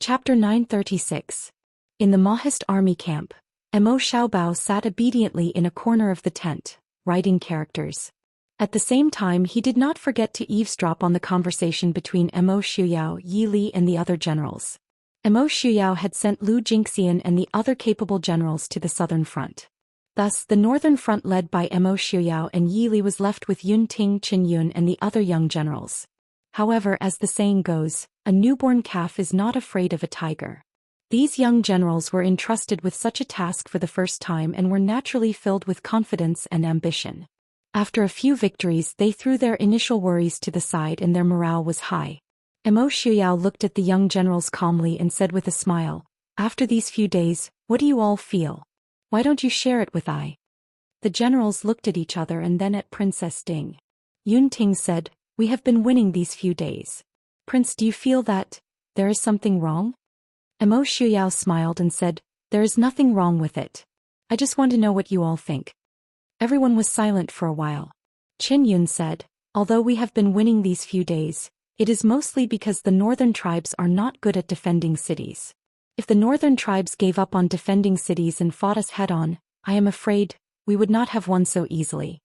Chapter 936. In the Mahist army camp, Mo Xiaobao sat obediently in a corner of the tent, writing characters. At the same time he did not forget to eavesdrop on the conversation between Mo Shuyao, Yi Li and the other generals. Mo Shuyao had sent Lu Jingxian and the other capable generals to the southern front. Thus, the northern front led by Mo Shuyao and Yi Li was left with Yun Ting, Qin Yun and the other young generals. However, as the saying goes, a newborn calf is not afraid of a tiger. These young generals were entrusted with such a task for the first time and were naturally filled with confidence and ambition. After a few victories, they threw their initial worries to the side and their morale was high. Mo Shuyao looked at the young generals calmly and said with a smile, "After these few days, what do you all feel? Why don't you share it with I?" The generals looked at each other and then at Princess Ding. Yun Ting said, "We have been winning these few days. Prince, do you feel that there is something wrong?" Mo Shuyao smiled and said, "There is nothing wrong with it. I just want to know what you all think." Everyone was silent for a while. Qin Yun said, "Although we have been winning these few days, it is mostly because the northern tribes are not good at defending cities. If the northern tribes gave up on defending cities and fought us head-on, I am afraid we would not have won so easily."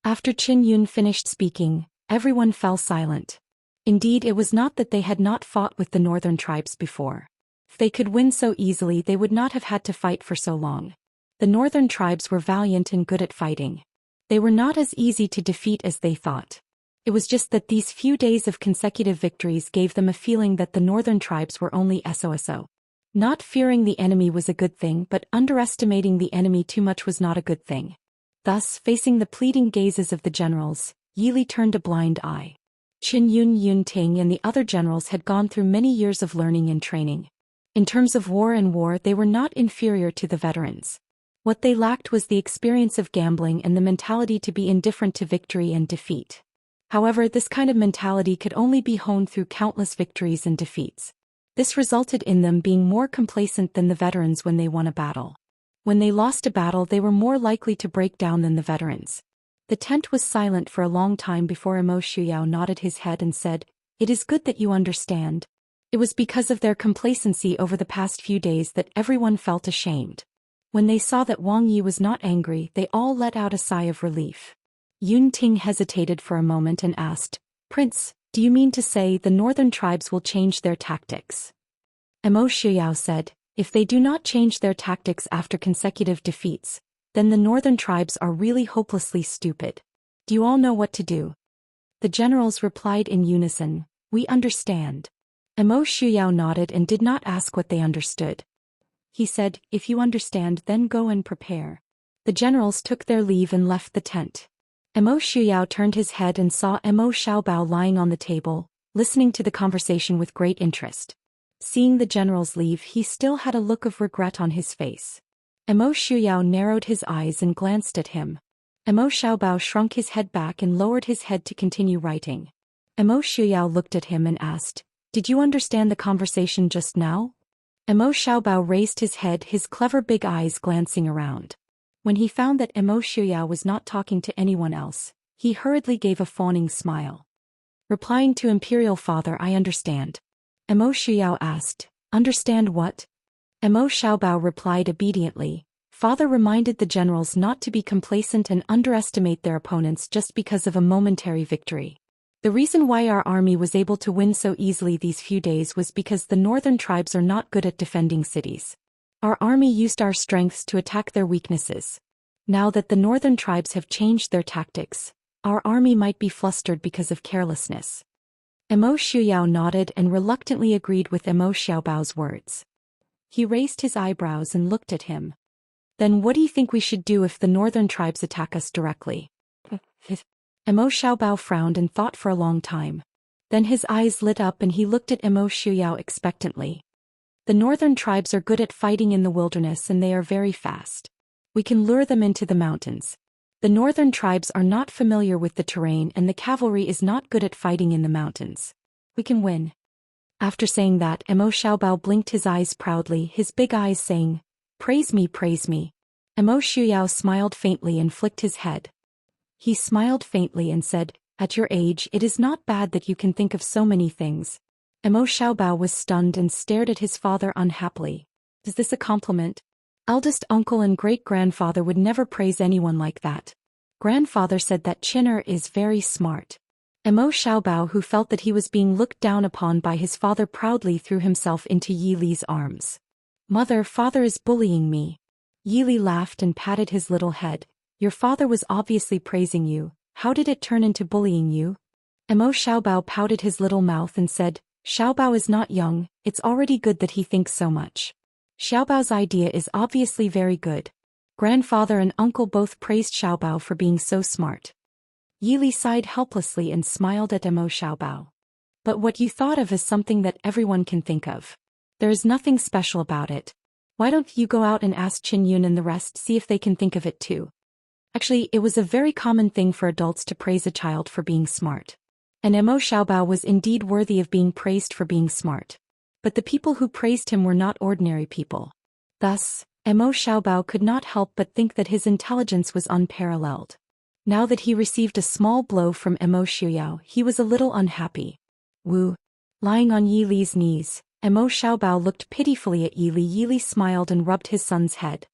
After Qin Yun finished speaking, everyone fell silent. Indeed, it was not that they had not fought with the northern tribes before. If they could win so easily, they would not have had to fight for so long. The northern tribes were valiant and good at fighting. They were not as easy to defeat as they thought. It was just that these few days of consecutive victories gave them a feeling that the northern tribes were only SOSO. Not fearing the enemy was a good thing, but underestimating the enemy too much was not a good thing. Thus, facing the pleading gazes of the generals, Yi Li turned a blind eye. Qin Yun, Yun Ting and the other generals had gone through many years of learning and training. In terms of war, they were not inferior to the veterans. What they lacked was the experience of gambling and the mentality to be indifferent to victory and defeat. However, this kind of mentality could only be honed through countless victories and defeats. This resulted in them being more complacent than the veterans when they won a battle. When they lost a battle, they were more likely to break down than the veterans. The tent was silent for a long time before Mo Shuyao nodded his head and said, "It is good that you understand." It was because of their complacency over the past few days that everyone felt ashamed. When they saw that Wang Yi was not angry, they all let out a sigh of relief. Yun Ting hesitated for a moment and asked, "Prince, do you mean to say the northern tribes will change their tactics?" Mo Shuyao said, "If they do not change their tactics after consecutive defeats, then the northern tribes are really hopelessly stupid. Do you all know what to do?" The generals replied in unison, "We understand." Mo Shuyao nodded and did not ask what they understood. He said, "If you understand, then go and prepare." The generals took their leave and left the tent. Mo Shuyao turned his head and saw Mo Xiaobao lying on the table, listening to the conversation with great interest. Seeing the generals leave, he still had a look of regret on his face. Mo Shuyao narrowed his eyes and glanced at him. Mo Xiaobao shrunk his head back and lowered his head to continue writing. Mo Shuyao looked at him and asked, "Did you understand the conversation just now?" Mo Xiaobao raised his head, his clever big eyes glancing around. When he found that Mo Shuyao was not talking to anyone else, he hurriedly gave a fawning smile. Replying to Imperial Father, "I understand." Mo Shuyao asked, "Understand what?" Mo Xiaobao replied obediently, "Father reminded the generals not to be complacent and underestimate their opponents just because of a momentary victory. The reason why our army was able to win so easily these few days was because the northern tribes are not good at defending cities. Our army used our strengths to attack their weaknesses. Now that the northern tribes have changed their tactics, our army might be flustered because of carelessness." Mo Shuyao nodded and reluctantly agreed with Mo Xiaobao's words. He raised his eyebrows and looked at him. "Then what do you think we should do if the northern tribes attack us directly?" Mo Xiaobao frowned and thought for a long time. Then his eyes lit up and he looked at Mo Shuyao expectantly. "The northern tribes are good at fighting in the wilderness and they are very fast. We can lure them into the mountains. The northern tribes are not familiar with the terrain and the cavalry is not good at fighting in the mountains. We can win." After saying that, Mo Xiaobao blinked his eyes proudly, his big eyes saying, "Praise me, praise me." Mo Shuyao smiled faintly and flicked his head. He smiled faintly and said, "At your age, it is not bad that you can think of so many things. Emo Xiaobao was stunned and stared at his father unhappily. Is this a compliment? Eldest uncle and great-grandfather would never praise anyone like that. Grandfather said that Chinner is very smart. Emo Xiaobao, who felt that he was being looked down upon by his father, proudly threw himself into Yi Li's arms. Mother, father is bullying me. Yi Li laughed and patted his little head. Your father was obviously praising you. How did it turn into bullying you? Emo Xiaobao pouted his little mouth and said, Xiaobao is not young, it's already good that he thinks so much. Xiaobao's idea is obviously very good. Grandfather and uncle both praised Xiaobao for being so smart. Yi Li sighed helplessly and smiled at Emo Xiaobao. But what you thought of is something that everyone can think of. There is nothing special about it. Why don't you go out and ask Qin Yun and the rest, see if they can think of it too? Actually, it was a very common thing for adults to praise a child for being smart. And Emo Xiaobao was indeed worthy of being praised for being smart. But the people who praised him were not ordinary people. Thus, Emo Xiaobao could not help but think that his intelligence was unparalleled. Now that he received a small blow from Emo Xiaobao, he was a little unhappy. Wu. Lying on Yi Li's knees, Emo Xiaobao looked pitifully at Yi Li. Yi Li smiled and rubbed his son's head.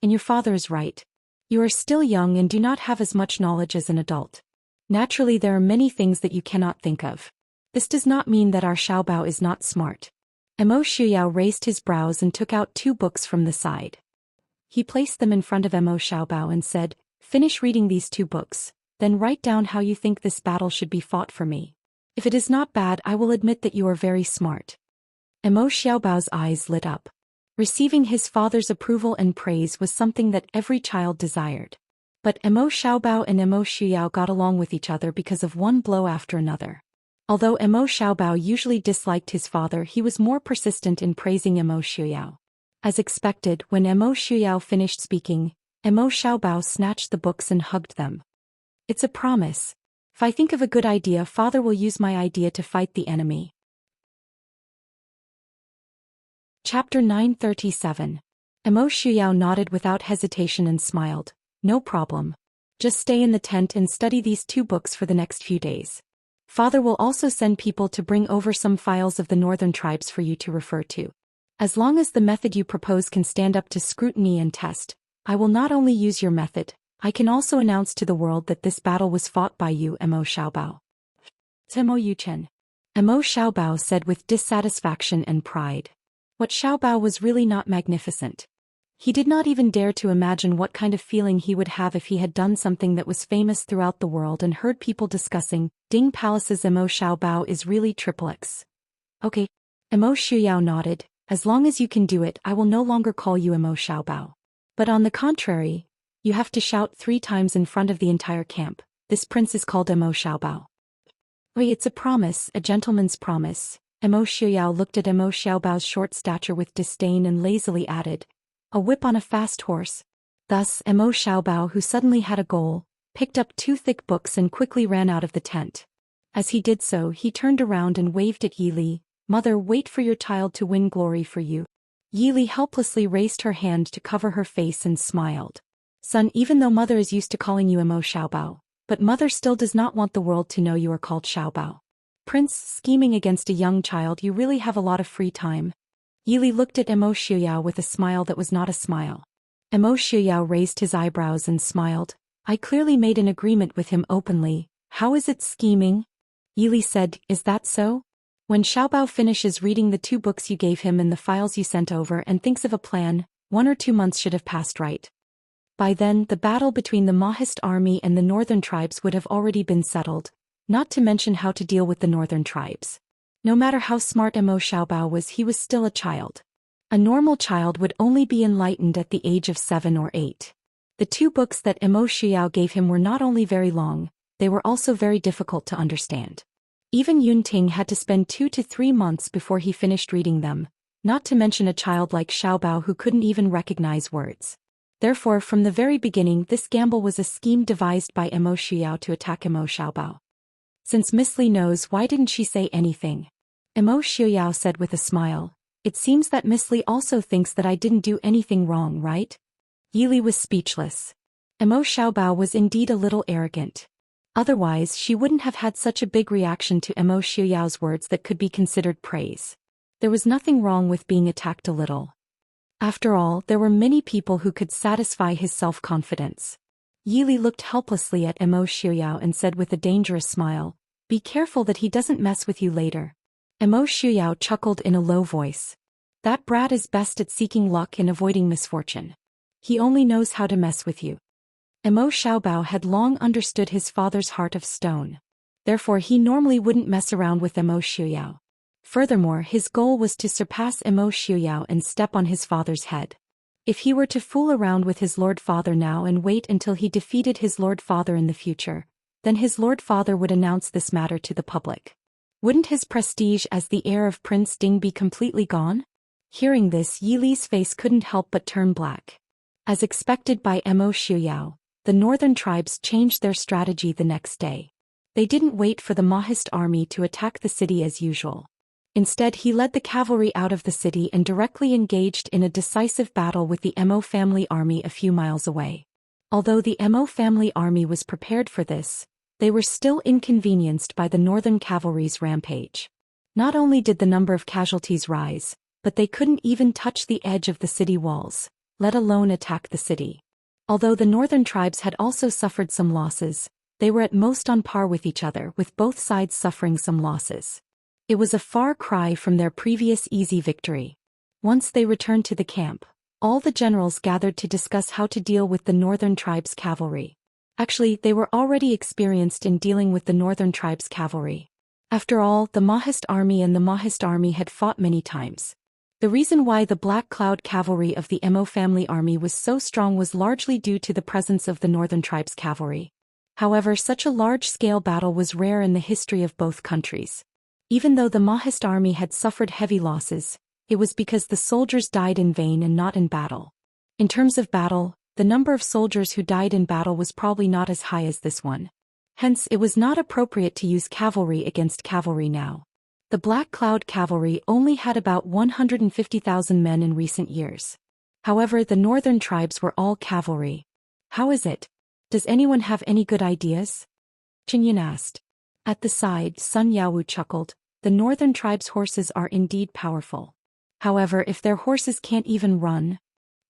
And your father is right. You are still young and do not have as much knowledge as an adult. Naturally, there are many things that you cannot think of. This does not mean that our Xiaobao is not smart. Emo Xiaobao raised his brows and took out 2 books from the side. He placed them in front of Emo Xiaobao and said, Finish reading these 2 books, then write down how you think this battle should be fought for me. If it is not bad, I will admit that you are very smart. Emo Xiaobao's eyes lit up. Receiving his father's approval and praise was something that every child desired. But Emo Xiaobao and Emo Xiaobao got along with each other because of one blow after another. Although Emo Xiaobao usually disliked his father, he was more persistent in praising Emo Xiaobao. As expected, when Emo Xiaobao finished speaking, Emo Xiaobao snatched the books and hugged them. It's a promise. If I think of a good idea, father will use my idea to fight the enemy. Chapter 937. Emo Xiaobao nodded without hesitation and smiled. No problem. Just stay in the tent and study these 2 books for the next few days. Father will also send people to bring over some files of the northern tribes for you to refer to. As long as the method you propose can stand up to scrutiny and test, I will not only use your method, I can also announce to the world that this battle was fought by you, Emo Xiaobao. Emo Yuchen. Emo Xiaobao said with dissatisfaction and pride. What Xiaobao was really not magnificent. He did not even dare to imagine what kind of feeling he would have if he had done something that was famous throughout the world and heard people discussing, Ding Palace's Emo Xiaobao is really XXX. Okay. Emo Xiaobao nodded. As long as you can do it, I will no longer call you Emo Xiaobao. But on the contrary, you have to shout 3 times in front of the entire camp. This prince is called Emo Xiaobao. Wait, it's a promise, a gentleman's promise. Emo Xiaobao looked at Emo Xiaobao's short stature with disdain and lazily added, a whip on a fast horse. Thus, Emo Xiaobao, who suddenly had a goal, picked up 2 thick books and quickly ran out of the tent. As he did so, he turned around and waved at Yi Li. Mother, wait for your child to win glory for you. Yi Li helplessly raised her hand to cover her face and smiled. Son, even though mother is used to calling you Emo Xiaobao, but mother still does not want the world to know you are called Xiaobao. Prince, scheming against a young child, you really have a lot of free time. Yi Li looked at Emo Xiaobao with a smile that was not a smile. Emo Xiaobao raised his eyebrows and smiled. I clearly made an agreement with him openly. How is it scheming? Yi Li said, is that so? When Xiaobao finishes reading the 2 books you gave him and the files you sent over and thinks of a plan, 1 or 2 months should have passed, right? By then, the battle between the Mahist army and the northern tribes would have already been settled, not to mention how to deal with the northern tribes. No matter how smart Emo Xiaobao was, he was still a child. A normal child would only be enlightened at the age of 7 or 8. The 2 books that Emo Xiaobao gave him were not only very long, they were also very difficult to understand. Even Yun Ting had to spend 2 to 3 months before he finished reading them, not to mention a child like Xiaobao who couldn't even recognize words. Therefore, from the very beginning, this gamble was a scheme devised by Emo Xiaobao to attack Emo Xiaobao. Since Miss Li knows, why didn't she say anything? Emo Xiaobao said with a smile. It seems that Miss Li also thinks that I didn't do anything wrong, right? Yi Li was speechless. Emo Xiaobao was indeed a little arrogant. Otherwise, she wouldn't have had such a big reaction to Emo Xiuyao's words that could be considered praise. There was nothing wrong with being attacked a little. After all, there were many people who could satisfy his self-confidence. Yili looked helplessly at Emo Xiuyao and said with a dangerous smile, "Be careful that he doesn't mess with you later." Emo Xiuyao chuckled in a low voice. "That brat is best at seeking luck and avoiding misfortune. He only knows how to mess with you." Emo Xiaobao had long understood his father's heart of stone. Therefore he normally wouldn't mess around with Emo Xiuyao. Furthermore, his goal was to surpass Emo Xiuyao and step on his father's head. If he were to fool around with his Lord Father now and wait until he defeated his Lord Father in the future, then his Lord Father would announce this matter to the public. Wouldn't his prestige as the heir of Prince Ding be completely gone? Hearing this, Yi Li's face couldn't help but turn black. As expected by Emo Xiuyao, the northern tribes changed their strategy the next day. They didn't wait for the Mahist army to attack the city as usual. Instead, he led the cavalry out of the city and directly engaged in a decisive battle with the Emo family army a few miles away. Although the Emo family army was prepared for this, they were still inconvenienced by the northern cavalry's rampage. Not only did the number of casualties rise, but they couldn't even touch the edge of the city walls, let alone attack the city. Although the northern tribes had also suffered some losses, they were at most on par with each other, with both sides suffering some losses. It was a far cry from their previous easy victory. Once they returned to the camp, all the generals gathered to discuss how to deal with the northern tribes' cavalry. Actually, they were already experienced in dealing with the northern tribes' cavalry. After all, the Mahist army and the Mahist army had fought many times. The reason why the Black Cloud cavalry of the Emo family army was so strong was largely due to the presence of the northern tribes' cavalry. However, such a large-scale battle was rare in the history of both countries. Even though the Mahist army had suffered heavy losses, it was because the soldiers died in vain and not in battle. In terms of battle, the number of soldiers who died in battle was probably not as high as this one. Hence, it was not appropriate to use cavalry against cavalry now. The Black Cloud cavalry only had about 150,000 men in recent years. However, the northern tribes were all cavalry. How is it? Does anyone have any good ideas? Qingyun asked. At the side, Sun Yaowu chuckled. The northern tribes' horses are indeed powerful. However, if their horses can't even run.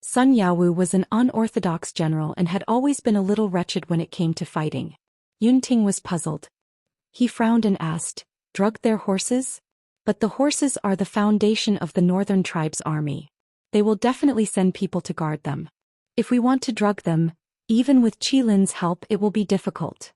Sun Yaowu was an unorthodox general and had always been a little wretched when it came to fighting. Yunting was puzzled. He frowned and asked, "Drug their horses?" But the horses are the foundation of the northern tribes' army. They will definitely send people to guard them. If we want to drug them, even with Qilin's help, it will be difficult.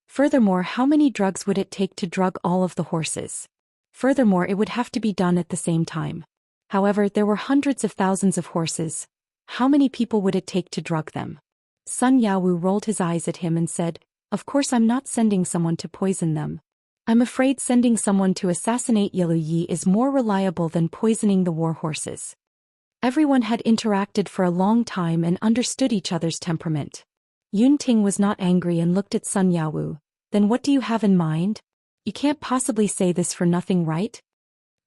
Furthermore, how many drugs would it take to drug all of the horses? Furthermore, it would have to be done at the same time. However, there were hundreds of thousands of horses. How many people would it take to drug them? Sun Yaowu rolled his eyes at him and said, "Of course I'm not sending someone to poison them. I'm afraid sending someone to assassinate Yelu Yi is more reliable than poisoning the war horses." Everyone had interacted for a long time and understood each other's temperament. Yunting was not angry and looked at Sun Yaowu. "Then what do you have in mind? You can't possibly say this for nothing, right?"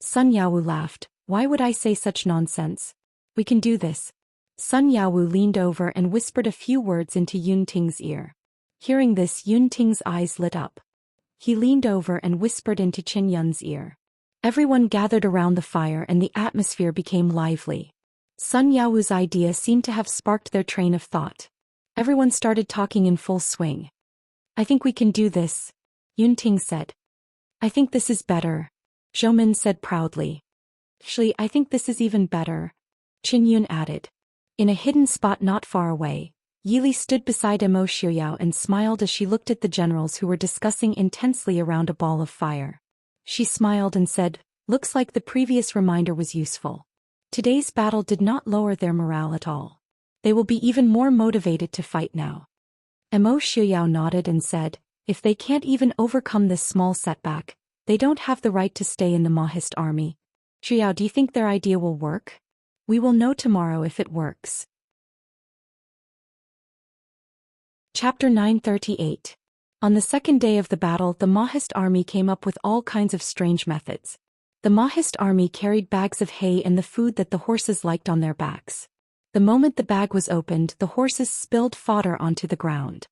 Sun Yaowu laughed. "Why would I say such nonsense? We can do this." Sun Yaowu leaned over and whispered a few words into Yunting's ear. Hearing this, Yunting's eyes lit up. He leaned over and whispered into Qin Yun's ear. Everyone gathered around the fire and the atmosphere became lively. Sun Yaowu's idea seemed to have sparked their train of thought. Everyone started talking in full swing. "I think we can do this," Yunting said. "I think this is better," Zhoumin said proudly. "Actually, I think this is even better," Qin Yun added. In a hidden spot not far away, Yili stood beside Emo Xiuyao and smiled as she looked at the generals who were discussing intensely around a ball of fire. She smiled and said, "Looks like the previous reminder was useful. Today's battle did not lower their morale at all. They will be even more motivated to fight now." Emo Xiuyao nodded and said, "If they can't even overcome this small setback, they don't have the right to stay in the Mahist army. Xiuyao, do you think their idea will work? We will know tomorrow if it works." Chapter 938. On the second day of the battle, the Mahist army came up with all kinds of strange methods. The Mahist army carried bags of hay and the food that the horses liked on their backs. The moment the bag was opened, the horses spilled fodder onto the ground.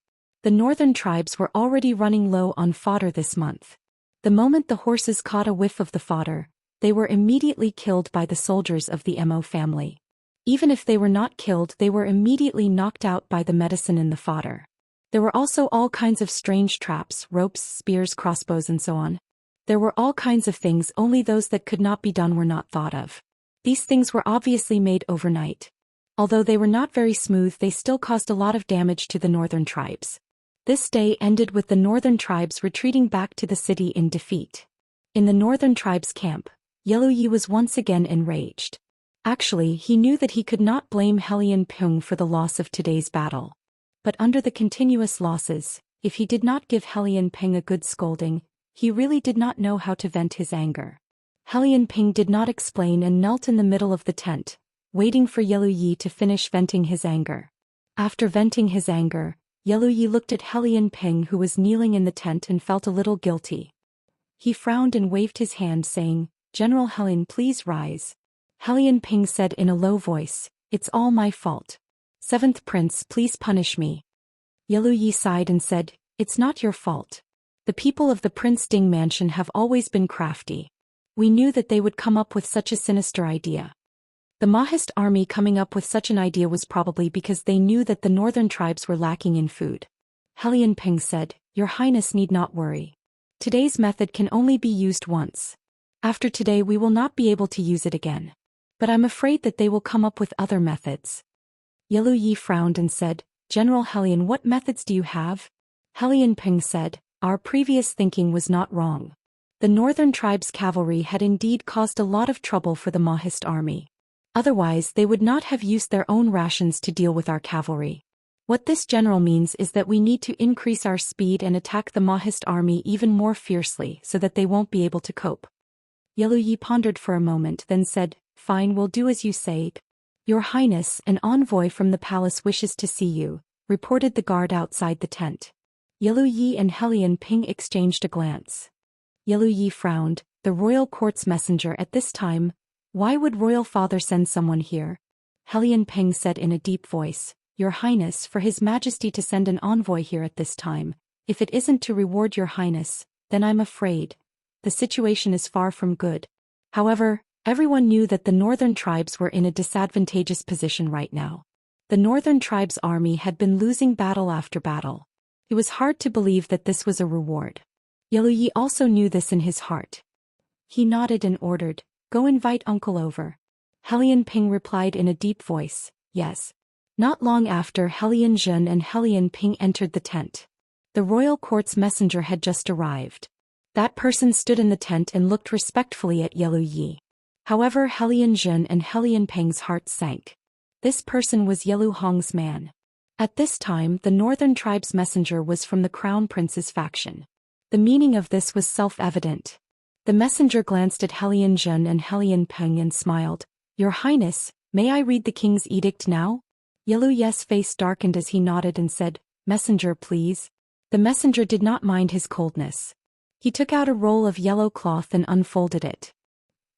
The northern tribes were already running low on fodder this month. The moment the horses caught a whiff of the fodder, they were immediately killed by the soldiers of the Mo family. Even if they were not killed, they were immediately knocked out by the medicine in the fodder. There were also all kinds of strange traps, ropes, spears, crossbows, and so on. There were all kinds of things, only those that could not be done were not thought of. These things were obviously made overnight. Although they were not very smooth, they still caused a lot of damage to the northern tribes. This day ended with the northern tribes retreating back to the city in defeat. In the northern tribes' camp, Yellow Yi was once again enraged. Actually, he knew that he could not blame Helian Pung for the loss of today's battle. But under the continuous losses, if he did not give Helian Ping a good scolding, he really did not know how to vent his anger. Helian Ping did not explain and knelt in the middle of the tent, waiting for Yellow Yi to finish venting his anger. After venting his anger, Yellow Yi looked at Helian Ping, who was kneeling in the tent, and felt a little guilty. He frowned and waved his hand, saying, "General Helian, please rise." Helian Ping said in a low voice, "It's all my fault. Seventh Prince, please punish me." Yellow Yi sighed and said, "It's not your fault. The people of the Prince Ding mansion have always been crafty. We knew that they would come up with such a sinister idea. The Mahist army coming up with such an idea was probably because they knew that the northern tribes were lacking in food." Helian Ping said, "Your Highness need not worry. Today's method can only be used once. After today we will not be able to use it again. But I'm afraid that they will come up with other methods." Yellow Yi frowned and said, "General Helian, what methods do you have?" Helian Ping said, "Our previous thinking was not wrong. The northern tribes' cavalry had indeed caused a lot of trouble for the Mahist army. Otherwise they would not have used their own rations to deal with our cavalry. What this general means is that we need to increase our speed and attack the Mahist army even more fiercely so that they won't be able to cope." Yellow Yi pondered for a moment, then said, "Fine, we'll do as you say." "Your Highness, an envoy from the palace wishes to see you," reported the guard outside the tent. Yellow Yi and Helian Ping exchanged a glance. Yellow Yi frowned. The royal court's messenger at this time? Why would royal father send someone here? Helian Ping said in a deep voice, "Your Highness, for His Majesty to send an envoy here at this time, if it isn't to reward your Highness, then I'm afraid the situation is far from good." However, everyone knew that the northern tribes were in a disadvantageous position right now. The northern tribes' army had been losing battle after battle. It was hard to believe that this was a reward. Yellow Yi also knew this in his heart. He nodded and ordered, "Go invite uncle over." Helian Ping replied in a deep voice, "Yes." Not long after, Helian Zhen and Helian Ping entered the tent. The royal court's messenger had just arrived. That person stood in the tent and looked respectfully at Yellow Yi. However, Helian Zhen and Helian Ping's hearts sank. This person was Yellow Hong's man. At this time, the northern tribe's messenger was from the crown prince's faction. The meaning of this was self-evident. The messenger glanced at Helian Zhen and Helian Ping and smiled. "Your Highness, may I read the king's edict now?" Yellow Yi's face darkened as he nodded and said, "Messenger, please." The messenger did not mind his coldness. He took out a roll of yellow cloth and unfolded it.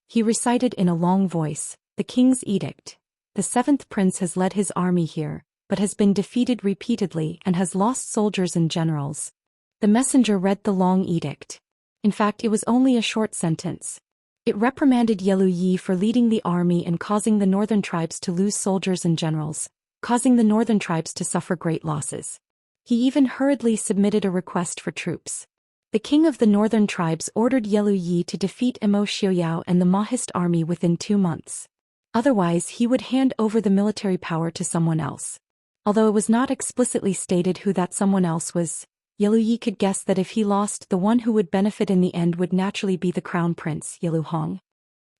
He recited in a long voice, "The king's edict. The seventh prince has led his army here, but has been defeated repeatedly and has lost soldiers and generals." The messenger read the long edict. In fact, it was only a short sentence. It reprimanded Yellow Yi for leading the army and causing the northern tribes to lose soldiers and generals, causing the northern tribes to suffer great losses. He even hurriedly submitted a request for troops. The king of the northern tribes ordered Yellow Yi to defeat Mo Xiaoyao and the Mahist army within 2 months. Otherwise, he would hand over the military power to someone else. Although it was not explicitly stated who that someone else was, Yellow Yi could guess that if he lost, the one who would benefit in the end would naturally be the crown prince, Yellow Hong.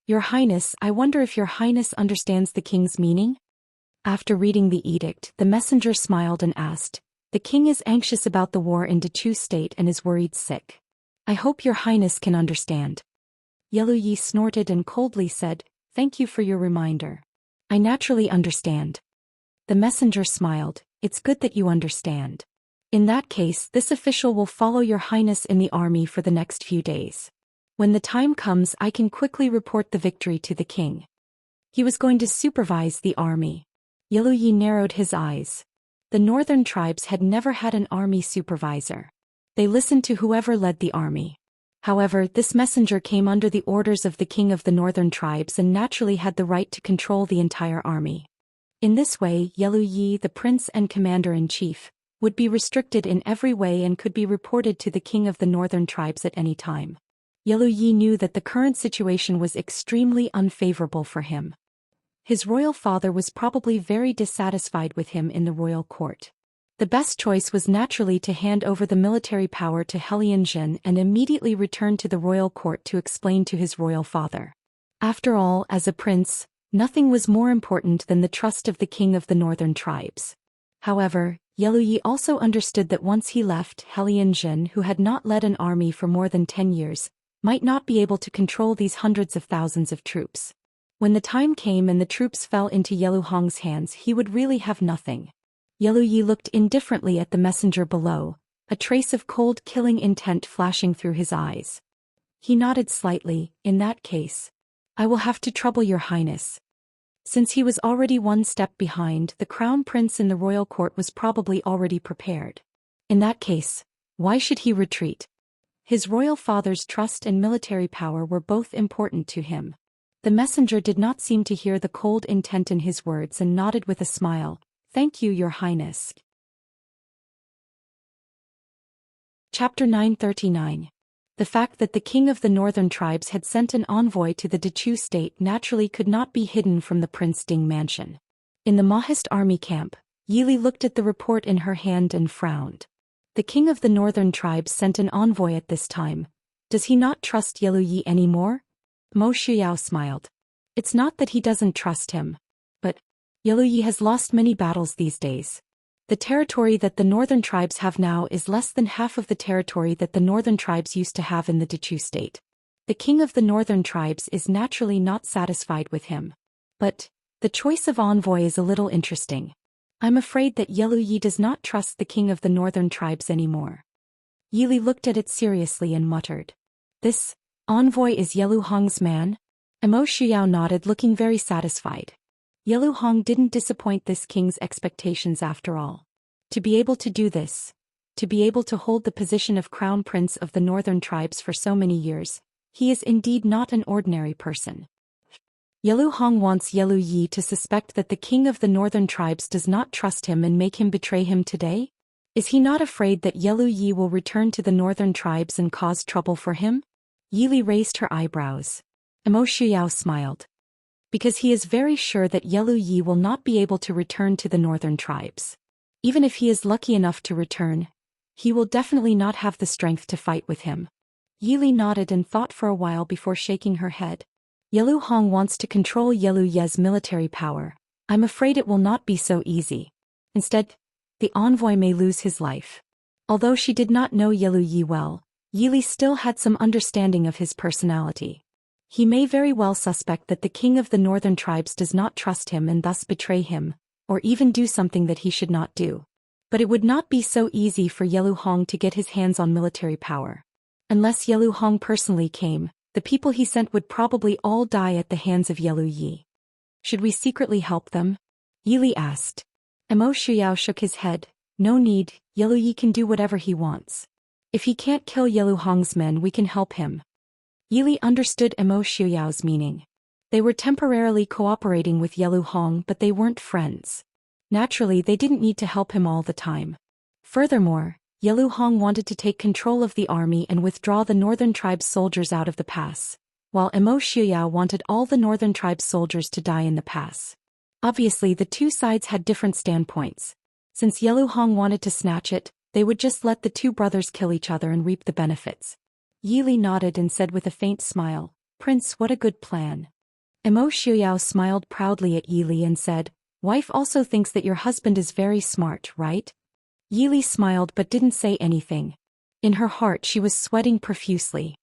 "Your Highness, I wonder if your Highness understands the king's meaning?" After reading the edict, the messenger smiled and asked, "The king is anxious about the war in Dechu state and is worried sick. I hope your Highness can understand." Yellow Yi snorted and coldly said, "Thank you for your reminder. I naturally understand." The messenger smiled, "It's good that you understand. In that case, this official will follow your Highness in the army for the next few days. When the time comes, I can quickly report the victory to the king." He was going to supervise the army. Yellow Yi narrowed his eyes. The northern tribes had never had an army supervisor. They listened to whoever led the army. However, this messenger came under the orders of the king of the northern tribes and naturally had the right to control the entire army. In this way, Yelu Yi, the prince and commander-in-chief, would be restricted in every way and could be reported to the king of the northern tribes at any time. Yelu Yi knew that the current situation was extremely unfavorable for him. His royal father was probably very dissatisfied with him in the royal court. The best choice was naturally to hand over the military power to Helianjin and immediately return to the royal court to explain to his royal father. After all, as a prince, nothing was more important than the trust of the king of the northern tribes. However, Yelu Yi also understood that once he left, Helianjin, who had not led an army for more than 10 years, might not be able to control these hundreds of thousands of troops. When the time came and the troops fell into Yelu Hong's hands, he would really have nothing. Yelu Yi looked indifferently at the messenger below, a trace of cold killing intent flashing through his eyes. He nodded slightly. In that case, I will have to trouble your highness. Since he was already one step behind, the crown prince in the royal court was probably already prepared. In that case, why should he retreat? His royal father's trust and military power were both important to him. The messenger did not seem to hear the cold intent in his words and nodded with a smile. Thank you, Your Highness. Chapter 939. The fact that the king of the northern tribes had sent an envoy to the Dechu state naturally could not be hidden from the Prince Ding mansion. In the Mahist army camp, Yili looked at the report in her hand and frowned. The king of the northern tribes sent an envoy at this time. Does he not trust Yelu Yi anymore? Mo Shuyao smiled. It's not that he doesn't trust him. But Yelu Yi has lost many battles these days. The territory that the northern tribes have now is less than half of the territory that the northern tribes used to have in the Dechu state. The king of the northern tribes is naturally not satisfied with him. But the choice of envoy is a little interesting. I'm afraid that Yelu Yi does not trust the king of the northern tribes anymore. Yili looked at it seriously and muttered. This envoy is Yelu Hong's man? Mo Shuyao nodded, looking very satisfied. Yelu Hong didn't disappoint this king's expectations after all. To be able to do this, to be able to hold the position of crown prince of the northern tribes for so many years, he is indeed not an ordinary person. Yelu Hong wants Yelu Yi to suspect that the king of the northern tribes does not trust him and make him betray him today? Is he not afraid that Yelu Yi will return to the northern tribes and cause trouble for him? Yili raised her eyebrows. Mo Shuyao smiled. Because he is very sure that Yelu Yi will not be able to return to the northern tribes. Even if he is lucky enough to return, he will definitely not have the strength to fight with him. Yili nodded and thought for a while before shaking her head. Yelu Hong wants to control Yelu Ye's military power. I'm afraid it will not be so easy. Instead, the envoy may lose his life. Although she did not know Yelu Yi well, Yili still had some understanding of his personality. He may very well suspect that the king of the northern tribes does not trust him and thus betray him, or even do something that he should not do. But it would not be so easy for Yelu Hong to get his hands on military power. Unless Yelu Hong personally came, the people he sent would probably all die at the hands of Yelu Yi. Should we secretly help them? Yili asked. Mo Shuyao shook his head. No need, Yelu Yi can do whatever he wants. If he can't kill Yelu Hong's men, we can help him. Yili understood Mo Shuyao's meaning. They were temporarily cooperating with Yelu Hong, but they weren't friends. Naturally, they didn't need to help him all the time. Furthermore, Yelu Hong wanted to take control of the army and withdraw the northern tribes' soldiers out of the pass, while Mo Shuyao wanted all the northern tribes' soldiers to die in the pass. Obviously, the two sides had different standpoints. Since Yelu Hong wanted to snatch it, they would just let the two brothers kill each other and reap the benefits. Yili nodded and said with a faint smile, Prince, what a good plan. Mo Shuyao smiled proudly at Yili and said, Wife also thinks that your husband is very smart, right? Yili smiled but didn't say anything. In her heart she was sweating profusely.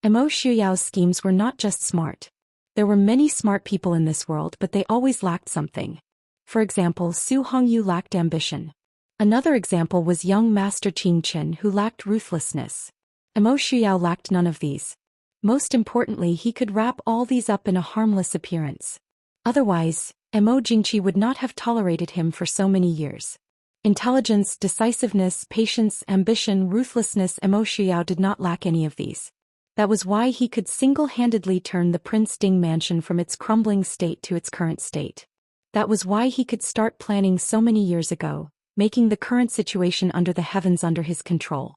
Mo Shuyao's schemes were not just smart. There were many smart people in this world, but they always lacked something. For example, Su Hongyu lacked ambition. Another example was young Master Qin Chen, who lacked ruthlessness. Mo Shuyao lacked none of these. Most importantly, he could wrap all these up in a harmless appearance. Otherwise, Mo Jingqi would not have tolerated him for so many years. Intelligence, decisiveness, patience, ambition, ruthlessness. Emo Xiuyao did not lack any of these. That was why he could single-handedly turn the Prince Ding mansion from its crumbling state to its current state. That was why he could start planning so many years ago, making the current situation under the heavens under his control.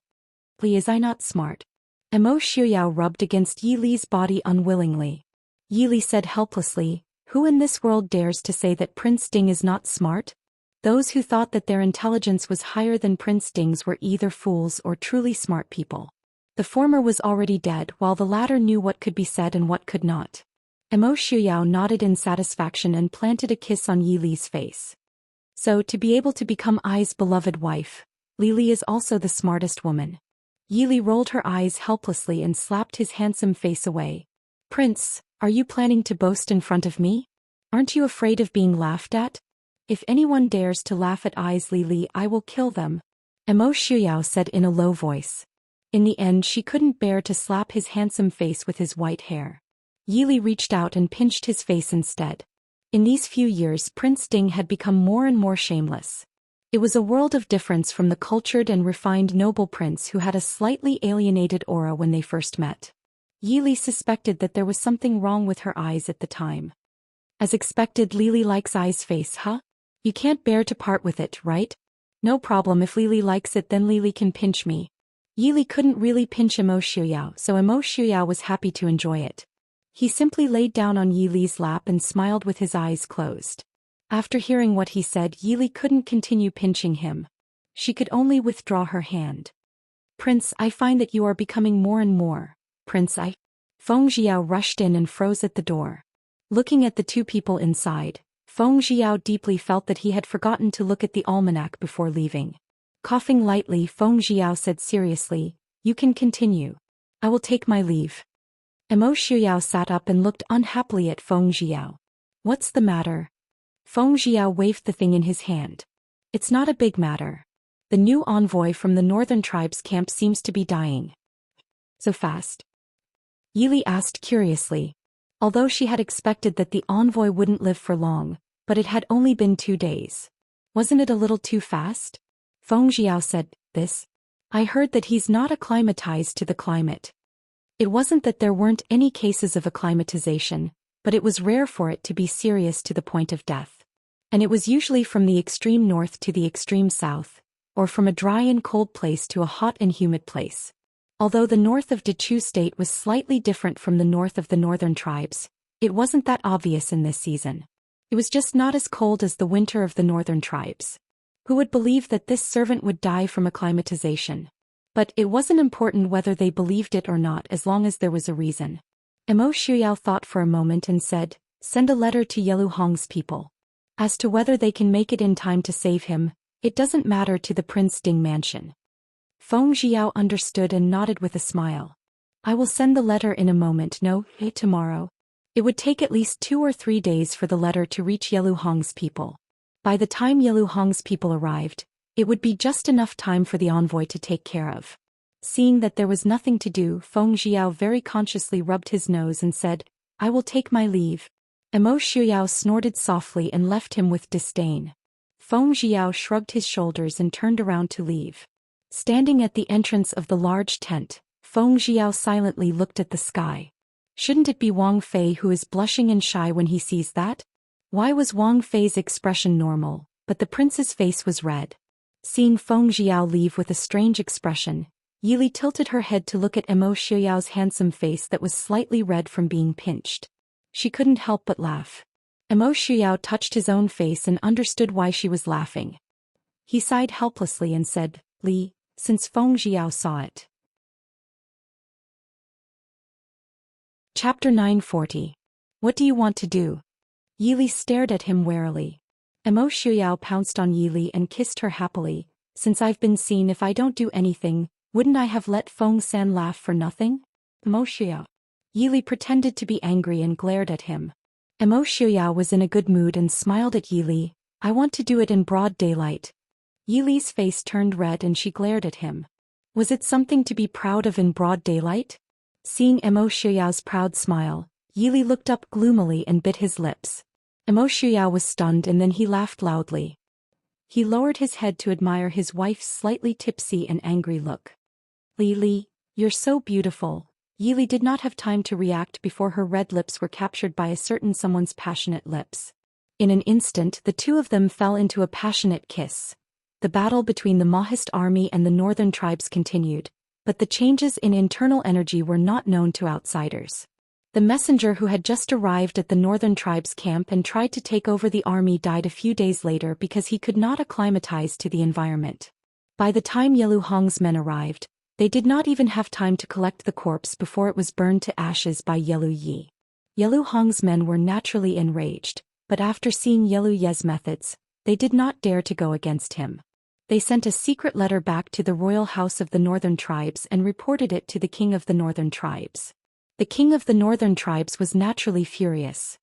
Li, is I not smart? Emo Xiuyao rubbed against Yi Li's body unwillingly. Yi Li said helplessly, who in this world dares to say that Prince Ding is not smart? Those who thought that their intelligence was higher than Prince Ding's were either fools or truly smart people. The former was already dead while the latter knew what could be said and what could not. Emo Xiuyao nodded in satisfaction and planted a kiss on Yi Li's face. So, to be able to become Ai's beloved wife, Li Li is also the smartest woman. Yi Li rolled her eyes helplessly and slapped his handsome face away. Prince, are you planning to boast in front of me? Aren't you afraid of being laughed at? If anyone dares to laugh at Ai's Li Li, I will kill them, Emo Xiuyao said in a low voice. In the end, she couldn't bear to slap his handsome face with his white hair. Yi Li reached out and pinched his face instead. In these few years, Prince Ding had become more and more shameless. It was a world of difference from the cultured and refined noble prince who had a slightly alienated aura when they first met. Yi Li suspected that there was something wrong with her eyes at the time. As expected, Li Li likes Ai's face, huh? You can't bear to part with it, right? No problem, if Li Li likes it then Li Li can pinch me. Yi Li couldn't really pinch Emo Xiuyao, so Emo Xiuyao was happy to enjoy it. He simply laid down on Yi Li's lap and smiled with his eyes closed. After hearing what he said, Yi Li couldn't continue pinching him. She could only withdraw her hand. Prince, I find that you are becoming more and more. Prince, Feng Jiao rushed in and froze at the door. Looking at the two people inside, Feng Jiao deeply felt that he had forgotten to look at the almanac before leaving. Coughing lightly, Feng Jiao said seriously, you can continue. I will take my leave. Emo Xiuyao sat up and looked unhappily at Feng Jiao. What's the matter? Feng Jiao waved the thing in his hand. It's not a big matter. The new envoy from the northern tribes camp seems to be dying. So fast? Yi Li asked curiously. Although she had expected that the envoy wouldn't live for long, but it had only been 2 days. Wasn't it a little too fast? Feng Jiao said, this? I heard that he's not acclimatized to the climate. It wasn't that there weren't any cases of acclimatization, but it was rare for it to be serious to the point of death. And it was usually from the extreme north to the extreme south, or from a dry and cold place to a hot and humid place. Although the north of Dechu State was slightly different from the north of the northern tribes, it wasn't that obvious in this season. It was just not as cold as the winter of the northern tribes. Who would believe that this servant would die from acclimatization? But it wasn't important whether they believed it or not as long as there was a reason. Emo Xiuyao thought for a moment and said, send a letter to Yelu Hong's people. As to whether they can make it in time to save him, it doesn't matter to the Prince Ding mansion. Feng Jiao understood and nodded with a smile. I will send the letter in a moment. No, tomorrow. It would take at least 2 or 3 days for the letter to reach Yelu Hong's people. By the time Yelu Hong's people arrived, it would be just enough time for the envoy to take care of. Seeing that there was nothing to do, Feng Jiao very consciously rubbed his nose and said, I will take my leave. Emo Xiuyao snorted softly and left him with disdain. Feng Jiao shrugged his shoulders and turned around to leave. Standing at the entrance of the large tent, Feng Jiao silently looked at the sky. Shouldn't it be Wang Fei who is blushing and shy when he sees that? Why was Wang Fei's expression normal, but the prince's face was red? Seeing Feng Jiao leave with a strange expression, Yi Li tilted her head to look at Emo Xiuyao's handsome face that was slightly red from being pinched. She couldn't help but laugh. Emo Xiuyao touched his own face and understood why she was laughing. He sighed helplessly and said, Li, since Feng Jiao saw it. Chapter 940. What do you want to do? Yi Li stared at him warily. Emo Xiuyao pounced on Yi Li and kissed her happily. Since I've been seen, if I don't do anything, wouldn't I have let Feng San laugh for nothing? Emo Xiuyao. Yi Li pretended to be angry and glared at him. Emo Xiuyao was in a good mood and smiled at Yi Li. I want to do it in broad daylight. Yi Li's face turned red and she glared at him. Was it something to be proud of in broad daylight? Seeing Emo Xiuyao's proud smile, Yi Li looked up gloomily and bit his lips. Emo Xiuyao was stunned and then he laughed loudly. He lowered his head to admire his wife's slightly tipsy and angry look. Li, you're so beautiful. Yili did not have time to react before her red lips were captured by a certain someone's passionate lips. In an instant the two of them fell into a passionate kiss. The battle between the Mahist army and the northern tribes continued, but the changes in internal energy were not known to outsiders. The messenger who had just arrived at the northern tribes' camp and tried to take over the army died a few days later because he could not acclimatize to the environment. By the time Yelu Hong's men arrived, they did not even have time to collect the corpse before it was burned to ashes by Yelu Yi. Yelu Hong's men were naturally enraged, but after seeing Yelu Ye's methods, they did not dare to go against him. They sent a secret letter back to the royal house of the northern tribes and reported it to the king of the northern tribes. The king of the northern tribes was naturally furious.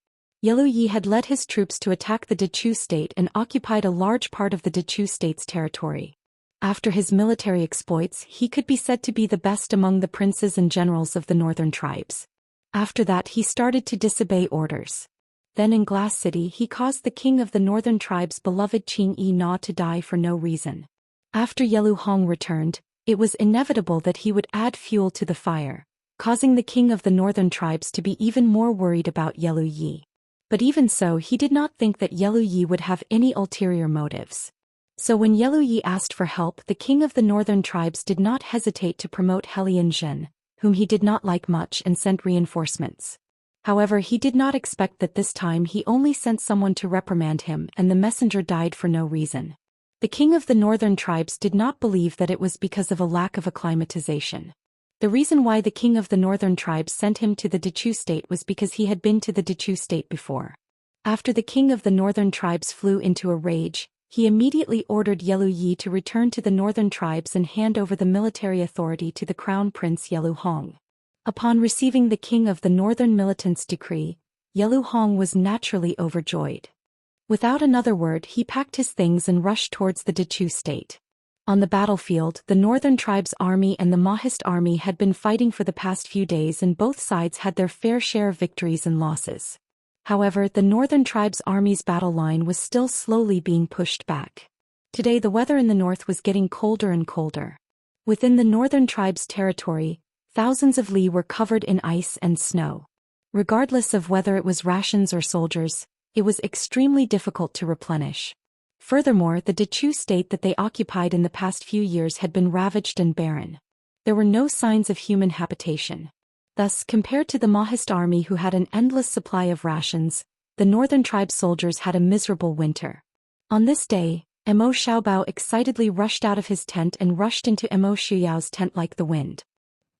Yelu Yi had led his troops to attack the Dechu state and occupied a large part of the Dechu state's territory. After his military exploits, he could be said to be the best among the princes and generals of the northern tribes. After that he started to disobey orders. Then in Glass City he caused the king of the northern tribes' beloved Qing Yi Na to die for no reason. After Yelu Hong returned, it was inevitable that he would add fuel to the fire, causing the king of the northern tribes to be even more worried about Yelu Yi. But even so he did not think that Yelu Yi would have any ulterior motives. So when Yelu Yi asked for help, the king of the northern tribes did not hesitate to promote Helian Zhen, whom he did not like much, and sent reinforcements. However, he did not expect that this time he only sent someone to reprimand him and the messenger died for no reason. The king of the northern tribes did not believe that it was because of a lack of acclimatization. The reason why the king of the northern tribes sent him to the Dechu state was because he had been to the Dechu state before. After the king of the northern tribes flew into a rage, he immediately ordered Yelu Yi to return to the northern tribes and hand over the military authority to the crown prince Yelu Hong. Upon receiving the king of the northern militants' decree, Yelu Hong was naturally overjoyed. Without another word he packed his things and rushed towards the Dechu state. On the battlefield, the northern tribes' army and the Mahist army had been fighting for the past few days and both sides had their fair share of victories and losses. However, the northern tribes' army's battle line was still slowly being pushed back. Today the weather in the north was getting colder and colder. Within the northern tribes' territory, thousands of li were covered in ice and snow. Regardless of whether it was rations or soldiers, it was extremely difficult to replenish. Furthermore, the Dechu state that they occupied in the past few years had been ravaged and barren. There were no signs of human habitation. Thus, compared to the Mahist army who had an endless supply of rations, the northern tribe soldiers had a miserable winter. On this day, Mo Xiaobao excitedly rushed out of his tent and rushed into Mo Xiuyao's tent like the wind.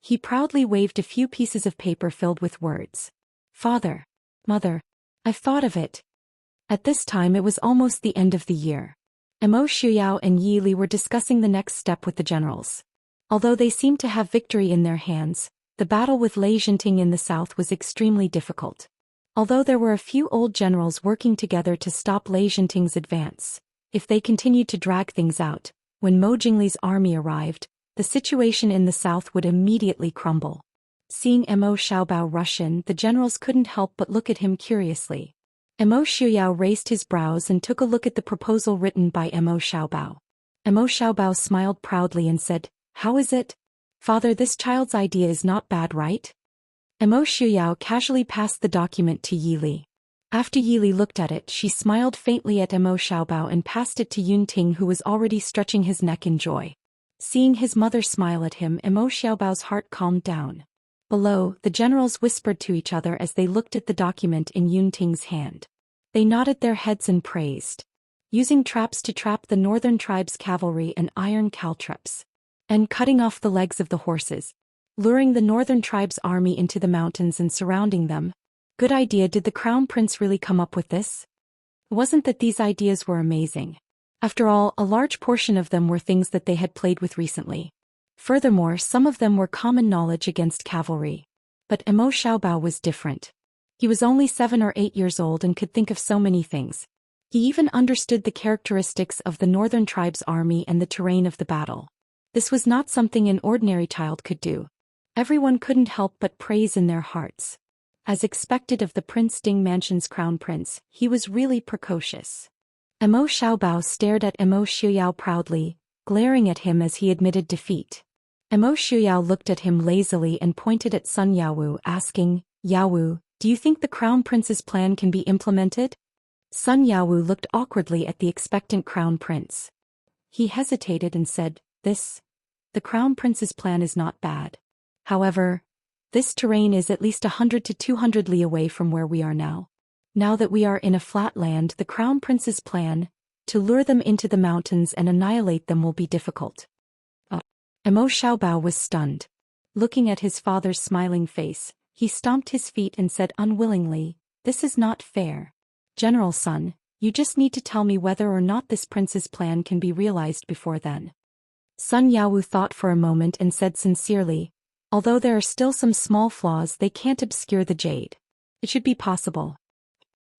He proudly waved a few pieces of paper filled with words. "Father, Mother, I've thought of it." At this time it was almost the end of the year. Mo Xiuyao and Yi Li were discussing the next step with the generals. Although they seemed to have victory in their hands, the battle with Enchanting in the south was extremely difficult. Although there were a few old generals working together to stop Enchanting's advance, if they continued to drag things out, when Mo Jingli's army arrived, the situation in the south would immediately crumble. Seeing Mo Xiaobao rush in, the generals couldn't help but look at him curiously. Mo Xiuyao raised his brows and took a look at the proposal written by Mo Xiaobao. Mo Xiaobao smiled proudly and said, "How is it? Father, this child's idea is not bad, right?" Mo Xiuyao casually passed the document to Yi Li. After Yi Li looked at it, she smiled faintly at Mo Xiaobao and passed it to Yun Ting, who was already stretching his neck in joy. Seeing his mother smile at him, Mo Xiaobao's heart calmed down. Below, the generals whispered to each other as they looked at the document in Yun Ting's hand. They nodded their heads and praised. Using traps to trap the northern tribes' cavalry and iron caltrops. And cutting off the legs of the horses. Luring the northern tribes' army into the mountains and surrounding them. Good idea. Did the crown prince really come up with this? It wasn't that these ideas were amazing. After all, a large portion of them were things that they had played with recently. Furthermore, some of them were common knowledge against cavalry. But Mo Xiaobao was different. He was only 7 or 8 years old and could think of so many things. He even understood the characteristics of the northern tribes' army and the terrain of the battle. This was not something an ordinary child could do. Everyone couldn't help but praise in their hearts. As expected of the Prince Ding Mansion's crown prince, he was really precocious. Emo Xiaobao stared at Emo Shuyao proudly, glaring at him as he admitted defeat. Emo Shuyao looked at him lazily and pointed at Sun Yaowu, asking, "Yaowu, do you think the Crown Prince's plan can be implemented?" Sun Yaowu looked awkwardly at the expectant Crown Prince. He hesitated and said, The Crown Prince's plan is not bad. However, this terrain is at least 100 to 200 li away from where we are now. Now that we are in a flat land, the Crown Prince's plan, to lure them into the mountains and annihilate them, will be difficult." Emo Xiaobao was stunned. Looking at his father's smiling face, he stomped his feet and said unwillingly, "This is not fair. General Sun, you just need to tell me whether or not this prince's plan can be realized before then." Sun Yaowu thought for a moment and said sincerely, "Although there are still some small flaws, they can't obscure the jade. It should be possible."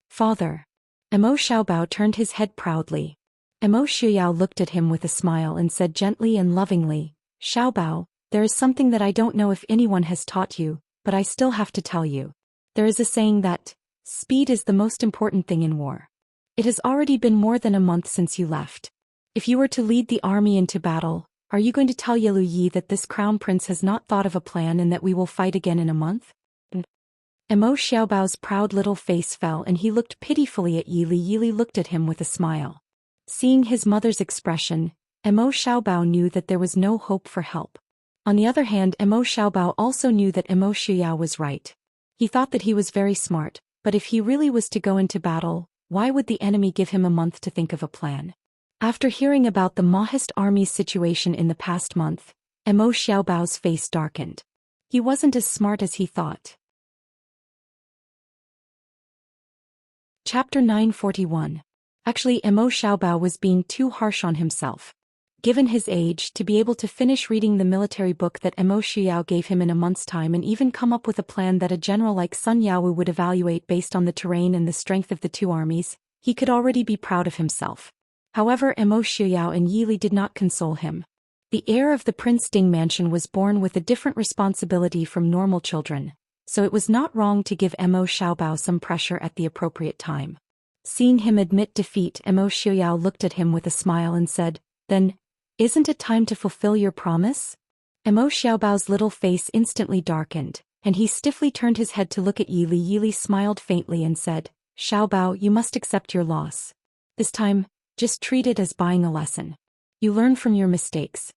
"Father." Emo Xiaobao turned his head proudly. Emo Shuyao looked at him with a smile and said gently and lovingly, "Xiaobao, there is something that I don't know if anyone has taught you, but I still have to tell you. There is a saying that speed is the most important thing in war. It has already been more than a month since you left. If you were to lead the army into battle, are you going to tell Yelu Yi that this crown prince has not thought of a plan and that we will fight again in a month?" Emo Xiaobao's proud little face fell and he looked pitifully at Yi Li. Yi Li looked at him with a smile. Seeing his mother's expression, Emo Xiaobao knew that there was no hope for help. On the other hand, Emo Xiaobao also knew that Emo Shuyao was right. He thought that he was very smart, but if he really was to go into battle, why would the enemy give him a month to think of a plan? After hearing about the Mahist army's situation in the past month, Emo Xiaobao's face darkened. He wasn't as smart as he thought. Chapter 941. Actually, Emo Xiaobao was being too harsh on himself. Given his age, to be able to finish reading the military book that Emo Shuyao gave him in a month's time and even come up with a plan that a general like Sun Yaowu would evaluate based on the terrain and the strength of the two armies, he could already be proud of himself. However, Emo Shuyao and Yi Li did not console him. The heir of the Prince Ding mansion was born with a different responsibility from normal children, so it was not wrong to give Emo Xiaobao some pressure at the appropriate time. Seeing him admit defeat, Emo Shuyao looked at him with a smile and said, "Then, isn't it time to fulfill your promise?" Emo Xiaobao's little face instantly darkened, and he stiffly turned his head to look at Yi Li. Yi Li smiled faintly and said, "Xiaobao, you must accept your loss. This time, just treat it as buying a lesson. You learn from your mistakes.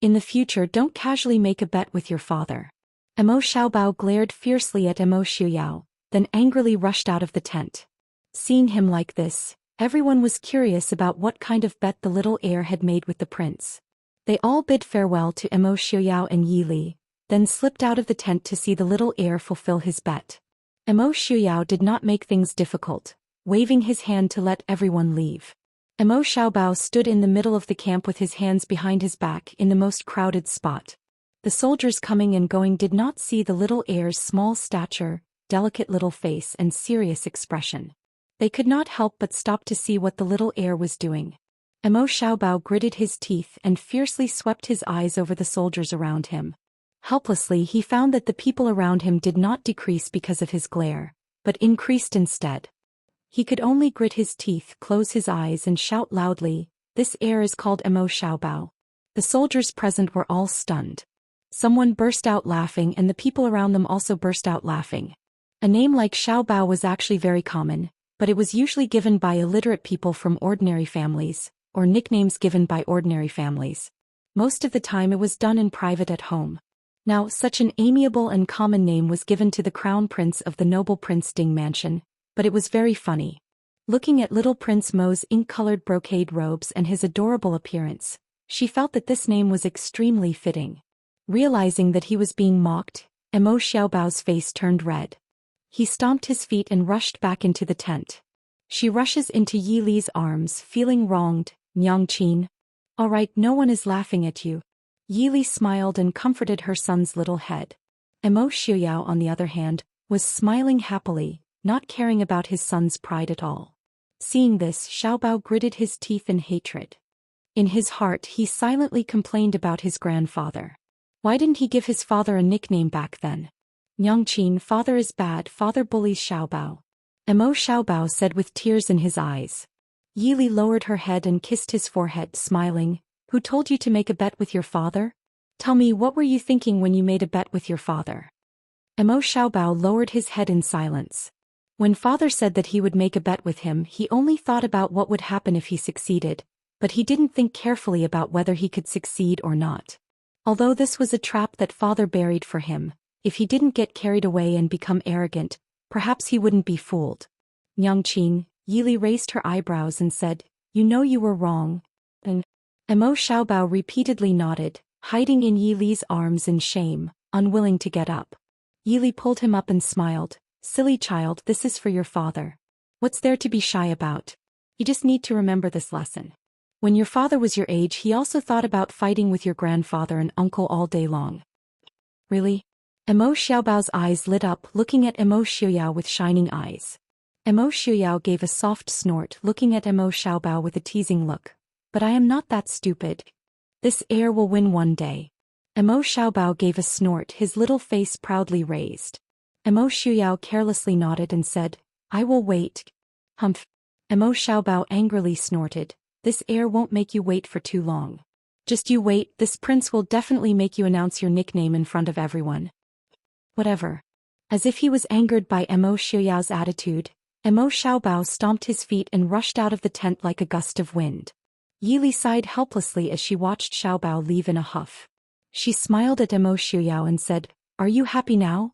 In the future, don't casually make a bet with your father." Emo Xiaobao glared fiercely at Emo Shuyao, then angrily rushed out of the tent. Seeing him like this, everyone was curious about what kind of bet the little heir had made with the prince. They all bid farewell to Emo Shuyao and Yi Li, then slipped out of the tent to see the little heir fulfill his bet. Emo Shuyao did not make things difficult, waving his hand to let everyone leave. Emo Xiaobao stood in the middle of the camp with his hands behind his back in the most crowded spot. The soldiers coming and going did not see the little heir's small stature, delicate little face and serious expression. They could not help but stop to see what the little heir was doing. Emo Xiaobao gritted his teeth and fiercely swept his eyes over the soldiers around him. Helplessly, he found that the people around him did not decrease because of his glare, but increased instead. He could only grit his teeth, close his eyes and shout loudly, "This heir is called Emo Xiaobao." The soldiers present were all stunned. Someone burst out laughing and the people around them also burst out laughing. A name like Xiaobao was actually very common, but it was usually given by illiterate people from ordinary families, or nicknames given by ordinary families. Most of the time it was done in private at home. Now, such an amiable and common name was given to the crown prince of the noble Prince Ding mansion, but it was very funny. Looking at little Prince Mo's ink-colored brocade robes and his adorable appearance, she felt that this name was extremely fitting. Realizing that he was being mocked, Emo Xiaobao's face turned red. He stomped his feet and rushed back into the tent. She rushes into Yi Li's arms, feeling wronged. "Nyangqin. All right, no one is laughing at you." Yi Li smiled and comforted her son's little head. Emo Shuyao, on the other hand, was smiling happily, not caring about his son's pride at all. Seeing this, Xiaobao gritted his teeth in hatred. In his heart, he silently complained about his grandfather. Why didn't he give his father a nickname back then? "Nyangqin, father is bad, father bullies Xiaobao." Emo Xiaobao said with tears in his eyes. Yi lowered her head and kissed his forehead, smiling. Who told you to make a bet with your father? Tell me, what were you thinking when you made a bet with your father? Emo Xiaobao lowered his head in silence. When father said that he would make a bet with him, he only thought about what would happen if he succeeded, but he didn't think carefully about whether he could succeed or not. Although this was a trap that father buried for him, if he didn't get carried away and become arrogant, perhaps he wouldn't be fooled. Nyangqing, Yi raised her eyebrows and said, "You know you were wrong." And Emo Xiaobao repeatedly nodded, hiding in Yi Li's arms in shame, unwilling to get up. Yi Li pulled him up and smiled. "Silly child, this is for your father. What's there to be shy about? You just need to remember this lesson. When your father was your age, he also thought about fighting with your grandfather and uncle all day long." Really? Emo Xiaobao's eyes lit up, looking at Emo Xiaoyao with shining eyes. Emo Xiaoyao gave a soft snort, looking at Emo Xiaobao with a teasing look. "But I am not that stupid. This heir will win one day." Emo Xiaobao gave a snort, his little face proudly raised. Emo Xiaoyao carelessly nodded and said, "I will wait." Humph. Emo Xiaobao angrily snorted. "This heir won't make you wait for too long. Just you wait, this prince will definitely make you announce your nickname in front of everyone." Whatever. As if he was angered by Emo Xiaoyao's attitude, Emo Xiaobao stomped his feet and rushed out of the tent like a gust of wind. Yi Li sighed helplessly as she watched Xiaobao leave in a huff. She smiled at Emo Xiaoyao and said, "Are you happy now?"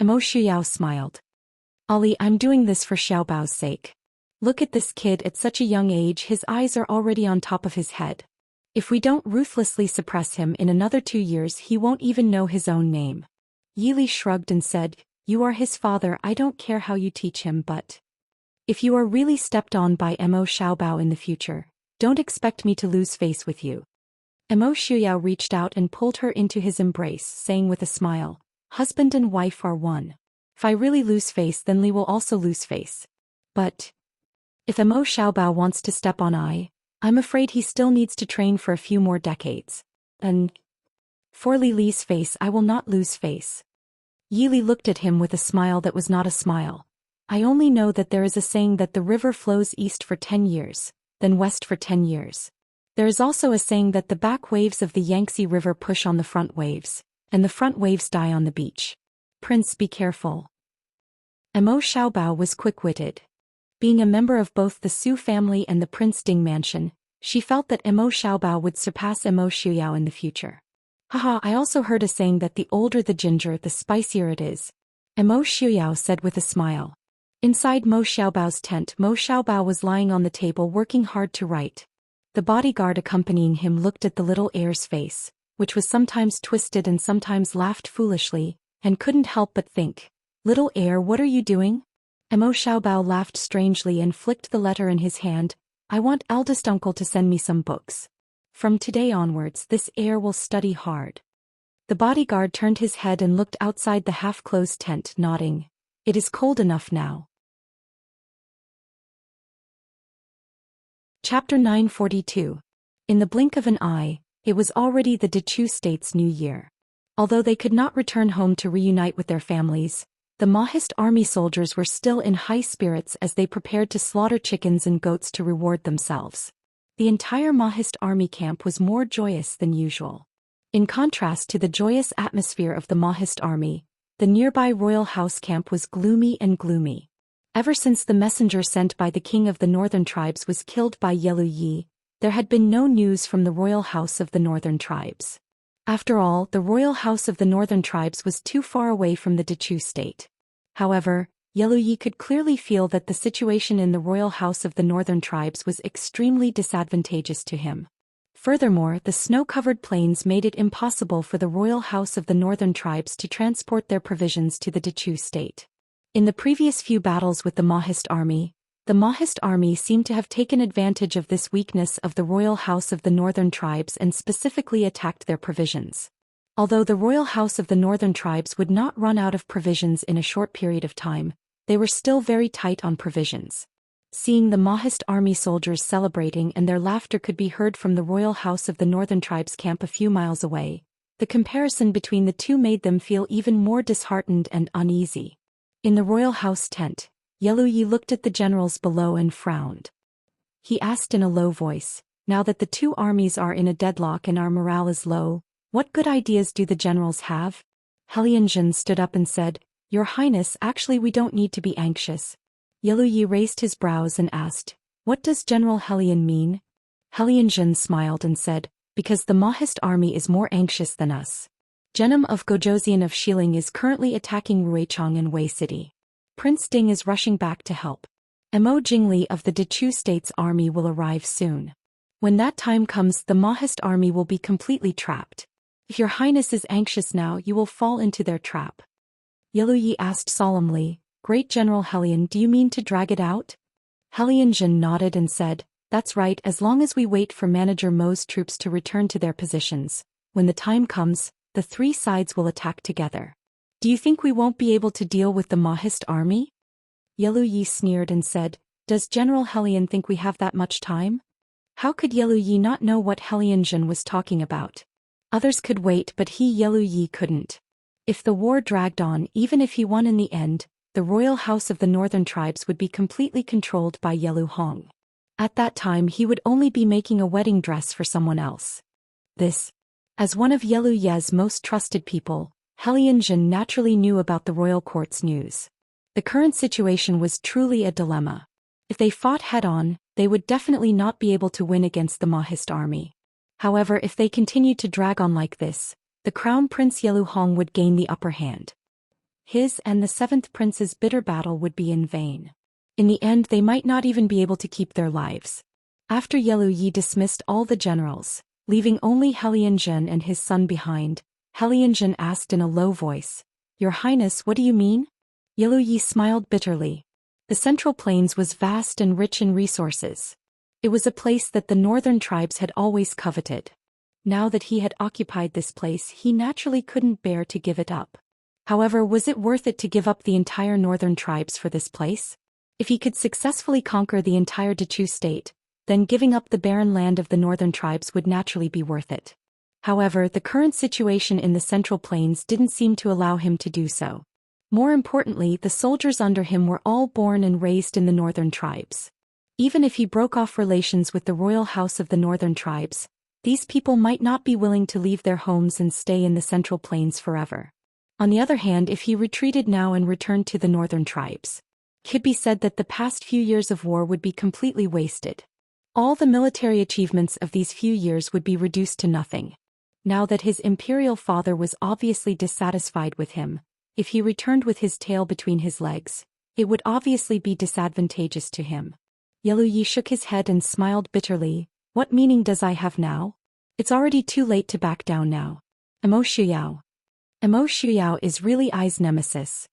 Emo Xiaoyao smiled. "Ali, I'm doing this for Xiaobao's sake. Look at this kid at such a young age, his eyes are already on top of his head. If we don't ruthlessly suppress him in another 2 years, he won't even know his own name." Yi Li shrugged and said, "You are his father, I don't care how you teach him, but if you are really stepped on by Emo Xiaobao in the future, don't expect me to lose face with you." Emo Xiaoyao reached out and pulled her into his embrace, saying with a smile, "Husband and wife are one. If I really lose face, then Li will also lose face. But if Emo Xiaobao wants to step on I'm afraid he still needs to train for a few more decades. And for Li Li's face, I will not lose face." Yi Li looked at him with a smile that was not a smile. "I only know that there is a saying that the river flows east for 10 years, then west for 10 years. There is also a saying that the back waves of the Yangtze River push on the front waves, and the front waves die on the beach. Prince, be careful." Emo Xiaobao was quick-witted. Being a member of both the Su family and the Prince Ding mansion, she felt that Emo Xiaobao would surpass Emo Xiaoyao in the future. "Haha, I also heard a saying that the older the ginger, the spicier it is," Emo Xiaoyao said with a smile. Inside Mo Xiaobao's tent, Mo Xiaobao was lying on the table working hard to write. The bodyguard accompanying him looked at the little heir's face, which was sometimes twisted and sometimes laughed foolishly, and couldn't help but think, "Little heir, what are you doing?" Emo Xiaobao laughed strangely and flicked the letter in his hand. "I want eldest uncle to send me some books. From today onwards, this heir will study hard." The bodyguard turned his head and looked outside the half-closed tent, nodding. "It is cold enough now." Chapter 942. In the blink of an eye, it was already the Dechu state's new year. Although they could not return home to reunite with their families, the Mahist army soldiers were still in high spirits as they prepared to slaughter chickens and goats to reward themselves. The entire Mahist army camp was more joyous than usual. In contrast to the joyous atmosphere of the Mahist army, the nearby royal house camp was gloomy and gloomy. Ever since the messenger sent by the king of the northern tribes was killed by Yelu Yi, there had been no news from the royal house of the northern tribes. After all, the royal house of the northern tribes was too far away from the Dechu state. However, Yelu Yi could clearly feel that the situation in the royal house of the northern tribes was extremely disadvantageous to him. Furthermore, the snow-covered plains made it impossible for the royal house of the northern tribes to transport their provisions to the Dechu state. In the previous few battles with the Mahist army seemed to have taken advantage of this weakness of the royal house of the northern tribes and specifically attacked their provisions. Although the royal house of the northern tribes would not run out of provisions in a short period of time, they were still very tight on provisions. Seeing the Mahist army soldiers celebrating and their laughter could be heard from the royal house of the northern tribes camp a few miles away, the comparison between the two made them feel even more disheartened and uneasy. In the royal house tent, Yelu Yi looked at the generals below and frowned. he asked in a low voice. Now that the two armies are in a deadlock and our morale is low, what good ideas do the generals have? Helianjin stood up and said, Your Highness, actually we don't need to be anxious. Yeluyi raised his brows and asked, What does General Helian mean? Helianjin smiled and said, Because the Mahist army is more anxious than us. Genom of Gojoseon of Xiling is currently attacking Ruichang and Wei City. Prince Ding is rushing back to help. Mo Jingli of the Dechu State's army will arrive soon. When that time comes, the Mahist army will be completely trapped. If your highness is anxious now, you will fall into their trap. Yeluyi asked solemnly, Great General Helian, do you mean to drag it out? Helianjin nodded and said, That's right, as long as we wait for Manager Mo's troops to return to their positions. When the time comes, the three sides will attack together. Do you think we won't be able to deal with the Mahist army? Yeluyi sneered and said, Does General Helian think we have that much time? How could Yeluyi not know what Helianjin was talking about? Others could wait, but he Yeluyi couldn't. If the war dragged on, even if he won in the end, the royal house of the northern tribes would be completely controlled by Yelu Hong. At that time he would only be making a wedding dress for someone else. As one of Yelu Ye's most trusted people, Helianjin naturally knew about the royal court's news. The current situation was truly a dilemma. If they fought head-on, they would definitely not be able to win against the Mahist army. However, if they continued to drag on like this, the Crown Prince Yelu Hong would gain the upper hand. His and the seventh prince's bitter battle would be in vain. In the end, they might not even be able to keep their lives. After Yeluyi dismissed all the generals, leaving only Helianjin and his son behind, Helianjin asked in a low voice, Your Highness, what do you mean? Yeluyi smiled bitterly. The Central Plains was vast and rich in resources. It was a place that the northern tribes had always coveted. Now that he had occupied this place, he naturally couldn't bear to give it up. However, was it worth it to give up the entire northern tribes for this place? If he could successfully conquer the entire Dechu state, then giving up the barren land of the northern tribes would naturally be worth it. However, the current situation in the Central Plains didn't seem to allow him to do so. More importantly, the soldiers under him were all born and raised in the northern tribes. Even if he broke off relations with the royal house of the northern tribes, these people might not be willing to leave their homes and stay in the Central Plains forever. On the other hand, if he retreated now and returned to the northern tribes, it could be said that the past few years of war would be completely wasted. All the military achievements of these few years would be reduced to nothing. Now that his imperial father was obviously dissatisfied with him, if he returned with his tail between his legs, it would obviously be disadvantageous to him. Yeluyi shook his head and smiled bitterly. What meaning does I have now? It's already too late to back down now. Mo Shuyao is really Ai's nemesis.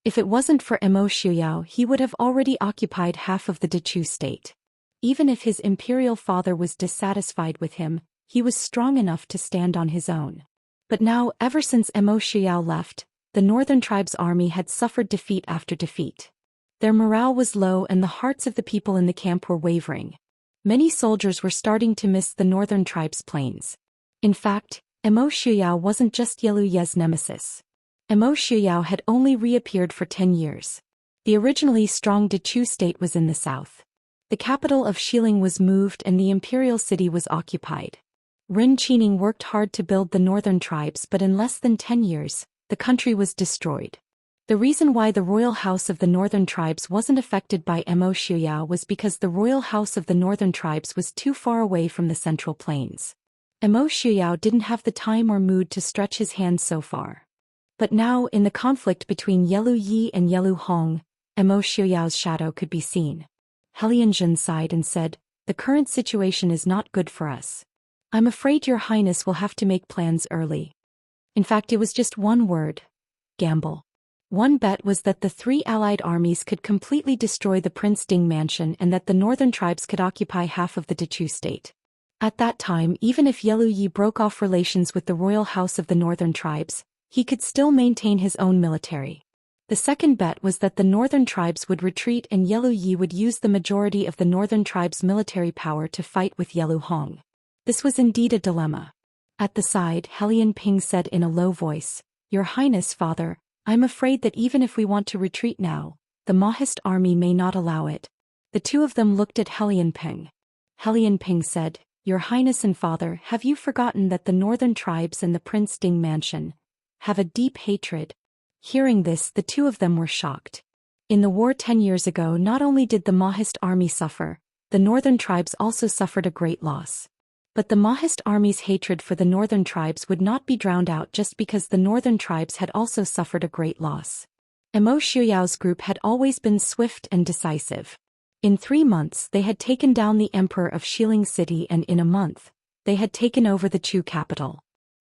If it wasn't for Mo Shuyao, he would have already occupied half of the Dechu state. Even if his imperial father was dissatisfied with him, he was strong enough to stand on his own. But now, ever since Mo Shuyao left, the northern tribes' army had suffered defeat after defeat. Their morale was low and the hearts of the people in the camp were wavering. Many soldiers were starting to miss the northern tribes' plains. In fact, Mo Shuyao wasn't just Yelu Ye's nemesis. Mo Shuyao had only reappeared for 10 years. The originally strong Dechu state was in the south. The capital of Xiling was moved and the imperial city was occupied. Rin Qining worked hard to build the northern tribes, but in less than 10 years, the country was destroyed. The reason why the royal house of the northern tribes wasn't affected by Mo Shuyao was because the royal house of the northern tribes was too far away from the Central Plains. Mo Shuyao didn't have the time or mood to stretch his hands so far. But now, in the conflict between Yelu Yi and Yelu Hong, Mo Shuyao's shadow could be seen. Helianjin sighed and said, The current situation is not good for us. I'm afraid your highness will have to make plans early. In fact, it was just one word: gamble. One bet was that the three allied armies could completely destroy the Prince Ding mansion and that the northern tribes could occupy half of the Dechu state. At that time, even if Yelu Yi broke off relations with the royal house of the northern tribes, he could still maintain his own military. The second bet was that the northern tribes would retreat and Yelu Yi would use the majority of the northern tribes' military power to fight with Yelu Hong. This was indeed a dilemma. At the side, Helian Ping said in a low voice, Your Highness, Father, I'm afraid that even if we want to retreat now, the Mahist army may not allow it. The two of them looked at Helianping. Helianping said, "Your Highness and Father, have you forgotten that the northern tribes and the Prince Ding mansion have a deep hatred?" Hearing this, the two of them were shocked. In the war 10 years ago, not only did the Mahist army suffer, the northern tribes also suffered a great loss. But the Mahist army's hatred for the northern tribes would not be drowned out just because the northern tribes had also suffered a great loss. Emo Xiuyao's group had always been swift and decisive. In 3 months they had taken down the emperor of Xiling City, and in a month, they had taken over the Chu capital.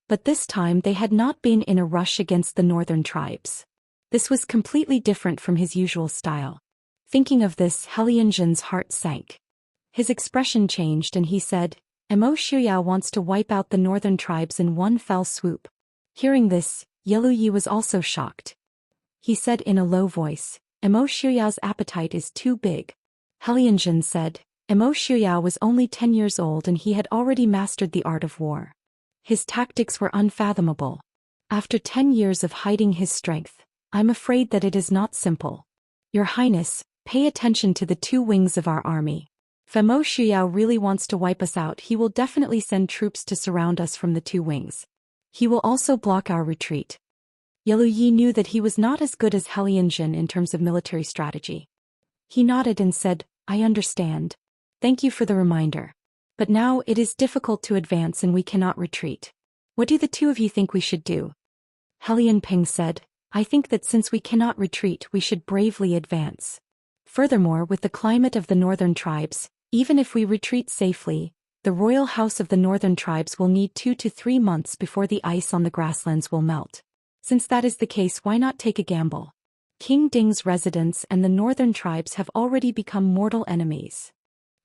But this time they had not been in a rush against the northern tribes. This was completely different from his usual style. Thinking of this, Helianjin's heart sank. His expression changed and he said, "Emo Xiuyao wants to wipe out the northern tribes in one fell swoop." Hearing this, Yeluyi was also shocked. He said in a low voice, "Emo Xiuyao's appetite is too big." Helianjin said, "Emo Xiuyao was only 10 years old and he had already mastered the art of war. His tactics were unfathomable. After 10 years of hiding his strength, I'm afraid that it is not simple. Your Highness, pay attention to the 2 wings of our army. If Emo Xiuyao really wants to wipe us out, he will definitely send troops to surround us from the 2 wings. He will also block our retreat." Yeluyi knew that he was not as good as Helianjin in terms of military strategy. He nodded and said, "I understand. Thank you for the reminder. But now it is difficult to advance and we cannot retreat. What do the 2 of you think we should do?" Helianping said, "I think that since we cannot retreat, we should bravely advance. Furthermore, with the climate of the northern tribes, even if we retreat safely, the royal house of the northern tribes will need 2 to 3 months before the ice on the grasslands will melt. Since that is the case, why not take a gamble? King Ding's residence and the northern tribes have already become mortal enemies.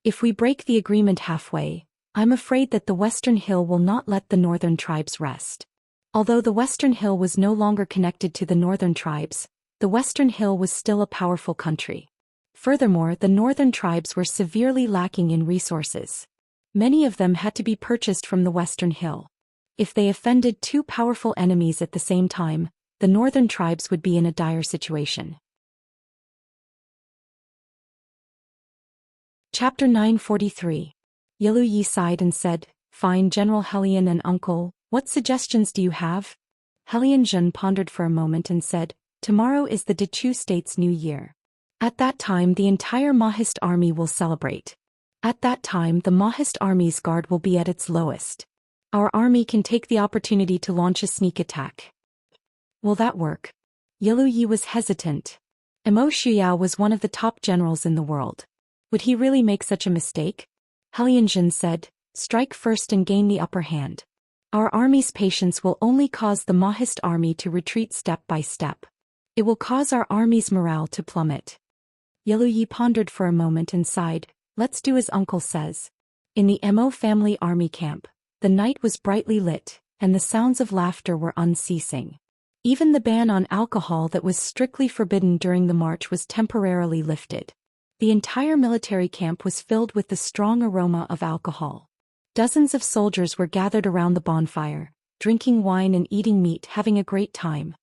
If we break the agreement halfway, I'm afraid that the Western Hill will not let the northern tribes rest." Although the Western Hill was no longer connected to the northern tribes, the Western Hill was still a powerful country. Furthermore, the northern tribes were severely lacking in resources. Many of them had to be purchased from the Western Hill. If they offended 2 powerful enemies at the same time, the northern tribes would be in a dire situation. Chapter 943. Yeluyi sighed and said, "Fine, General Helian and Uncle, what suggestions do you have?" Helianjin pondered for a moment and said, "Tomorrow is the Dechu State's New Year. At that time the entire Mahist army will celebrate. At that time the Mahist army's guard will be at its lowest. Our army can take the opportunity to launch a sneak attack." "Will that work?" Yeluyi was hesitant. Emo Xiuyao was one of the top generals in the world. Would he really make such a mistake? Helianjin said, "Strike first and gain the upper hand. Our army's patience will only cause the Mahist army to retreat step by step. It will cause our army's morale to plummet." Yeluyi pondered for a moment and sighed, "Let's do as Uncle says." In the Emo family army camp, the night was brightly lit, and the sounds of laughter were unceasing. Even the ban on alcohol that was strictly forbidden during the march was temporarily lifted. The entire military camp was filled with the strong aroma of alcohol. Dozens of soldiers were gathered around the bonfire, drinking wine and eating meat, having a great time.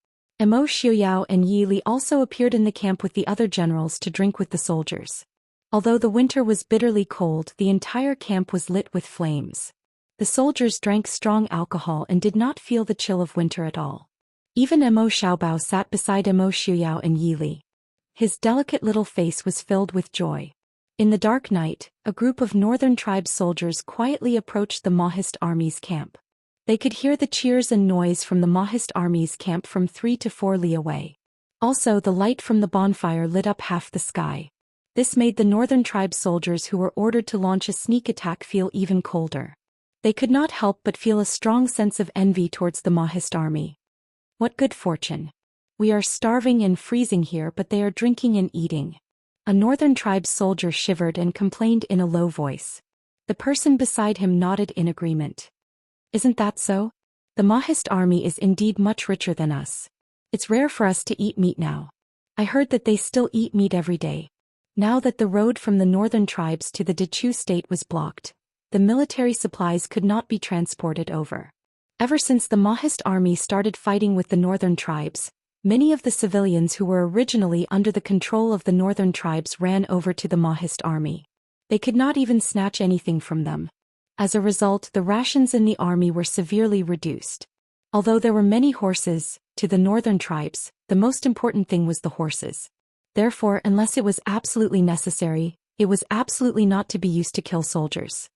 Emo Xiuyao and Yi Li also appeared in the camp with the other generals to drink with the soldiers. Although the winter was bitterly cold, the entire camp was lit with flames. The soldiers drank strong alcohol and did not feel the chill of winter at all. Even Emo Xiaobao sat beside Emo Xiuyao and Yi Li. His delicate little face was filled with joy. In the dark night, a group of northern tribe soldiers quietly approached the Mahist army's camp. They could hear the cheers and noise from the Mahist army's camp from 3 to 4 li away. Also, the light from the bonfire lit up half the sky. This made the northern tribe soldiers who were ordered to launch a sneak attack feel even colder. They could not help but feel a strong sense of envy towards the Mahist army. What good fortune! We are starving and freezing here, but they are drinking and eating. A northern tribe soldier shivered and complained in a low voice. The person beside him nodded in agreement. Isn't that so? The Mahist army is indeed much richer than us. It's rare for us to eat meat now. I heard that they still eat meat every day. Now that the road from the northern tribes to the Dechu state was blocked, the military supplies could not be transported over. Ever since the Mahist army started fighting with the northern tribes, Many of the civilians who were originally under the control of the northern tribes ran over to the Mahist army. They could not even snatch anything from them. As a result, the rations in the army were severely reduced. Although there were many horses, to the northern tribes, the most important thing was the horses. Therefore, unless it was absolutely necessary, it was absolutely not to be used to kill soldiers.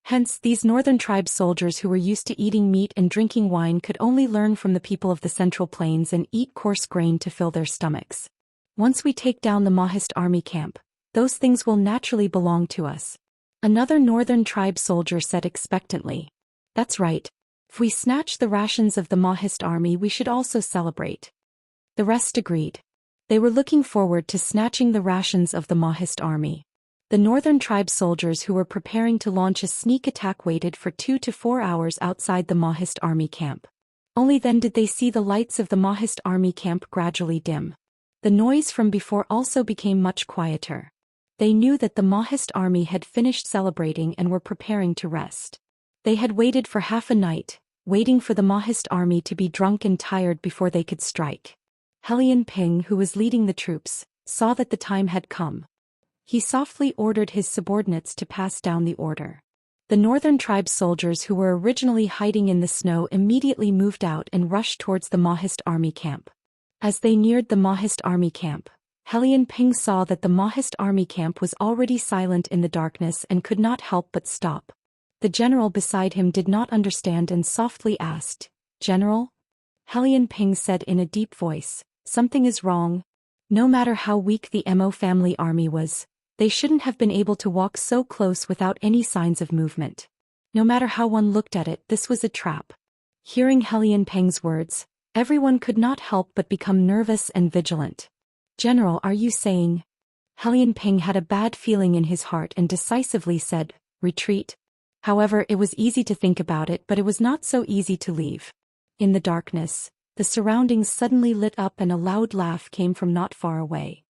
Hence, these northern tribe soldiers who were used to eating meat and drinking wine could only learn from the people of the Central Plains and eat coarse grain to fill their stomachs. Once we take down the Mahist army camp, those things will naturally belong to us. Another northern tribe soldier said expectantly. That's right. If we snatch the rations of the Mahist army, we should also celebrate. The rest agreed. They were looking forward to snatching the rations of the Mahist army. The northern tribe soldiers who were preparing to launch a sneak attack waited for 2 to 4 hours outside the Mahist army camp. Only then did they see the lights of the Mahist army camp gradually dim. The noise from before also became much quieter. They knew that the Mahist army had finished celebrating and were preparing to rest. They had waited for half a night, waiting for the Mahist army to be drunk and tired before they could strike. Hellion Ping, who was leading the troops, saw that the time had come. He softly ordered his subordinates to pass down the order. The northern tribe soldiers who were originally hiding in the snow immediately moved out and rushed towards the Mahist army camp. As they neared the Mahist army camp, Hellion Ping saw that the Mahist army camp was already silent in the darkness and could not help but stop. The general beside him did not understand and softly asked, "General?" Hellion Ping said in a deep voice, "Something is wrong." No matter how weak the Mo family army was, they shouldn't have been able to walk so close without any signs of movement. No matter how one looked at it, this was a trap. Hearing Hellion Peng's words, everyone could not help but become nervous and vigilant. "General, are you saying?" Hellion Peng had a bad feeling in his heart and decisively said, "Retreat." However, it was easy to think about it, but it was not so easy to leave. In the darkness, the surroundings suddenly lit up and a loud laugh came from not far away.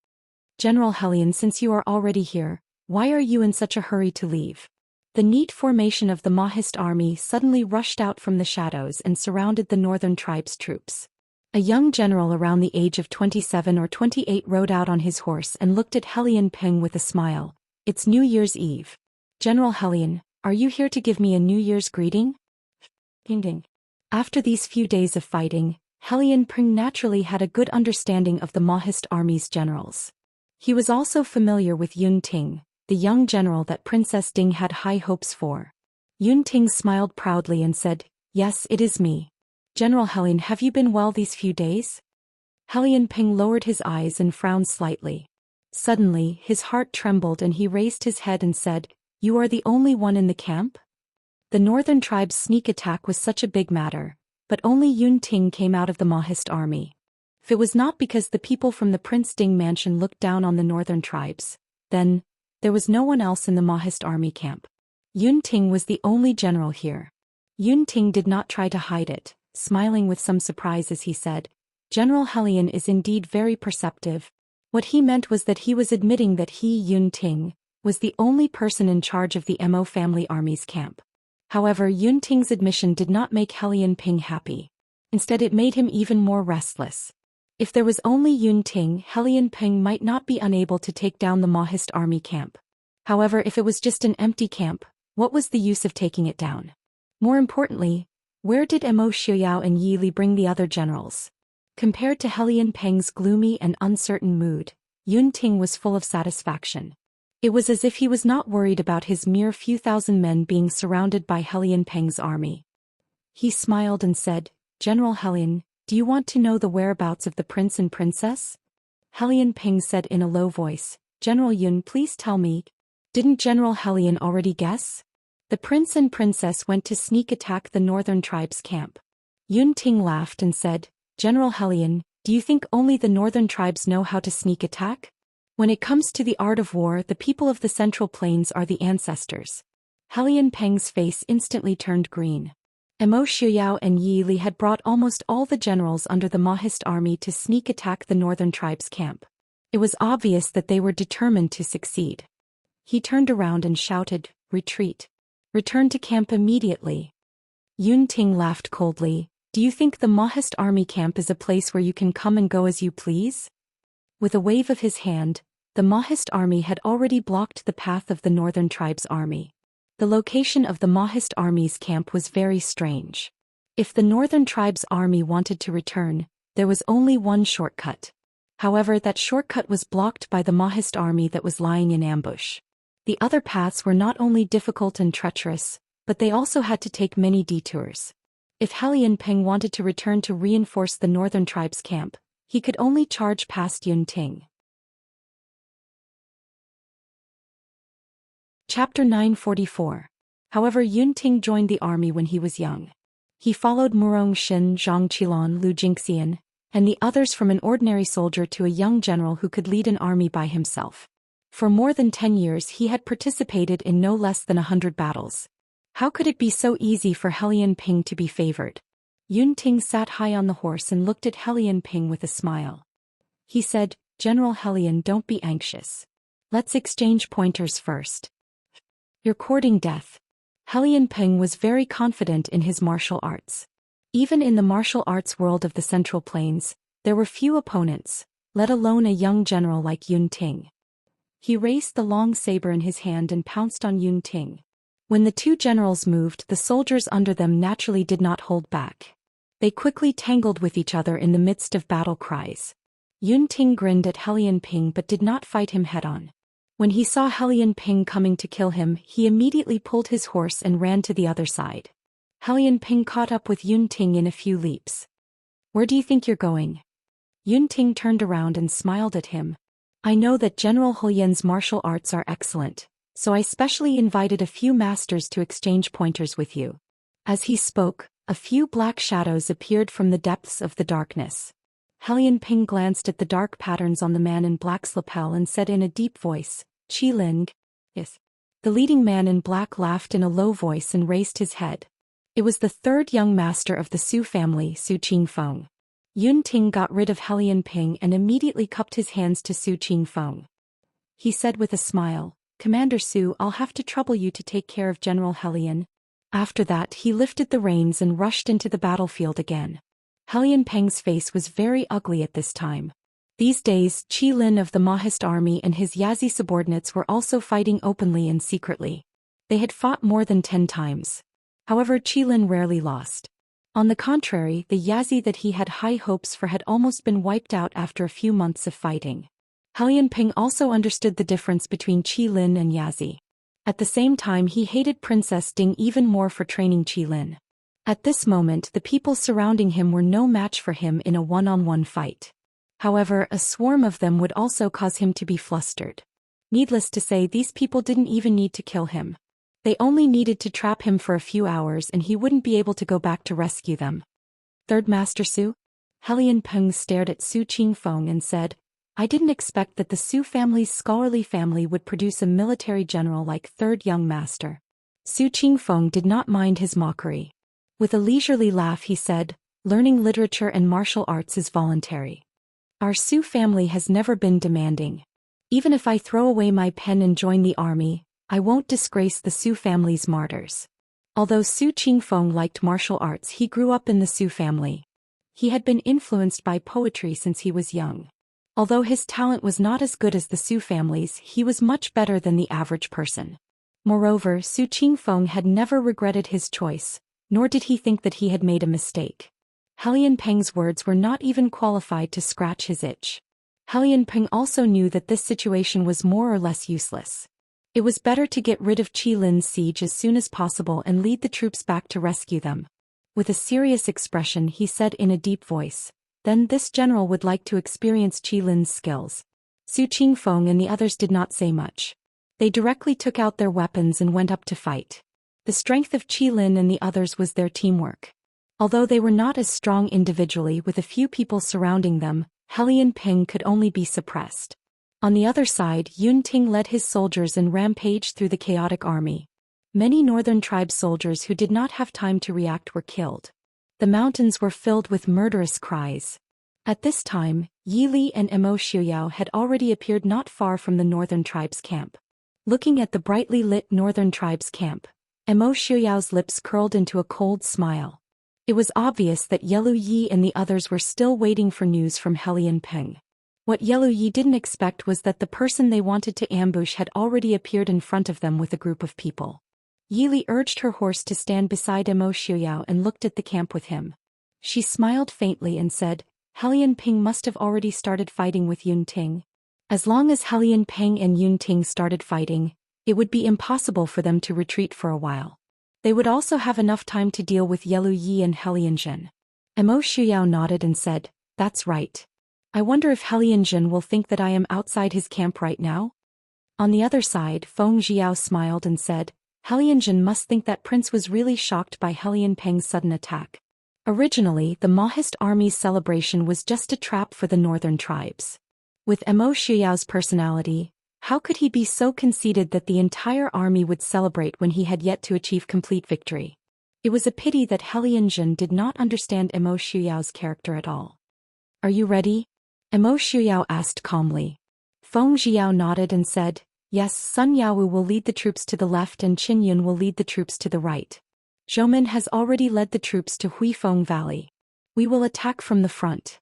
"General Hellion, since you are already here, why are you in such a hurry to leave?" The neat formation of the Mahist army suddenly rushed out from the shadows and surrounded the northern tribe's troops. A young general around the age of 27 or 28 rode out on his horse and looked at Hellion Peng with a smile. "It's New Year's Eve. General Hellion, are you here to give me a New Year's greeting?" Ding ding. After these few days of fighting, Hellion Peng naturally had a good understanding of the Mahist army's generals. He was also familiar with Yun Ting, the young general that Princess Ding had high hopes for. Yun Ting smiled proudly and said, "Yes, it is me. General Hellion, have you been well these few days?" Hellion Peng lowered his eyes and frowned slightly. Suddenly, his heart trembled and he raised his head and said, "You are the only one in the camp?" The northern tribe's sneak attack was such a big matter, but only Yun Ting came out of the Mahist army. If it was not because the people from the Prince Ding mansion looked down on the northern tribes, then there was no one else in the Mahist army camp. Yun Ting was the only general here. Yun Ting did not try to hide it, smiling with some surprise as he said, "General Hellion is indeed very perceptive." What he meant was that he was admitting that he, Yun Ting, was the only person in charge of the Mo family army's camp. However, Yun Ting's admission did not make Hellion Peng happy. Instead, it made him even more restless. If there was only Yun Ting, Hellion Peng might not be unable to take down the Mahist army camp. However, if it was just an empty camp, what was the use of taking it down? More importantly, where did Mo Xiuyao and Yi Li bring the other generals? Compared to Hellion Peng's gloomy and uncertain mood, Yun Ting was full of satisfaction. It was as if he was not worried about his mere few thousand men being surrounded by Hellion Peng's army. He smiled and said, "General Hellion, do you want to know the whereabouts of the prince and princess?" Hellion Peng said in a low voice, "General Yun, please tell me." Didn't General Hellion already guess? The prince and princess went to sneak attack the northern tribe's camp. Yun Ting laughed and said, "General Hellion, do you think only the northern tribes know how to sneak attack? When it comes to the art of war, the people of the Central Plains are the ancestors." Hellion Peng's face instantly turned green. Mo Xiuyao and Yi Li had brought almost all the generals under the Mahist army to sneak attack the northern tribe's camp. It was obvious that they were determined to succeed. He turned around and shouted, "Retreat. Return to camp immediately." Yun Ting laughed coldly, Do you think the Mahist army camp is a place where you can come and go as you please? With a wave of his hand, the Mahist army had already blocked the path of the northern tribe's army. The location of the Mahist army's camp was very strange. If the northern tribe's army wanted to return, there was only one shortcut. However, that shortcut was blocked by the Mahist army that was lying in ambush. The other paths were not only difficult and treacherous, but they also had to take many detours. If Hellion Ping wanted to return to reinforce the northern tribe's camp, he could only charge past Yun Ting. Chapter 944. However, Yun Ting joined the army when he was young. He followed Murong Xin, Zhang Qilon, Lu Jingxian, and the others from an ordinary soldier to a young general who could lead an army by himself. For more than 10 years he had participated in no less than 100 battles. How could it be so easy for Hellion Ping to be favored? Yun Ting sat high on the horse and looked at Hellion Ping with a smile. He said, "General Hellion, don't be anxious. Let's exchange pointers first. You're courting death." Hellion Ping was very confident in his martial arts. Even in the martial arts world of the Central Plains, there were few opponents, let alone a young general like Yun Ting. He raised the long saber in his hand and pounced on Yun Ting. When the two generals moved, the soldiers under them naturally did not hold back. They quickly tangled with each other in the midst of battle cries. Yun Ting grinned at Hellion Ping but did not fight him head-on. When he saw Hellion Ping coming to kill him, he immediately pulled his horse and ran to the other side. Hellion Ping caught up with Yun Ting in a few leaps. "Where do you think you're going?" Yun Ting turned around and smiled at him. "I know that General Hulian's martial arts are excellent, so I specially invited a few masters to exchange pointers with you." As he spoke, a few black shadows appeared from the depths of the darkness. Hellion Ping glanced at the dark patterns on the man in black's lapel and said in a deep voice, "Qi Ling." "Yes." The leading man in black laughed in a low voice and raised his head. It was the third young master of the Su family, Su Qingfeng. Yun Ting got rid of Hellion Ping and immediately cupped his hands to Su Qingfeng. He said with a smile, "Commander Su, I'll have to trouble you to take care of General Hellion." After that he lifted the reins and rushed into the battlefield again. Hellion Peng's face was very ugly at this time. These days, Qi Lin of the Mahist army and his Yazi subordinates were also fighting openly and secretly. They had fought more than 10 times. However, Qi Lin rarely lost. On the contrary, the Yazi that he had high hopes for had almost been wiped out after a few months of fighting. Hellion Ping also understood the difference between Qi Lin and Yazi. At the same time he hated Princess Ding even more for training Qi Lin. At this moment the people surrounding him were no match for him in a one-on-one fight. However, a swarm of them would also cause him to be flustered. Needless to say, these people didn't even need to kill him. They only needed to trap him for a few hours and he wouldn't be able to go back to rescue them. "Third Master Su?" Hellion Peng stared at Su Qingfeng and said, "I didn't expect that the Su family's scholarly family would produce a military general like Third Young Master." Su Qingfeng did not mind his mockery. With a leisurely laugh he said, "Learning literature and martial arts is voluntary. Our Su family has never been demanding. Even if I throw away my pen and join the army, I won't disgrace the Su family's martyrs." Although Su Qingfeng liked martial arts, he grew up in the Su family. He had been influenced by poetry since he was young. Although his talent was not as good as the Su family's, he was much better than the average person. Moreover, Su Qingfeng had never regretted his choice, nor did he think that he had made a mistake. Hellion Peng's words were not even qualified to scratch his itch. Hellion Peng also knew that this situation was more or less useless. It was better to get rid of Qi Lin's siege as soon as possible and lead the troops back to rescue them. With a serious expression he said in a deep voice, "Then this general would like to experience Qi Lin's skills." Su Qingfeng and the others did not say much. They directly took out their weapons and went up to fight. The strength of Qi Lin and the others was their teamwork. Although they were not as strong individually, with a few people surrounding them, Hellion Ping could only be suppressed. On the other side, Yun Ting led his soldiers and rampaged through the chaotic army. Many northern tribe soldiers who did not have time to react were killed. The mountains were filled with murderous cries. At this time, Yi Li and Mo Xiuyao had already appeared not far from the northern tribe's camp. Looking at the brightly lit northern tribe's camp, Mo Xiuyao's lips curled into a cold smile. It was obvious that Yellow Yi and the others were still waiting for news from Helian Peng. What Yellow Yi didn't expect was that the person they wanted to ambush had already appeared in front of them with a group of people. Yili urged her horse to stand beside Emo Xiuyao and looked at the camp with him. She smiled faintly and said, Helian Peng must have already started fighting with Yun Ting. As long as Helian Peng and Yun Ting started fighting, it would be impossible for them to retreat for a while. They would also have enough time to deal with Yellow Yi and Helian Jin. Emo Xiuyao nodded and said, That's right. I wonder if Helian Jin will think that I am outside his camp right now? On the other side, Feng Jiao smiled and said, Helian Jin must think that Prince was really shocked by Helian Peng's sudden attack. Originally, the Mahist army's celebration was just a trap for the northern tribes. With Emo Xiuyao's personality, how could he be so conceited that the entire army would celebrate when he had yet to achieve complete victory? It was a pity that Helian Jin did not understand Emo Xiuyao's character at all. Are you ready? Emo Xiuyao asked calmly. Feng Jiao nodded and said, Yes, Sun Yaowu will lead the troops to the left and Qin Yun will lead the troops to the right. Zhoumin has already led the troops to Huifeng Valley. We will attack from the front.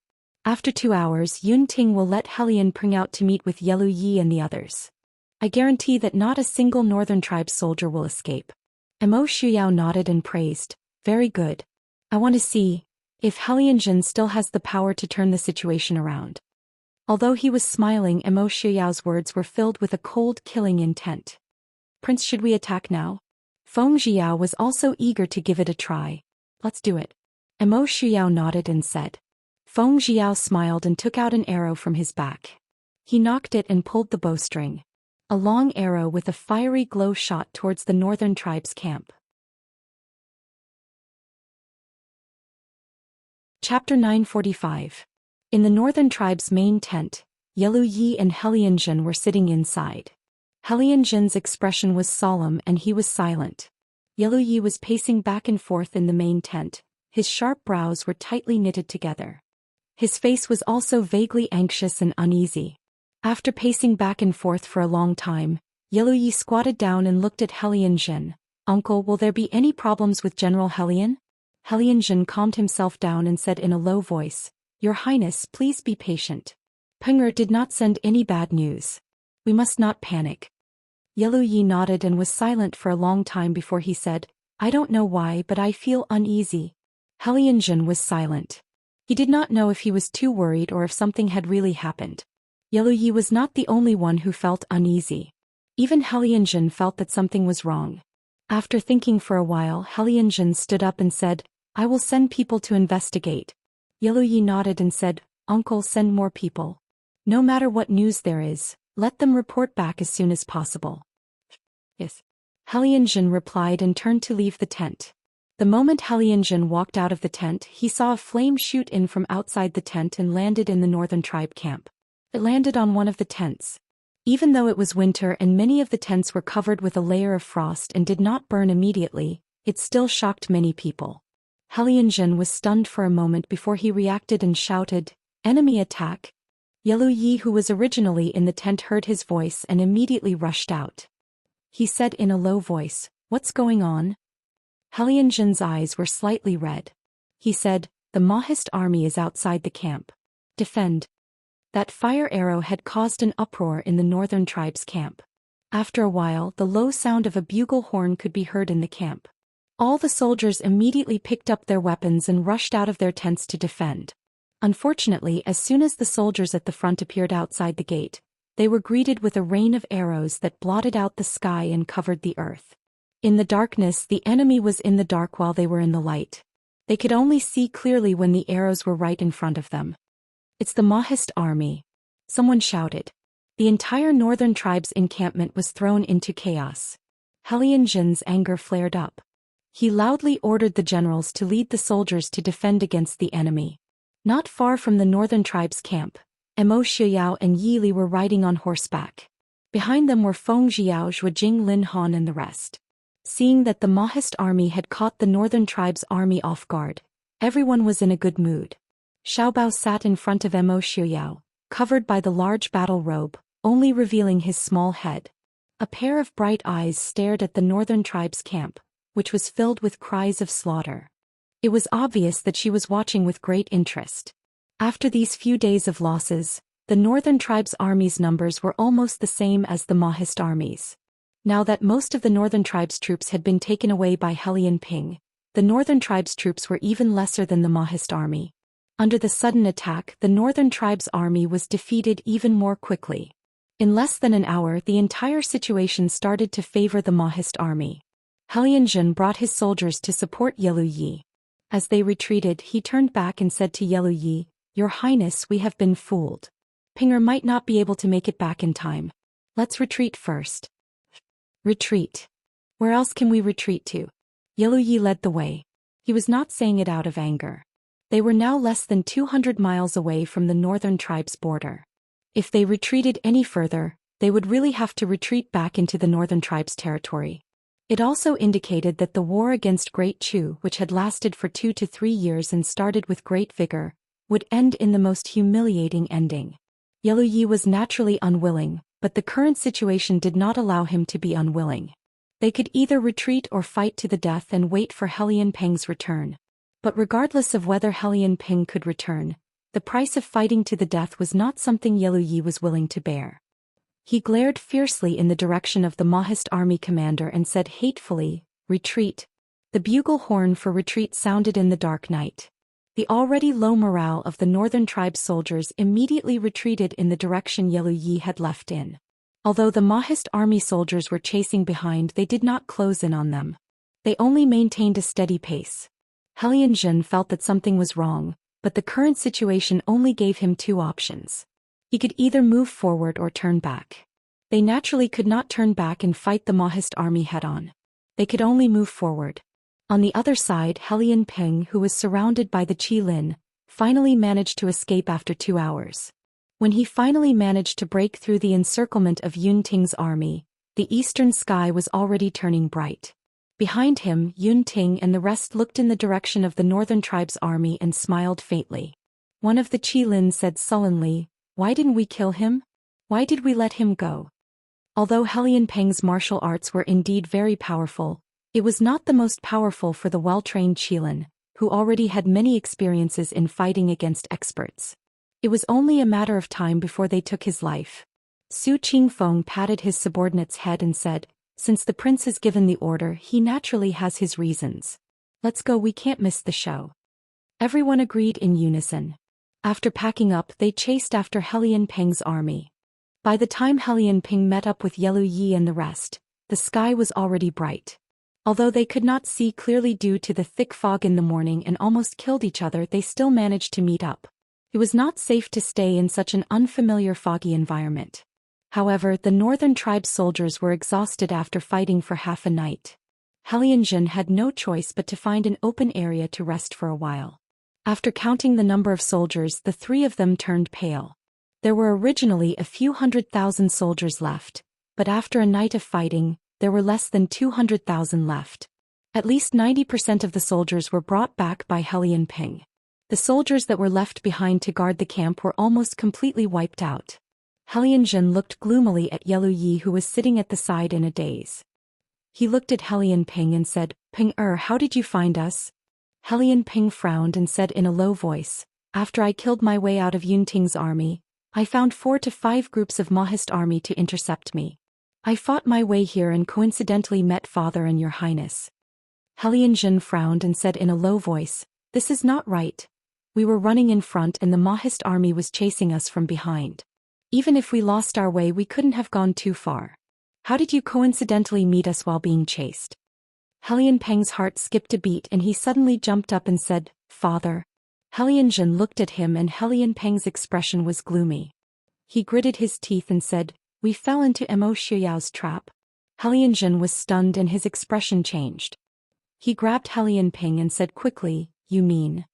After 2 hours, Yun Ting will let Helian Peng out to meet with Yellow Yi and the others. I guarantee that not a single northern tribe soldier will escape. Emo Xiuyao nodded and praised, Very good. I want to see if Helian Jin still has the power to turn the situation around. Although he was smiling, Emo Xiuyao's words were filled with a cold, killing intent. Prince, should we attack now? Feng Jiao was also eager to give it a try. Let's do it. Emo Xiuyao nodded and said. Feng Jiao smiled and took out an arrow from his back. He knocked it and pulled the bowstring. A long arrow with a fiery glow shot towards the northern tribe's camp. Chapter 945. In the northern tribe's main tent, Yellow Yi and Helian Jin were sitting inside. Helian Jin's expression was solemn and he was silent. Yellow Yi was pacing back and forth in the main tent. His sharp brows were tightly knitted together. His face was also vaguely anxious and uneasy. After pacing back and forth for a long time, Yellow Yi squatted down and looked at Helian Jin. Uncle, will there be any problems with General Helian? Helian Jin calmed himself down and said in a low voice, Your Highness, please be patient. Peng'er did not send any bad news. We must not panic. Yellow Yi nodded and was silent for a long time before he said, I don't know why, but I feel uneasy. Helian Jin was silent. He did not know if he was too worried or if something had really happened. Yellow Yi was not the only one who felt uneasy. Even Helian Jin felt that something was wrong. After thinking for a while, Helian Jin stood up and said, I will send people to investigate. Yellow Yi nodded and said, Uncle, send more people. No matter what news there is, let them report back as soon as possible. Yes. Helian Jin replied and turned to leave the tent. The moment Helian Jin walked out of the tent, he saw a flame shoot in from outside the tent and landed in the northern tribe camp. It landed on one of the tents. Even though it was winter and many of the tents were covered with a layer of frost and did not burn immediately, it still shocked many people. Helian Jin was stunned for a moment before he reacted and shouted, Enemy attack! Yellow Yi, who was originally in the tent, heard his voice and immediately rushed out. He said in a low voice, What's going on? Helian Jin's eyes were slightly red. He said, The Mahist army is outside the camp. Defend. That fire arrow had caused an uproar in the northern tribe's camp. After a while, the low sound of a bugle horn could be heard in the camp. All the soldiers immediately picked up their weapons and rushed out of their tents to defend. Unfortunately, as soon as the soldiers at the front appeared outside the gate, they were greeted with a rain of arrows that blotted out the sky and covered the earth. In the darkness, the enemy was in the dark while they were in the light. They could only see clearly when the arrows were right in front of them. It's the Mahist army. Someone shouted. The entire northern tribe's encampment was thrown into chaos. Helian Jin's anger flared up. He loudly ordered the generals to lead the soldiers to defend against the enemy. Not far from the northern tribe's camp, Emo Xiuyao and Yi Li were riding on horseback. Behind them were Feng Jiao, Zhuojing, Lin Han and the rest. Seeing that the Mahist army had caught the northern tribe's army off guard, everyone was in a good mood. Xiaobao sat in front of Emo Xiuyao, covered by the large battle robe, only revealing his small head. A pair of bright eyes stared at the northern tribe's camp, which was filled with cries of slaughter. It was obvious that she was watching with great interest. After these few days of losses, the northern tribes' armies' numbers were almost the same as the Mahist armies. Now that most of the northern tribes' troops had been taken away by Hellion Ping, the northern tribes' troops were even lesser than the Mahist army. Under the sudden attack, the northern tribes' army was defeated even more quickly. In less than an hour, the entire situation started to favor the Mahist army. Hellion brought his soldiers to support Yelu Yi. As they retreated, he turned back and said to Yelu Yi, "Your Highness, we have been fooled. Pinger might not be able to make it back in time. Let's retreat first." Retreat. Where else can we retreat to? Yelu Yi led the way. He was not saying it out of anger. They were now less than 200 miles away from the northern tribe's border. If they retreated any further, they would really have to retreat back into the northern tribe's territory. It also indicated that the war against Great Chu, which had lasted for 2 to 3 years and started with great vigor, would end in the most humiliating ending. Yelu Yi was naturally unwilling, but the current situation did not allow him to be unwilling. They could either retreat or fight to the death and wait for Hellion Ping's return. But regardless of whether Hellion Ping could return, the price of fighting to the death was not something Yelu Yi was willing to bear. He glared fiercely in the direction of the Mahist army commander and said hatefully, "Retreat." The bugle horn for retreat sounded in the dark night. The already low morale of the northern tribe's soldiers immediately retreated in the direction Yelu Yi had left in. Although the Mahist army soldiers were chasing behind, they did not close in on them. They only maintained a steady pace. Hellion felt that something was wrong, but the current situation only gave him two options. He could either move forward or turn back. They naturally could not turn back and fight the Mahist army head-on. They could only move forward. On the other side, Hellion Ping, who was surrounded by the Qilin, finally managed to escape after 2 hours. When he finally managed to break through the encirclement of Yun Ting's army, the eastern sky was already turning bright. Behind him, Yun Ting and the rest looked in the direction of the northern tribe's army and smiled faintly. One of the Qilin said sullenly, "Why didn't we kill him? Why did we let him go?" Although Hellion Ping's martial arts were indeed very powerful, it was not the most powerful for the well-trained Qilin, who already had many experiences in fighting against experts. It was only a matter of time before they took his life. Su Qingfeng patted his subordinate's head and said, "Since the prince has given the order, he naturally has his reasons. Let's go, we can't miss the show." Everyone agreed in unison. After packing up, they chased after Hellion Ping's army. By the time Hellion Ping met up with Yelu Yi and the rest, the sky was already bright. Although they could not see clearly due to the thick fog in the morning and almost killed each other, they still managed to meet up. It was not safe to stay in such an unfamiliar foggy environment. However, the northern tribe's soldiers were exhausted after fighting for half a night. Hellion had no choice but to find an open area to rest for a while. After counting the number of soldiers, the three of them turned pale. There were originally a few 100,000 soldiers left, but after a night of fighting, there were less than 200,000 left. At least 90% of the soldiers were brought back by Hellion Ping. The soldiers that were left behind to guard the camp were almost completely wiped out. Hellion looked gloomily at Yelu Yi, who was sitting at the side in a daze. He looked at Hellion Ping and said, "Ping, how did you find us?" Hellion Ping frowned and said in a low voice, "After I killed my way out of Yun Ting's army, I found 4 to 5 groups of Mahist army to intercept me. I fought my way here and coincidentally met Father and Your Highness." Hellion frowned and said in a low voice, "This is not right. We were running in front and the Mahist army was chasing us from behind. Even if we lost our way, we couldn't have gone too far. How did you coincidentally meet us while being chased?" Hellion Peng's heart skipped a beat and he suddenly jumped up and said, "Father." Hellion looked at him and Hellion Peng's expression was gloomy. He gritted his teeth and said, "We fell into Mo Xiao's trap." Hellion was stunned and his expression changed. He grabbed Hellion Peng and said quickly, "You mean?"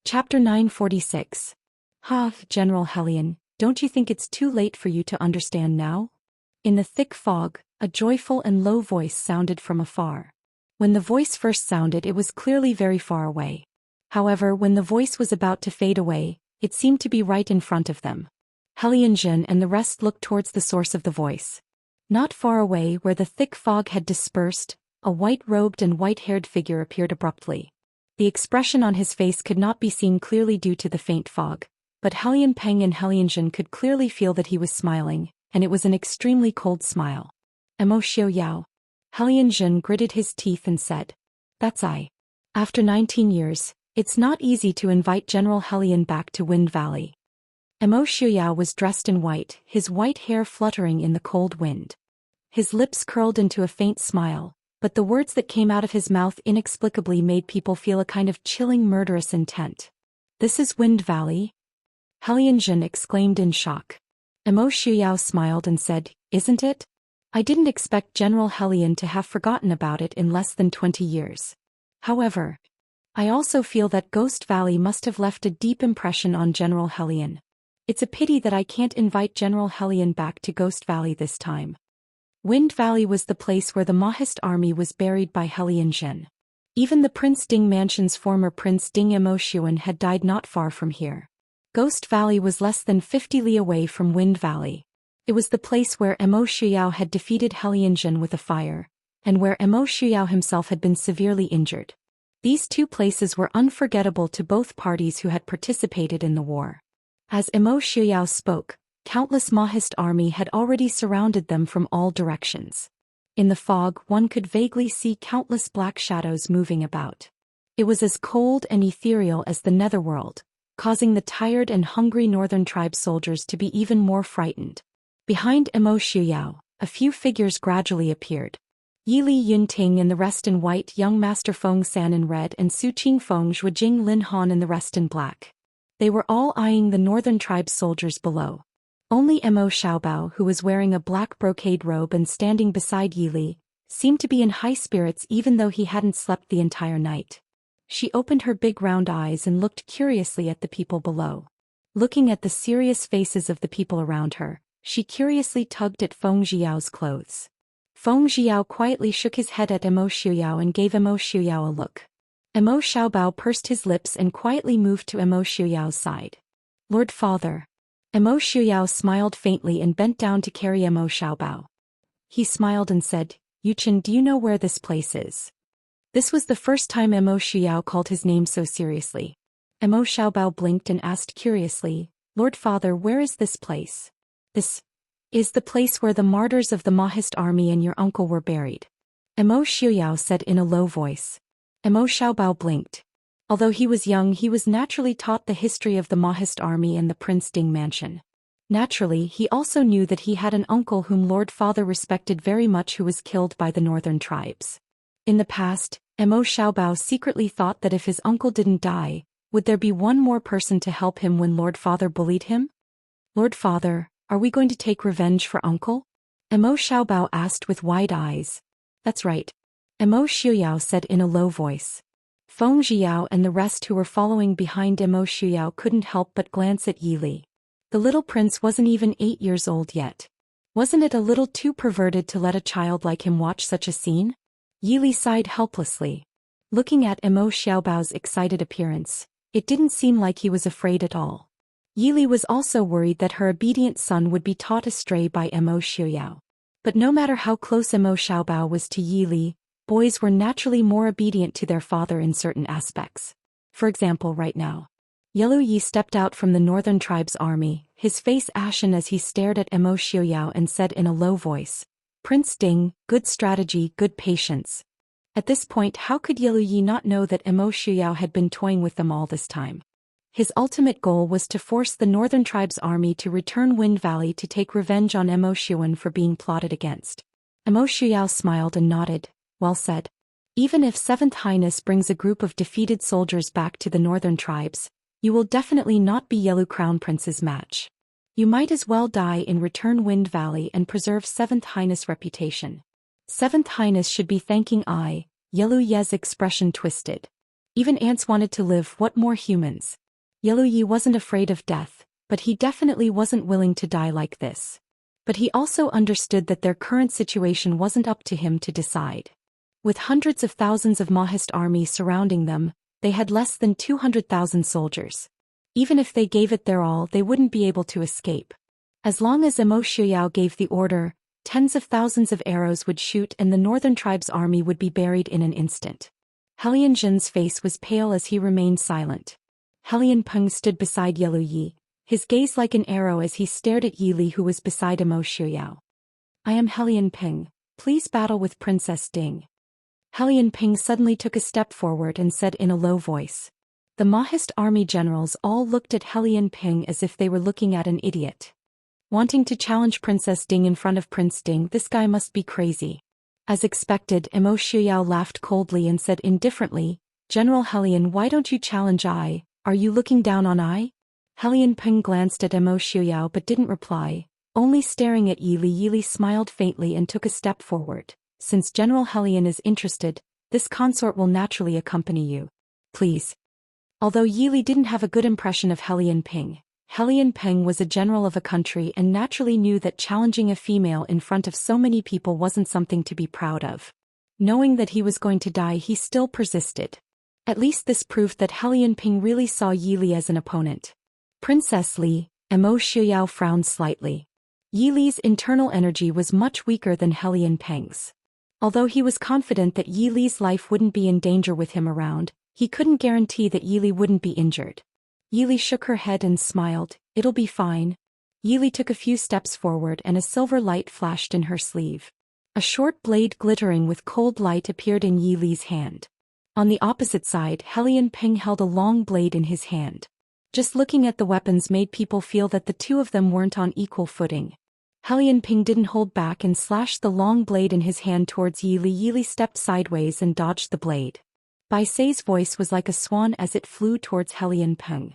Chapter 946. General Hellion, don't you think it's too late for you to understand now? In the thick fog, a joyful and low voice sounded from afar. When the voice first sounded, it was clearly very far away. However, when the voice was about to fade away, it seemed to be right in front of them. Hellion and the rest looked towards the source of the voice. Not far away, where the thick fog had dispersed, a white-robed and white-haired figure appeared abruptly. The expression on his face could not be seen clearly due to the faint fog, but Hellion Peng and Hellion Jin could clearly feel that he was smiling, and it was an extremely cold smile. "Emo Xiao Yao." Hellion Jin gritted his teeth and said, "That's I." After 19 years, it's not easy to invite General Hellion back to Wind Valley. Emo Xiao Yao was dressed in white, his white hair fluttering in the cold wind. His lips curled into a faint smile, but the words that came out of his mouth inexplicably made people feel a kind of chilling murderous intent. "This is Wind Valley?" Hellion Jin exclaimed in shock. Emo Xiao Yao smiled and said, "Isn't it? I didn't expect General Hellion to have forgotten about it in less than 20 years. However, I also feel that Ghost Valley must have left a deep impression on General Hellion. It's a pity that I can't invite General Hellion back to Ghost Valley this time." Wind Valley was the place where the Mahist army was buried by Hellion Jin. Even the Prince Ding Mansion's former Prince Ding Emo Xiuan had died not far from here. Ghost Valley was less than 50 li away from Wind Valley. It was the place where Emo Xiao Yao had defeated Hellion Jin with a fire, and where Emo Xiao Yao himself had been severely injured. These two places were unforgettable to both parties who had participated in the war. As Emo Xiao Yao spoke, countless Mahist army had already surrounded them from all directions. In the fog, one could vaguely see countless black shadows moving about. It was as cold and ethereal as the netherworld, causing the tired and hungry northern tribe soldiers to be even more frightened. Behind Emo Xiao Yao, a few figures gradually appeared. Yili Yunting and the rest in white, young Master Feng San in red, and Su Qing Feng Zhuijing Lin Han and the rest in black. They were all eyeing the northern tribe's soldiers below. Only Emo Xiaobao, who was wearing a black brocade robe and standing beside Yili, seemed to be in high spirits even though he hadn't slept the entire night. She opened her big round eyes and looked curiously at the people below. Looking at the serious faces of the people around her, she curiously tugged at Feng Zhiyao's clothes. Feng Zhiyao quietly shook his head at Emo Xiao Yao and gave Emo Xiao Yao a look. Emo Xiaobao pursed his lips and quietly moved to Emo Xiao Yao's side. "Lord Father." Emo Xiao Yao smiled faintly and bent down to carry Emo Xiaobao. He smiled and said, "Yuchen, do you know where this place is?" This was the first time Emo Xiao Yao called his name so seriously. Emo Xiaobao blinked and asked curiously, "Lord Father, where is this place?" "This is the place where the martyrs of the Mahist army and your uncle were buried," Emo Xiao Yao said in a low voice. Emo Xiaobao blinked. Although he was young, he was naturally taught the history of the Mahist army and the Prince Ding Mansion. Naturally, he also knew that he had an uncle whom Lord Father respected very much who was killed by the northern tribes. In the past, Emo Xiaobao secretly thought that if his uncle didn't die, would there be one more person to help him when Lord Father bullied him? "Lord Father, are we going to take revenge for uncle?" Emo Xiaobao asked with wide eyes. "That's right," Emo Xiao Yao said in a low voice. Feng Zhiyao and the rest who were following behind Emo Xiao Yao couldn't help but glance at Yili. The little prince wasn't even 8 years old yet. Wasn't it a little too perverted to let a child like him watch such a scene? Yili sighed helplessly. Looking at Emo Xiaobao's excited appearance, it didn't seem like he was afraid at all. Yili was also worried that her obedient son would be taught astray by Emo Xiao Yao. But no matter how close Emo Xiaobao was to Yili, boys were naturally more obedient to their father in certain aspects. For example, right now, Yellow Yi stepped out from the northern tribe's army, his face ashen as he stared at Emo Xiao Yao and said in a low voice, "Prince Ding, good strategy, good patience." At this point, how could Yellow Yi not know that Emo Xiao Yao had been toying with them all this time? His ultimate goal was to force the northern tribe's army to return Wind Valley to take revenge on Emo Xiuan for being plotted against. Emo Xiao Yao smiled and nodded. "Well said. Even if 7th Highness brings a group of defeated soldiers back to the northern tribes, you will definitely not be Yellow Crown Prince's match. You might as well die in Return Wind Valley and preserve 7th Highness' reputation." 7th Highness should be thanking I, Yellow Ye's expression twisted. Even ants wanted to live, what more humans? Yellow Yi wasn't afraid of death, but he definitely wasn't willing to die like this. But he also understood that their current situation wasn't up to him to decide. With hundreds of thousands of Mahist army surrounding them, they had less than 200,000 soldiers. Even if they gave it their all, they wouldn't be able to escape. As long as Emo Xiao Yao gave the order, Tens of thousands of arrows would shoot and the northern tribe's army would be buried in an instant. Hellion Jin's face was pale as he remained silent. Hellion Peng stood beside Yellow Yi, his gaze like an arrow as he stared at Yi Li who was beside Emo Xiuyao. I am Hellion Peng. Please battle with Princess Ding. Hellion Peng suddenly took a step forward and said in a low voice. The Mahist army generals all looked at Hellion Peng as if they were looking at an idiot. Wanting to challenge Princess Ding in front of Prince Ding, this guy must be crazy. As expected, Emo Xiuyao laughed coldly and said indifferently, General Hellion, why don't you challenge I? Are you looking down on I? Hellion Peng glanced at Emo Xiuyao but didn't reply, only staring at Yi Li. Yi Li smiled faintly and took a step forward. Since General Hellion is interested, this consort will naturally accompany you. Please. Although Yi Li didn't have a good impression of Hellion Peng was a general of a country and naturally knew that challenging a female in front of so many people wasn't something to be proud of. Knowing that he was going to die, he still persisted. At least this proved that Hellion Peng really saw Yi Li as an opponent. Princess Li, Emo Xiuyao frowned slightly. Yi Li's internal energy was much weaker than Hellion Peng's. Although he was confident that Yi Li's life wouldn't be in danger with him around, he couldn't guarantee that Yi Li wouldn't be injured. Yi Li shook her head and smiled, it'll be fine. Yi Li took a few steps forward and a silver light flashed in her sleeve. A short blade glittering with cold light appeared in Yi Li's hand. On the opposite side, Hellion Peng held a long blade in his hand. Just looking at the weapons made people feel that the two of them weren't on equal footing. Hellion Peng didn't hold back and slashed the long blade in his hand towards Yi Li. Yi Li stepped sideways and dodged the blade. Bai Sei's voice was like a swan as it flew towards Hellion Peng.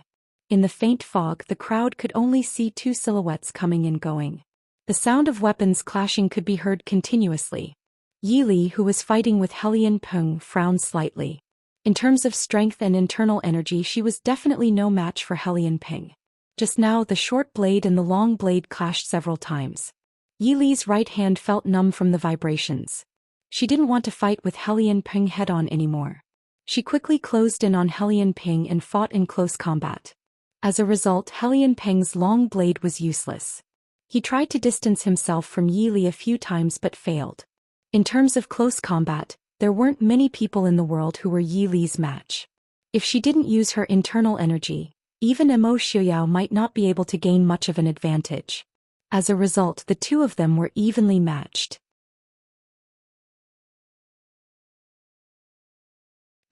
In the faint fog, the crowd could only see two silhouettes coming and going. The sound of weapons clashing could be heard continuously. Yi Li, who was fighting with Hellion Peng, frowned slightly. In terms of strength and internal energy, she was definitely no match for Hellion Peng. Just now, the short blade and the long blade clashed several times. Yi Li's right hand felt numb from the vibrations. She didn't want to fight with Hellion Peng head-on anymore. She quickly closed in on Hellion Peng and fought in close combat. As a result, Hellion Peng's long blade was useless. He tried to distance himself from Yi Li a few times but failed. In terms of close combat, there weren't many people in the world who were Yi Li's match. If she didn't use her internal energy, even Emo Xiuyao might not be able to gain much of an advantage. As a result, the two of them were evenly matched.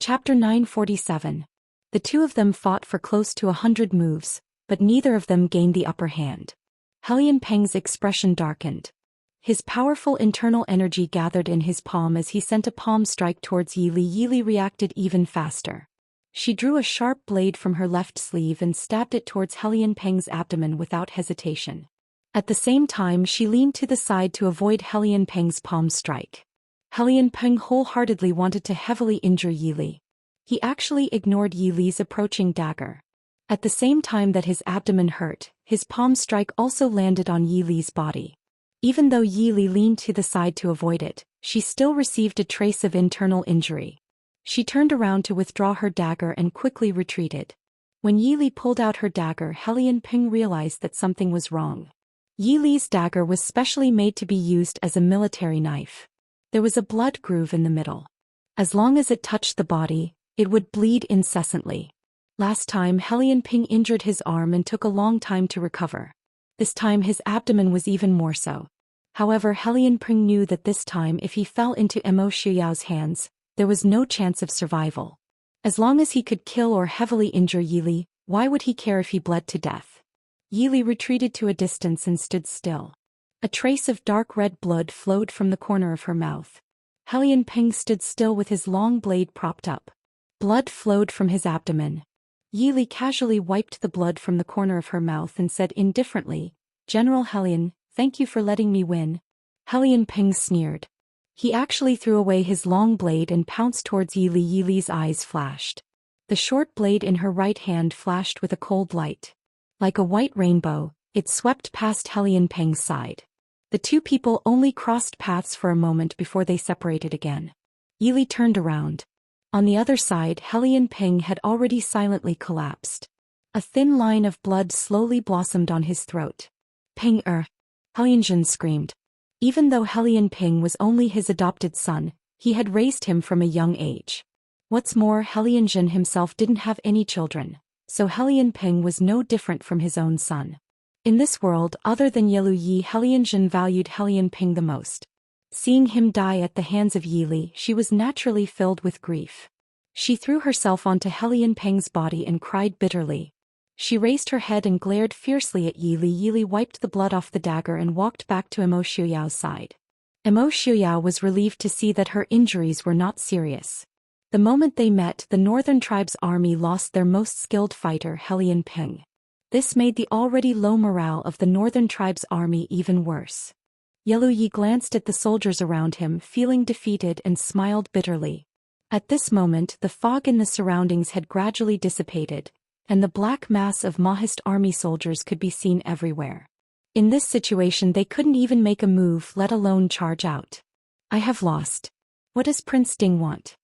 Chapter 947. The two of them fought for close to 100 moves, but neither of them gained the upper hand. Hellion Peng's expression darkened. His powerful internal energy gathered in his palm as he sent a palm strike towards Yi Li. Yi Li reacted even faster. She drew a sharp blade from her left sleeve and stabbed it towards Hellion Peng's abdomen without hesitation. At the same time, she leaned to the side to avoid Hellion Peng's palm strike. Hellion Peng wholeheartedly wanted to heavily injure Yi Li. He actually ignored Yi Li's approaching dagger. At the same time that his abdomen hurt, his palm strike also landed on Yi Li's body. Even though Yi Li leaned to the side to avoid it, she still received a trace of internal injury. She turned around to withdraw her dagger and quickly retreated. When Yi Li pulled out her dagger, Hellion Peng realized that something was wrong. Yi Li's dagger was specially made to be used as a military knife. There was a blood groove in the middle. As long as it touched the body, it would bleed incessantly. Last time, Hellion Peng injured his arm and took a long time to recover. This time his abdomen was even more so. However, Hellion Peng knew that this time if he fell into Emo Xiuyao's hands, there was no chance of survival. As long as he could kill or heavily injure Yi Li, why would he care if he bled to death? Yi Li retreated to a distance and stood still. A trace of dark red blood flowed from the corner of her mouth. Hellion Peng stood still with his long blade propped up. Blood flowed from his abdomen. Yi Li casually wiped the blood from the corner of her mouth and said indifferently, General Hellion, thank you for letting me win. Hellion Peng sneered. He actually threw away his long blade and pounced towards Yi Li. Yi Li's eyes flashed. The short blade in her right hand flashed with a cold light. Like a white rainbow, it swept past Hellion Peng's side. The two people only crossed paths for a moment before they separated again. Yi Li turned around. On the other side, Hellion Peng had already silently collapsed. A thin line of blood slowly blossomed on his throat. Peng-er! Hellion Jin screamed. Even though Helian Ping was only his adopted son, he had raised him from a young age. What's more, Helian Jin himself didn't have any children, so Helian Ping was no different from his own son. In this world other than Yelu Yi, Helian Jin valued Helian Ping the most. Seeing him die at the hands of Yili, she was naturally filled with grief. She threw herself onto Helian Peng's body and cried bitterly. She raised her head and glared fiercely at Yili. Yili wiped the blood off the dagger and walked back to Emo Xiuyao's side. Emo Xiuyao was relieved to see that her injuries were not serious. The moment they met, the Northern Tribe's army lost their most skilled fighter, Helian Peng. This made the already low morale of the Northern Tribe's army even worse. Yelu Yi glanced at the soldiers around him, feeling defeated, and smiled bitterly. At this moment, the fog in the surroundings had gradually dissipated, and the black mass of Mahist army soldiers could be seen everywhere. In this situation they couldn't even make a move, let alone charge out. I have lost. What does Prince Ding want?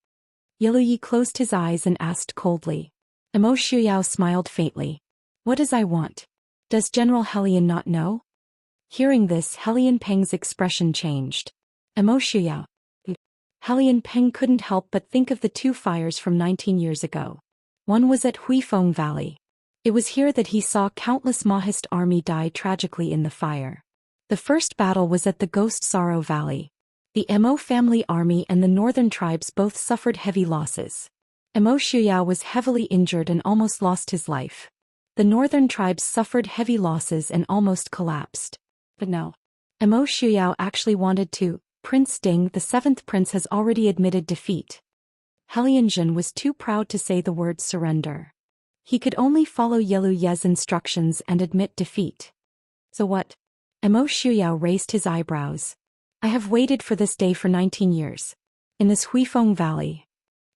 Yelu Yi closed his eyes and asked coldly. Emo Xiuyao smiled faintly. What does I want? Does General Helian not know? Hearing this, Helian Peng's expression changed. Emo Xiuyao. Helian Peng couldn't help but think of the two fires from 19 years ago. One was at Huifeng Valley. It was here that he saw countless Mahist army die tragically in the fire. The first battle was at the Ghost Sorrow Valley. The Emo family army and the northern tribes both suffered heavy losses. Emo Xiuyao was heavily injured and almost lost his life. The northern tribes suffered heavy losses and almost collapsed. But no. Emo Xiuyao actually wanted to. Prince Ding, the seventh prince, has already admitted defeat. Helian Jin was too proud to say the word surrender. He could only follow Yelu Ye's instructions and admit defeat. So what? Emo Xiuyao raised his eyebrows. I have waited for this day for 19 years. In this Huifeng Valley,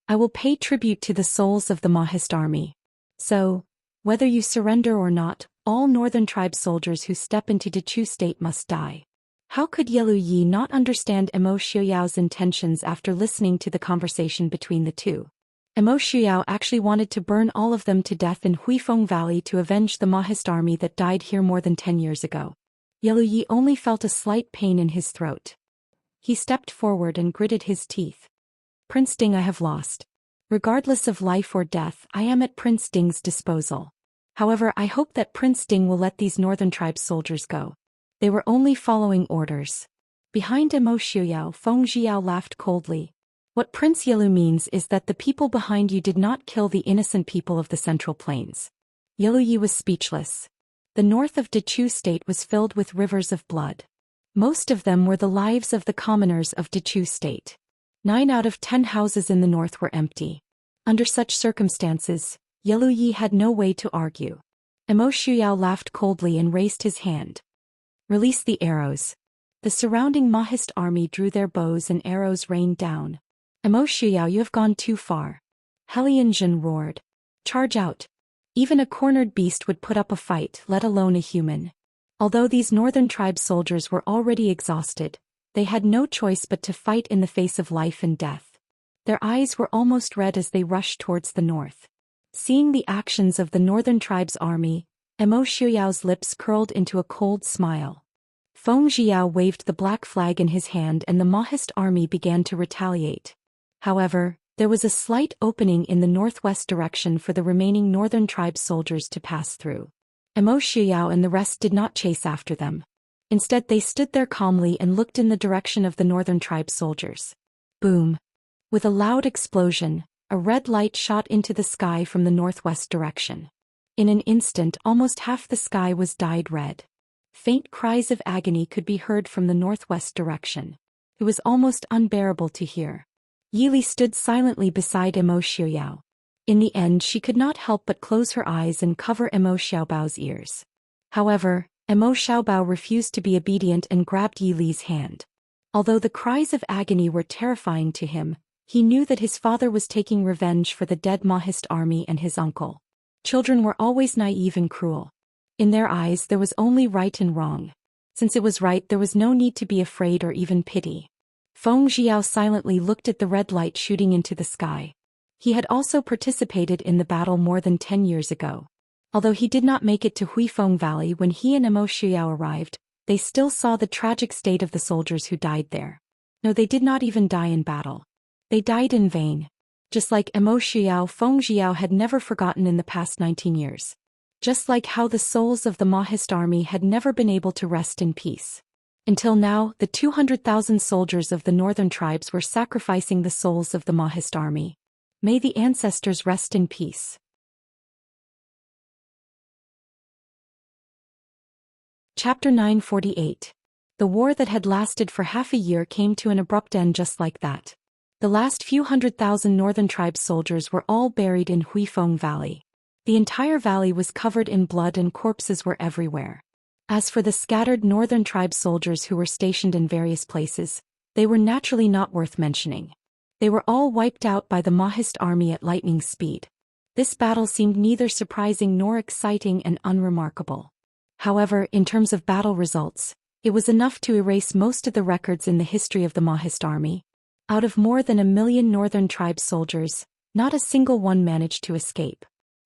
I will pay tribute to the souls of the Mahist army. So, whether you surrender or not, all northern tribe soldiers who step into Dechu state must die. How could Yelu Yi not understand Emo Xiuyao's intentions after listening to the conversation between the two? Emo Xiuyao actually wanted to burn all of them to death in Huifeng Valley to avenge the Mahist army that died here more than 10 years ago. Yelu Yi only felt a slight pain in his throat. He stepped forward and gritted his teeth. Prince Ding, I have lost. Regardless of life or death, I am at Prince Ding's disposal. However, I hope that Prince Ding will let these northern tribe soldiers go. They were only following orders. Behind Emo Xiuyao, Feng Jiao laughed coldly. What Prince Yelu means is that the people behind you did not kill the innocent people of the Central Plains. Yelu Yi was speechless. The north of Dechu state was filled with rivers of blood. Most of them were the lives of the commoners of Dechu state. 9 out of 10 houses in the north were empty. Under such circumstances, Yelu Yi had no way to argue. Emo Xiuyao laughed coldly and raised his hand. Release the arrows. The surrounding Mahist army drew their bows and arrows rained down. Emo Xiuyao, you have gone too far. Helian Jin roared. Charge out. Even a cornered beast would put up a fight, let alone a human. Although these northern tribe soldiers were already exhausted, they had no choice but to fight in the face of life and death. Their eyes were almost red as they rushed towards the north. Seeing the actions of the northern tribe's army, Emo Xiuyao's lips curled into a cold smile. Feng Jiao waved the black flag in his hand and the Mahist army began to retaliate. However, there was a slight opening in the northwest direction for the remaining northern tribe soldiers to pass through. Emo Xiuyao and the rest did not chase after them. Instead, they stood there calmly and looked in the direction of the northern tribe soldiers. Boom! With a loud explosion, a red light shot into the sky from the northwest direction. In an instant, almost half the sky was dyed red. Faint cries of agony could be heard from the northwest direction. It was almost unbearable to hear. Yili stood silently beside Emo Xiuyao. In the end, she could not help but close her eyes and cover Emo Xiaobao's ears. However, Emo Xiaobao refused to be obedient and grabbed Yili's hand. Although the cries of agony were terrifying to him, he knew that his father was taking revenge for the dead Mahist army and his uncle. Children were always naive and cruel. In their eyes there was only right and wrong. Since it was right, there was no need to be afraid or even pity. Feng Jiao silently looked at the red light shooting into the sky. He had also participated in the battle more than 10 years ago. Although he did not make it to Huifeng Valley when he and Emo Xiuyao arrived, they still saw the tragic state of the soldiers who died there. No, they did not even die in battle. They died in vain. Just like Emo Xiao, Feng Xiao had never forgotten in the past 19 years. Just like how the souls of the Mahist army had never been able to rest in peace. Until now, the 200,000 soldiers of the northern tribes were sacrificing the souls of the Mahist army. May the ancestors rest in peace. Chapter 948. The war that had lasted for half a year came to an abrupt end just like that. The last few 100,000 northern tribes soldiers were all buried in Huifeng Valley. The entire valley was covered in blood and corpses were everywhere. As for the scattered northern tribe soldiers who were stationed in various places, they were naturally not worth mentioning. They were all wiped out by the Mahist army at lightning speed. This battle seemed neither surprising nor exciting and unremarkable. However, in terms of battle results, it was enough to erase most of the records in the history of the Mahist army. Out of more than 1 million northern tribe soldiers, not a single one managed to escape.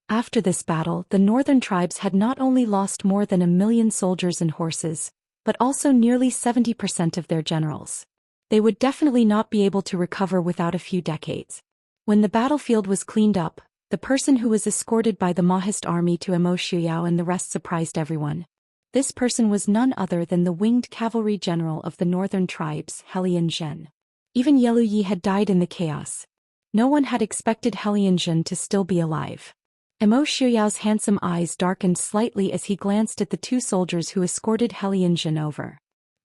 After this battle, the northern tribes had not only lost more than 1 million soldiers and horses, but also nearly 70% of their generals. They would definitely not be able to recover without a few decades. When the battlefield was cleaned up, the person who was escorted by the Mahist army to Emo Xiao and the rest surprised everyone. This person was none other than the winged cavalry general of the northern tribes, Helian Zhen. Even Yelu Yi had died in the chaos. No one had expected Helian Zhen to still be alive. Emo Xiao's handsome eyes darkened slightly as he glanced at the two soldiers who escorted Helian Zhen over.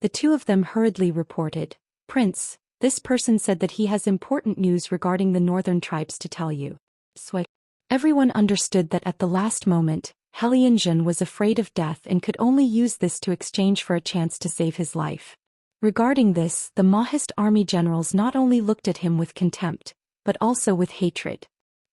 The two of them hurriedly reported, "Prince, this person said that he has important news regarding the northern tribes to tell you." Everyone understood that at the last moment, Helian Zhen was afraid of death and could only use this to exchange for a chance to save his life. Regarding this, the Mahist army generals not only looked at him with contempt, but also with hatred.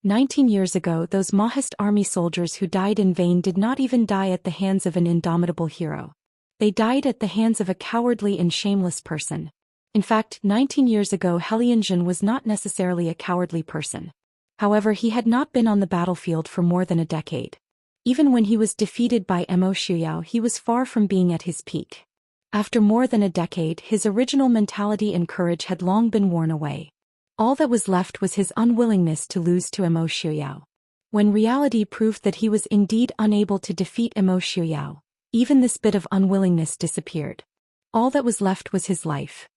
19 years ago, those Mahist army soldiers who died in vain did not even die at the hands of an indomitable hero. They died at the hands of a cowardly and shameless person. In fact, 19 years ago Helian Zhen was not necessarily a cowardly person. However, he had not been on the battlefield for more than a decade. Even when he was defeated by Emo Xiao, he was far from being at his peak. After more than a decade, his original mentality and courage had long been worn away. All that was left was his unwillingness to lose to Emo Xiao. When reality proved that he was indeed unable to defeat Emo Xiao, even this bit of unwillingness disappeared. All that was left was his life.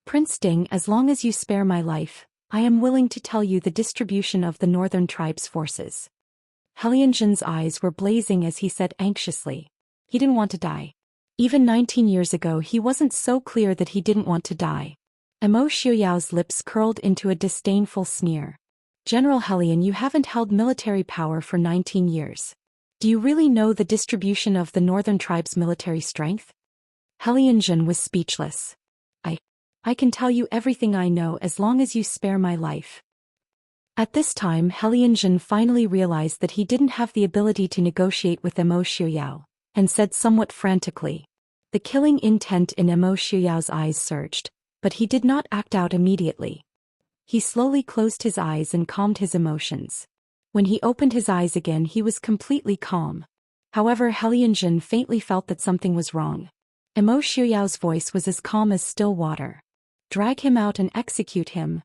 "Prince Ding, as long as you spare my life, I am willing to tell you the distribution of the northern tribes' forces." Helian Zhen's eyes were blazing as he said anxiously. He didn't want to die. Even 19 years ago he wasn't so clear that he didn't want to die. Emo Xiao's lips curled into a disdainful sneer. "General Helian, you haven't held military power for 19 years. Do you really know the distribution of the northern tribes' military strength?" Helian Zhen was speechless. I can tell you everything I know as long as you spare my life." At this time Helian Zhen finally realized that he didn't have the ability to negotiate with Emo Xiao, and said somewhat frantically. The killing intent in Emo Xiao's eyes surged, but he did not act out immediately. He slowly closed his eyes and calmed his emotions. When he opened his eyes again he was completely calm. However, Helian Zhen faintly felt that something was wrong. Emo Xiao's voice was as calm as still water. "Drag him out and execute him."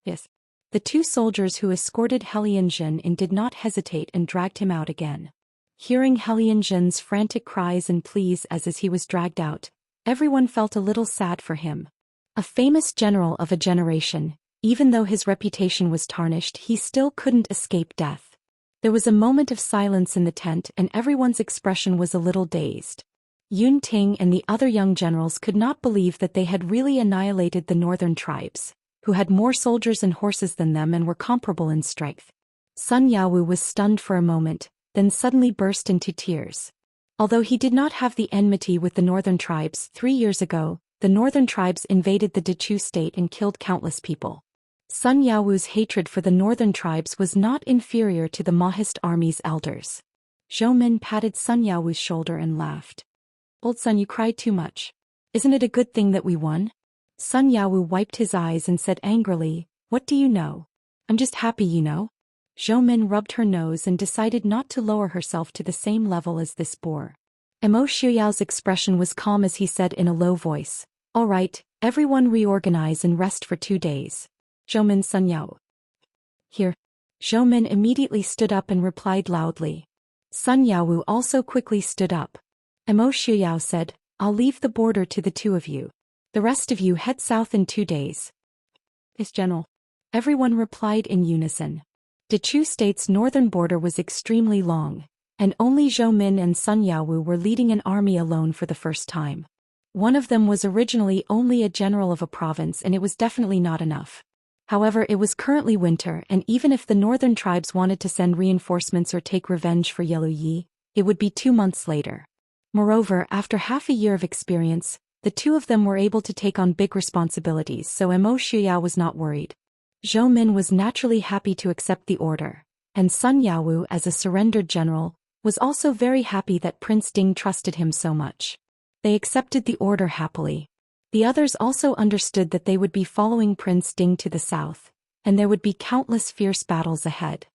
"Yes." The two soldiers who escorted Helian Zhen in did not hesitate and dragged him out again. Hearing Helian Zhen's frantic cries and pleas as he was dragged out, everyone felt a little sad for him. A famous general of a generation, even though his reputation was tarnished, he still couldn't escape death. There was a moment of silence in the tent and everyone's expression was a little dazed. Yun Ting and the other young generals could not believe that they had really annihilated the northern tribes, who had more soldiers and horses than them and were comparable in strength. Sun Yaowu was stunned for a moment, then suddenly burst into tears. Although he did not have the enmity with the northern tribes, 3 years ago, the northern tribes invaded the Dechu state and killed countless people. Sun Yaowu's hatred for the northern tribes was not inferior to the Mahist army's elders. Zhou Min patted Sun Yaowu's shoulder and laughed. "Old Sun, you cried too much. Isn't it a good thing that we won?" Sun Yaowu wiped his eyes and said angrily, "What do you know? I'm just happy, you know." Zhou Min rubbed her nose and decided not to lower herself to the same level as this boor. Emo Xiaoyao's expression was calm as he said in a low voice, "All right, everyone reorganize and rest for 2 days. Zhoumin Sun Yao." "Here." Zhoumin immediately stood up and replied loudly. Sun Yaowu also quickly stood up. Emo Xiaoyao said, "I'll leave the border to the two of you. The rest of you head south in 2 days." "Yes, General." Everyone replied in unison. The Chu state's northern border was extremely long, and only Zhou Min and Sun Yaowu were leading an army alone for the first time. One of them was originally only a general of a province, and it was definitely not enough. However, it was currently winter, and even if the northern tribes wanted to send reinforcements or take revenge for Yellow Yi, it would be 2 months later. Moreover, after half a year of experience, the two of them were able to take on big responsibilities, so Emo Xiaoyao was not worried. Zhou Min was naturally happy to accept the order, and Sun Yaowu, as a surrendered general, was also very happy that Prince Ding trusted him so much. They accepted the order happily. The others also understood that they would be following Prince Ding to the south, and there would be countless fierce battles ahead.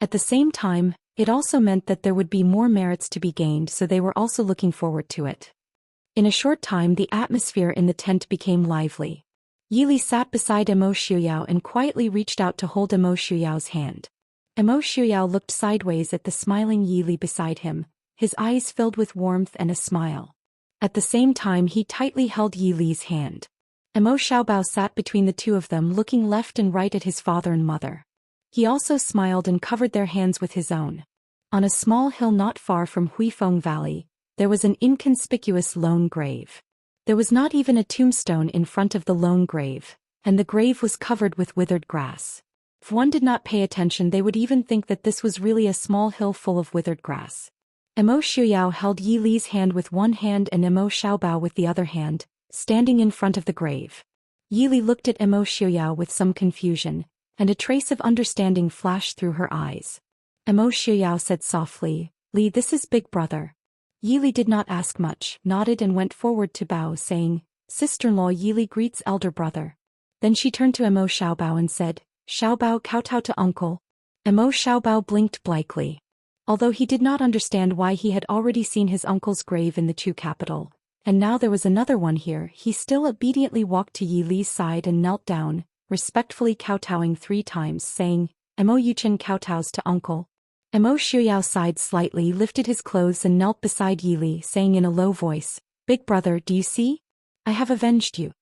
At the same time, it also meant that there would be more merits to be gained, so they were also looking forward to it. In a short time, the atmosphere in the tent became lively. Yili sat beside Emo Xiaoyao and quietly reached out to hold Emo Xiaoyao's hand. Emo Xiaoyao looked sideways at the smiling Yili beside him, his eyes filled with warmth and a smile. At the same time, he tightly held Yili's hand. Emo Xiaobao sat between the two of them, looking left and right at his father and mother. He also smiled and covered their hands with his own. On a small hill not far from Huifeng Valley, there was an inconspicuous lone grave. There was not even a tombstone in front of the lone grave, and the grave was covered with withered grass. If one did not pay attention, they would even think that this was really a small hill full of withered grass. Emo Xiaoyao held Yi Li's hand with one hand and Emo Xiaobao with the other hand, standing in front of the grave. Yi Li looked at Emo Xiaoyao with some confusion, and a trace of understanding flashed through her eyes. Emo Xiaoyao said softly, "Li, this is Big Brother." Yi Li did not ask much, nodded and went forward to bow, saying, "Sister-in-law Yi Li greets elder brother." Then she turned to Emo Xiaobao and said, "Xiaobao kowtow to uncle." Emo Xiaobao blinked blankly. Although he did not understand why he had already seen his uncle's grave in the Chu capital, and now there was another one here, he still obediently walked to Yi Li's side and knelt down, respectfully kowtowing 3 times, saying, "Emo Yuchen kowtows to uncle." Emo Xiaoyao sighed slightly, lifted his clothes and knelt beside Yi Li, saying in a low voice, "Big brother, do you see? I have avenged you."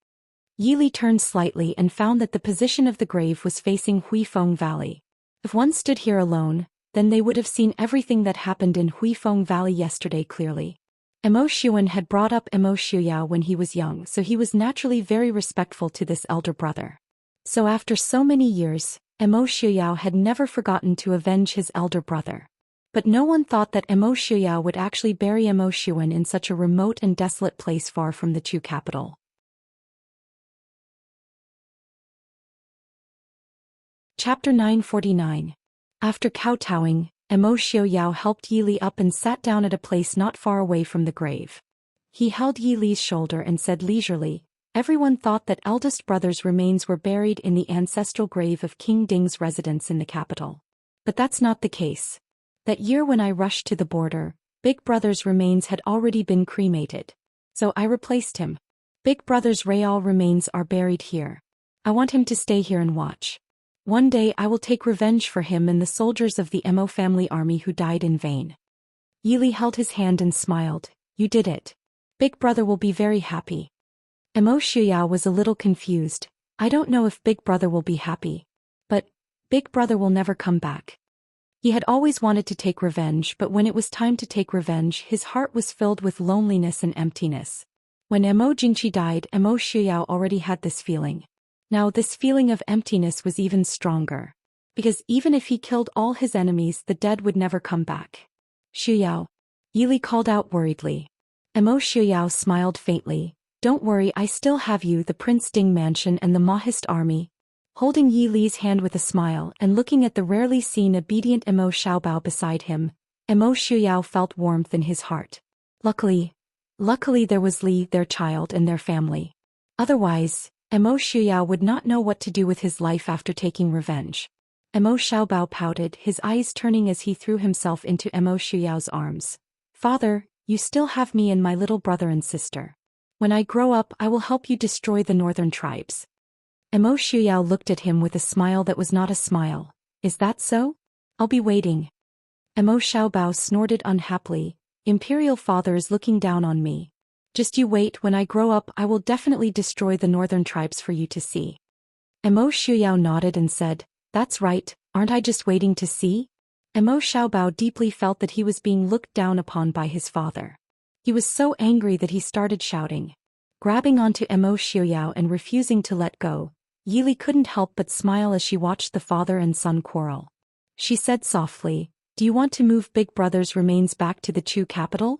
Yi Li turned slightly and found that the position of the grave was facing Huifeng Valley. If one stood here alone, then they would have seen everything that happened in Huifeng Valley yesterday clearly. Emo Xiuan had brought up Emo Xiaoyao when he was young, so he was naturally very respectful to this elder brother. So after so many years, Emo Xiaoyao had never forgotten to avenge his elder brother. But no one thought that Emo Xiaoyao would actually bury Emo Xiuan in such a remote and desolate place far from the Chu capital. Chapter 949. After kowtowing, Emo Xiaoyao helped Yi Li up and sat down at a place not far away from the grave. He held Yi Li's shoulder and said leisurely, "Everyone thought that eldest brother's remains were buried in the ancestral grave of King Ding's residence in the capital. But that's not the case. That year when I rushed to the border, Big brother's remains had already been cremated. So I replaced him. Big brother's real remains are buried here. I want him to stay here and watch. One day I will take revenge for him and the soldiers of the Emo family army who died in vain." Yi Li held his hand and smiled, "You did it. Big brother will be very happy." Emo Xiaoyao was a little confused. "I don't know if Big brother will be happy. But Big brother will never come back." He had always wanted to take revenge, but when it was time to take revenge, his heart was filled with loneliness and emptiness. When Emo Jingqi died, Emo Xiaoyao already had this feeling. Now this feeling of emptiness was even stronger. Because even if he killed all his enemies, the dead would never come back. "Xiaoyao," Yi Li called out worriedly. Emo Xiaoyao smiled faintly. "Don't worry, I still have you, the Prince Ding mansion and the Mahist army." Holding Yi Li's hand with a smile and looking at the rarely seen obedient Emo Xiaobao beside him, Emo Xiaoyao felt warmth in his heart. Luckily there was Li, their child and their family. Otherwise, Emo Xiaoyao would not know what to do with his life after taking revenge. Emo Xiaobao pouted, his eyes turning as he threw himself into Emo Xiaoyao's arms. "Father, you still have me and my little brother and sister. When I grow up, I will help you destroy the northern tribes. Emo Shuyao looked at him with a smile that was not a smile. Is that so? I'll be waiting. Emo Xiaobao snorted unhappily. Imperial father is looking down on me. Just you wait, when I grow up I will definitely destroy the northern tribes for you to see. Emo Shuyao nodded and said, that's right, aren't I just waiting to see? Emo Xiaobao deeply felt that he was being looked down upon by his father. He was so angry that he started shouting. Grabbing onto Emo Shuyao and refusing to let go, Yili couldn't help but smile as she watched the father and son quarrel. She said softly, do you want to move Big Brother's remains back to the Chu capital?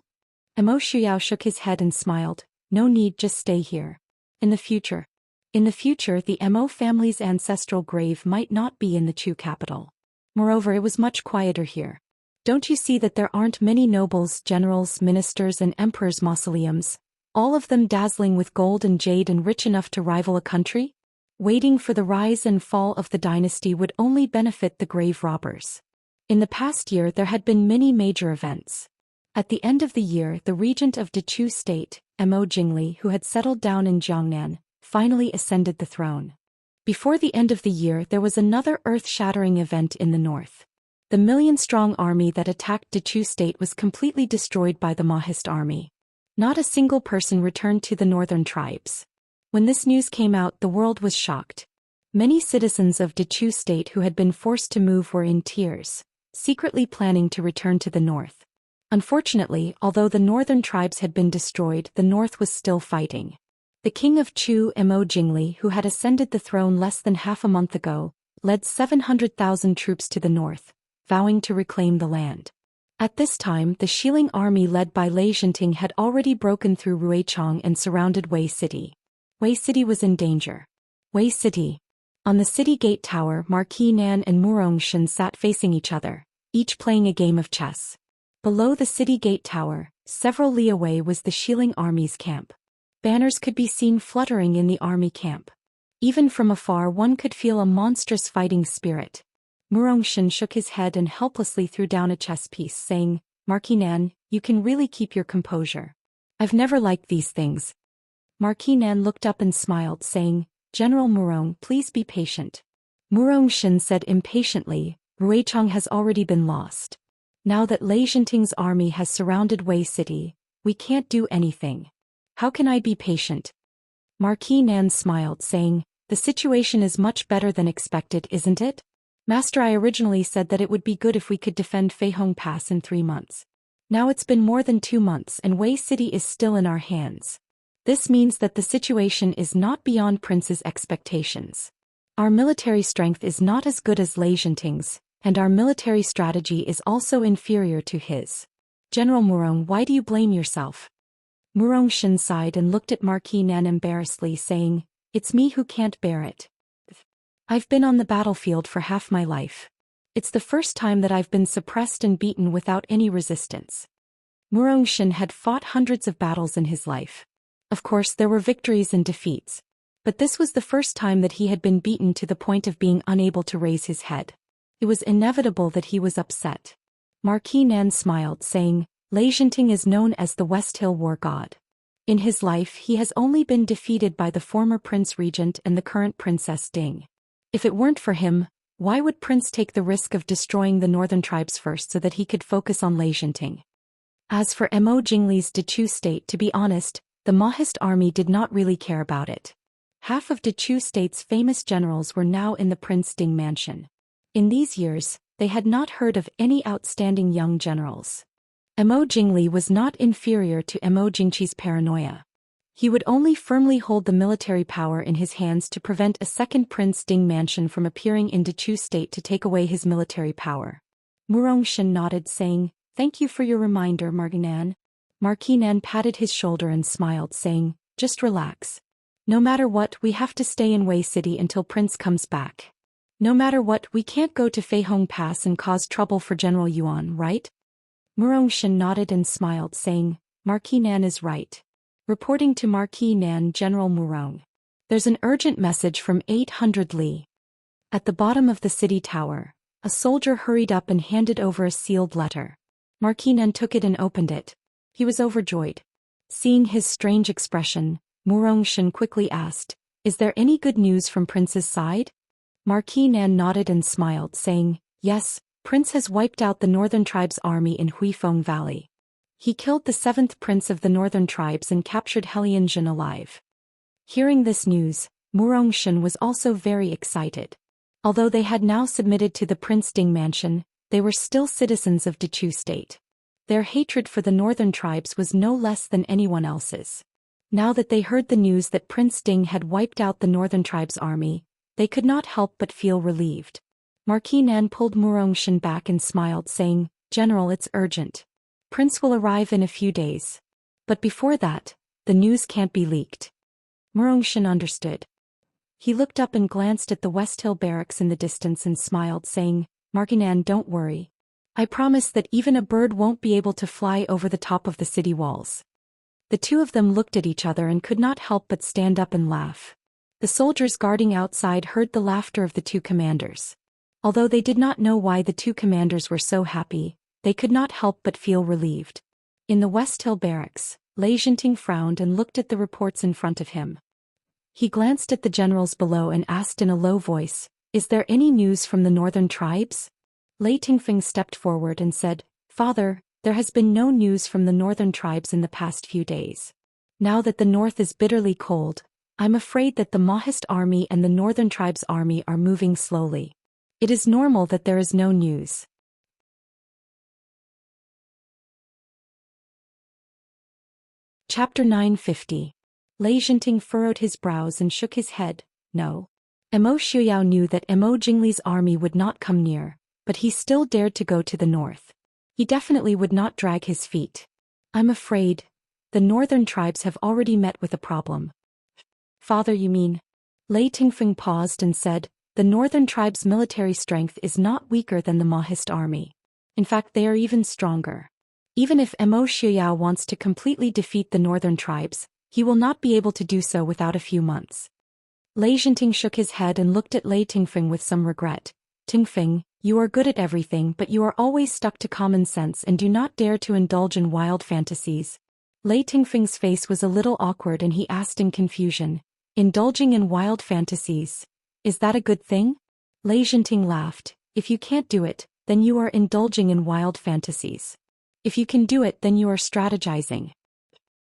Emo Shuyao shook his head and smiled, no need, just stay here. In the future, the Emo family's ancestral grave might not be in the Chu capital. Moreover, it was much quieter here. Don't you see that there aren't many nobles, generals, ministers and emperors' mausoleums, all of them dazzling with gold and jade and rich enough to rival a country? Waiting for the rise and fall of the dynasty would only benefit the grave robbers. In the past year there had been many major events. At the end of the year, the regent of Dechu state, Mo Jingli, who had settled down in Jiangnan, finally ascended the throne. Before the end of the year there was another earth-shattering event in the north. The million-strong army that attacked Dechu state was completely destroyed by the Mahist army. Not a single person returned to the northern tribes. When this news came out, the world was shocked. Many citizens of Dechu state who had been forced to move were in tears, secretly planning to return to the north. Unfortunately, although the northern tribes had been destroyed, the north was still fighting. The king of Chu, Mo Jingli, who had ascended the throne less than half a month ago, led 700,000 troops to the north, vowing to reclaim the land. At this time, the Xiling army led by Enchanting had already broken through Ruichang and surrounded Wei City. Wei City was in danger. Wei City. On the city gate tower, Marquis Nan and Murongshan sat facing each other, each playing a game of chess. Below the city gate tower, several li away was the Xiling army's camp. Banners could be seen fluttering in the army camp. Even from afar one could feel a monstrous fighting spirit. Murongshan shook his head and helplessly threw down a chess piece, saying, Marquis Nan, you can really keep your composure. I've never liked these things. Marquis Nan looked up and smiled, saying, General Murong, please be patient. Murongshan said impatiently, Ruichang has already been lost. Now that Enchanting's army has surrounded Wei City, we can't do anything. How can I be patient? Marquis Nan smiled, saying, the situation is much better than expected, isn't it? Master, I originally said that it would be good if we could defend Feihong Pass in 3 months. Now it's been more than 2 months and Wei City is still in our hands. This means that the situation is not beyond Prince's expectations. Our military strength is not as good as Enchanting's, and our military strategy is also inferior to his. General Murong, why do you blame yourself? Murongshan sighed and looked at Marquis Nan embarrassedly, saying, it's me who can't bear it. I've been on the battlefield for half my life. It's the first time that I've been suppressed and beaten without any resistance. Murongshan had fought hundreds of battles in his life. Of course, there were victories and defeats. But this was the first time that he had been beaten to the point of being unable to raise his head. It was inevitable that he was upset. Marquis Nan smiled, saying, Enchanting is known as the West Hill War God. In his life he has only been defeated by the former Prince Regent and the current Princess Ding. If it weren't for him, why would Prince take the risk of destroying the northern tribes first so that he could focus on Enchanting? As for Mo Jingli's Dechu state, to be honest, the Mahist army did not really care about it. Half of Dechu state's famous generals were now in the Prince Ding mansion. In these years, they had not heard of any outstanding young generals. Mo Jingli was not inferior to Mo Jingqi's paranoia. He would only firmly hold the military power in his hands to prevent a second Prince Ding mansion from appearing in Dechu state to take away his military power. Murongshan nodded, saying, thank you for your reminder, Marquis Nan. Marquis Nan patted his shoulder and smiled, saying, just relax. No matter what, we have to stay in Wei City until Prince comes back. No matter what, we can't go to Feihong Pass and cause trouble for General Yuan, right? Murongshan nodded and smiled, saying, Marquis Nan is right. Reporting to Marquis Nan, General Murong. There's an urgent message from 800 Li. At the bottom of the city tower, a soldier hurried up and handed over a sealed letter. Marquis Nan took it and opened it. He was overjoyed. Seeing his strange expression, Murongshan quickly asked, "Is there any good news from Prince's side?" Marquis Nan nodded and smiled, saying, "Yes, Prince has wiped out the Northern Tribes' army in Huifeng Valley. He killed the 7th Prince of the Northern Tribes and captured Helianjin alive." Hearing this news, Murongshan was also very excited. Although they had now submitted to the Prince Ding mansion, they were still citizens of Dechu State. Their hatred for the Northern Tribes was no less than anyone else's. Now that they heard the news that Prince Ding had wiped out the Northern Tribes' army, they could not help but feel relieved. Marquis Nan pulled Murongshan back and smiled, saying, "General, it's urgent. Prince will arrive in a few days. But before that, the news can't be leaked." Murongshan understood. He looked up and glanced at the West Hill barracks in the distance and smiled, saying, "Marquis Nan, don't worry. I promise that even a bird won't be able to fly over the top of the city walls." The two of them looked at each other and could not help but stand up and laugh. The soldiers guarding outside heard the laughter of the two commanders. Although they did not know why the two commanders were so happy, they could not help but feel relieved. In the West Hill barracks, Enchanting frowned and looked at the reports in front of him. He glanced at the generals below and asked in a low voice, "Is there any news from the Northern Tribes?" Lei Tingfeng stepped forward and said, "Father, there has been no news from the Northern Tribes in the past few days. Now that the north is bitterly cold, I'm afraid that the Mahist army and the Northern Tribes army are moving slowly. It is normal that there is no news." Chapter 950. Enchanting furrowed his brows and shook his head. No. Mo Xiuyao knew that Mo Jingli's army would not come near, but he still dared to go to the north. He definitely would not drag his feet. "I'm afraid the Northern Tribes have already met with a problem." "Father, you mean?" Lei Tingfeng paused and said, "The Northern Tribes' military strength is not weaker than the Mahist army. In fact, they are even stronger. Even if Mo Xiuyao wants to completely defeat the Northern Tribes, he will not be able to do so without a few months." Enchanting shook his head and looked at Lei Tingfeng with some regret. "Tingfeng, you are good at everything, but you are always stuck to common sense and do not dare to indulge in wild fantasies." Lei Tingfeng's face was a little awkward and he asked in confusion, "Indulging in wild fantasies? Is that a good thing?" Enchanting laughed. "If you can't do it, then you are indulging in wild fantasies. If you can do it, then you are strategizing."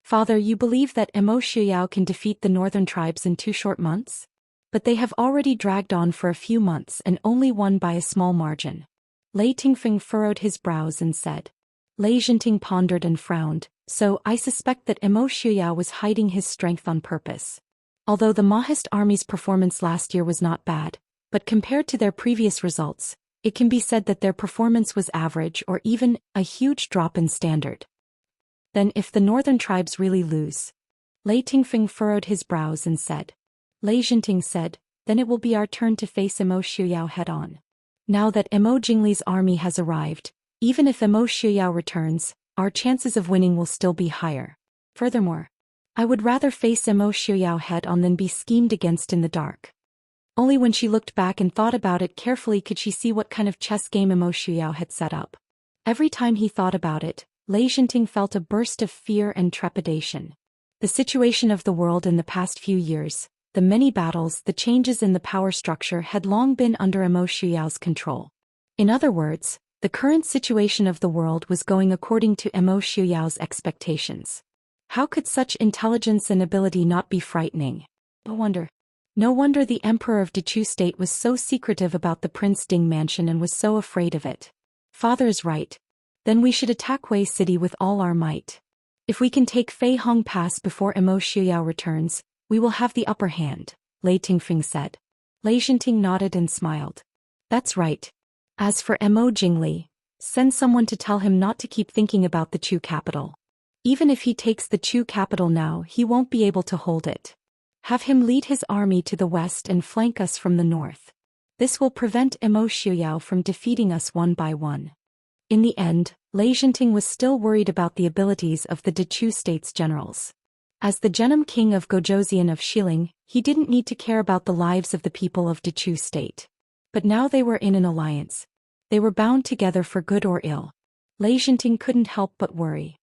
"Father, you believe that Mo Xiuyao can defeat the Northern Tribes in 2 short months? But they have already dragged on for a few months and only won by a small margin." Lei Tingfeng furrowed his brows and said. Enchanting pondered and frowned, "So I suspect that Mo Xiuyao was hiding his strength on purpose." Although the Mahist army's performance last year was not bad, but compared to their previous results, it can be said that their performance was average or even a huge drop in standard. "Then if the Northern Tribes really lose?" Lei Tingfeng furrowed his brows and said. Enchanting said, "Then it will be our turn to face Mo Xiuyao head-on. Now that Mo Jingli's army has arrived, even if Mo Xiuyao returns, our chances of winning will still be higher. Furthermore, I would rather face Mo Xiuyao head-on than be schemed against in the dark." Only when she looked back and thought about it carefully could she see what kind of chess game Mo Xiuyao had set up. Every time he thought about it, Enchanting felt a burst of fear and trepidation. The situation of the world in the past few years, the many battles, the changes in the power structure had long been under Mo Xiuyao's control. In other words, the current situation of the world was going according to Mo Xiuyao's expectations. How could such intelligence and ability not be frightening? No wonder the Emperor of Dechu State was so secretive about the Prince Ding mansion and was so afraid of it. Father is right. Then we should attack Wei City with all our might. If we can take Fei Hong Pass before Mo Xiuyao returns, we will have the upper hand, Lei Tingfeng said. Enchanting nodded and smiled. "That's right. As for Mo Jingli, send someone to tell him not to keep thinking about the Chu capital. Even if he takes the Chu capital now, he won't be able to hold it. Have him lead his army to the west and flank us from the north. This will prevent Mo Xiuyao from defeating us one by one." In the end, Enchanting was still worried about the abilities of the Dechu State's generals. As the Genom King of Gojoseon of Xiling, he didn't need to care about the lives of the people of Dechu State. But now they were in an alliance. They were bound together for good or ill. Enchanting couldn't help but worry.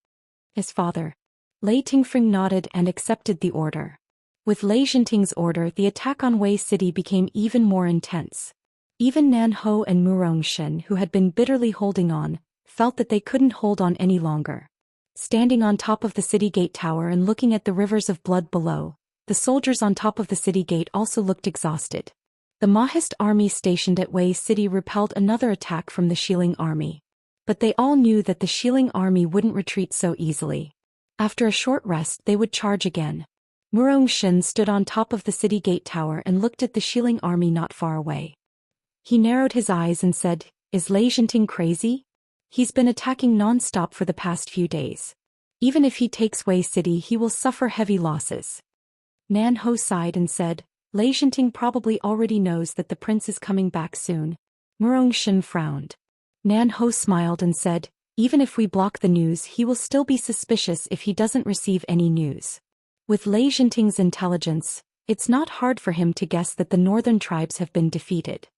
His father. Lei Tingfeng nodded and accepted the order. With Lei Jinting's order, the attack on Wei City became even more intense. Even Nan Ho and Murong Shen, who had been bitterly holding on, felt that they couldn't hold on any longer. Standing on top of the city gate tower and looking at the rivers of blood below, the soldiers on top of the city gate also looked exhausted. The Mahist army stationed at Wei City repelled another attack from the Shilling army. But they all knew that the Shilling army wouldn't retreat so easily. After a short rest, they would charge again. Murong Shen stood on top of the city gate tower and looked at the Shilling army not far away. He narrowed his eyes and said, "Is Lei Jinting crazy? He's been attacking non-stop for the past few days. Even if he takes Wei City, he will suffer heavy losses." Nan Ho sighed and said, "Lei Jinting probably already knows that the prince is coming back soon." Murong Shen frowned. Nan Ho smiled and said, "Even if we block the news, he will still be suspicious if he doesn't receive any news. With Lei Jinting's intelligence, it's not hard for him to guess that the northern tribes have been defeated."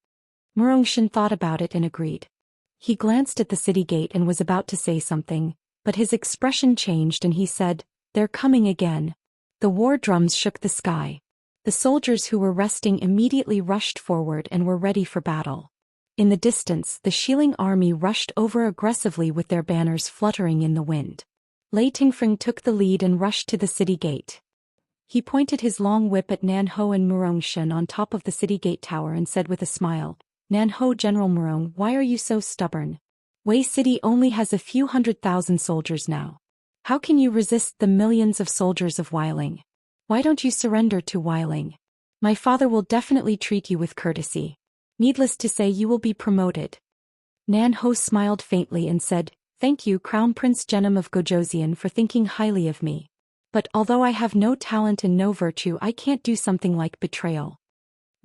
Murong Shen thought about it and agreed. He glanced at the city gate and was about to say something, but his expression changed and he said, "They're coming again." The war drums shook the sky. The soldiers who were resting immediately rushed forward and were ready for battle. In the distance, the Shilling army rushed over aggressively with their banners fluttering in the wind. Lei Tingfeng took the lead and rushed to the city gate. He pointed his long whip at Nan Ho and Murong Shen on top of the city gate tower and said with a smile, "Nan Ho, General Murong, why are you so stubborn? Wei City only has a few 100,000 soldiers now. How can you resist the millions of soldiers of Weiling? Why don't you surrender to Weiling? My father will definitely treat you with courtesy. Needless to say, you will be promoted." Nan Ho smiled faintly and said, "Thank you, Crown Prince Genom of Gojoseon, for thinking highly of me. But although I have no talent and no virtue, I can't do something like betrayal."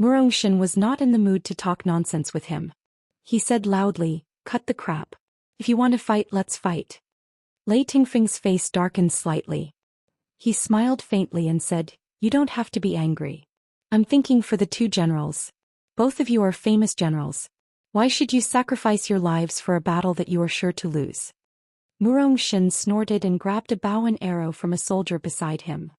Murong Shen was not in the mood to talk nonsense with him. He said loudly, "Cut the crap. If you want to fight, let's fight." Lei Tingfeng's face darkened slightly. He smiled faintly and said, "You don't have to be angry. I'm thinking for the two generals. Both of you are famous generals. Why should you sacrifice your lives for a battle that you are sure to lose?" Murong Shen snorted and grabbed a bow and arrow from a soldier beside him.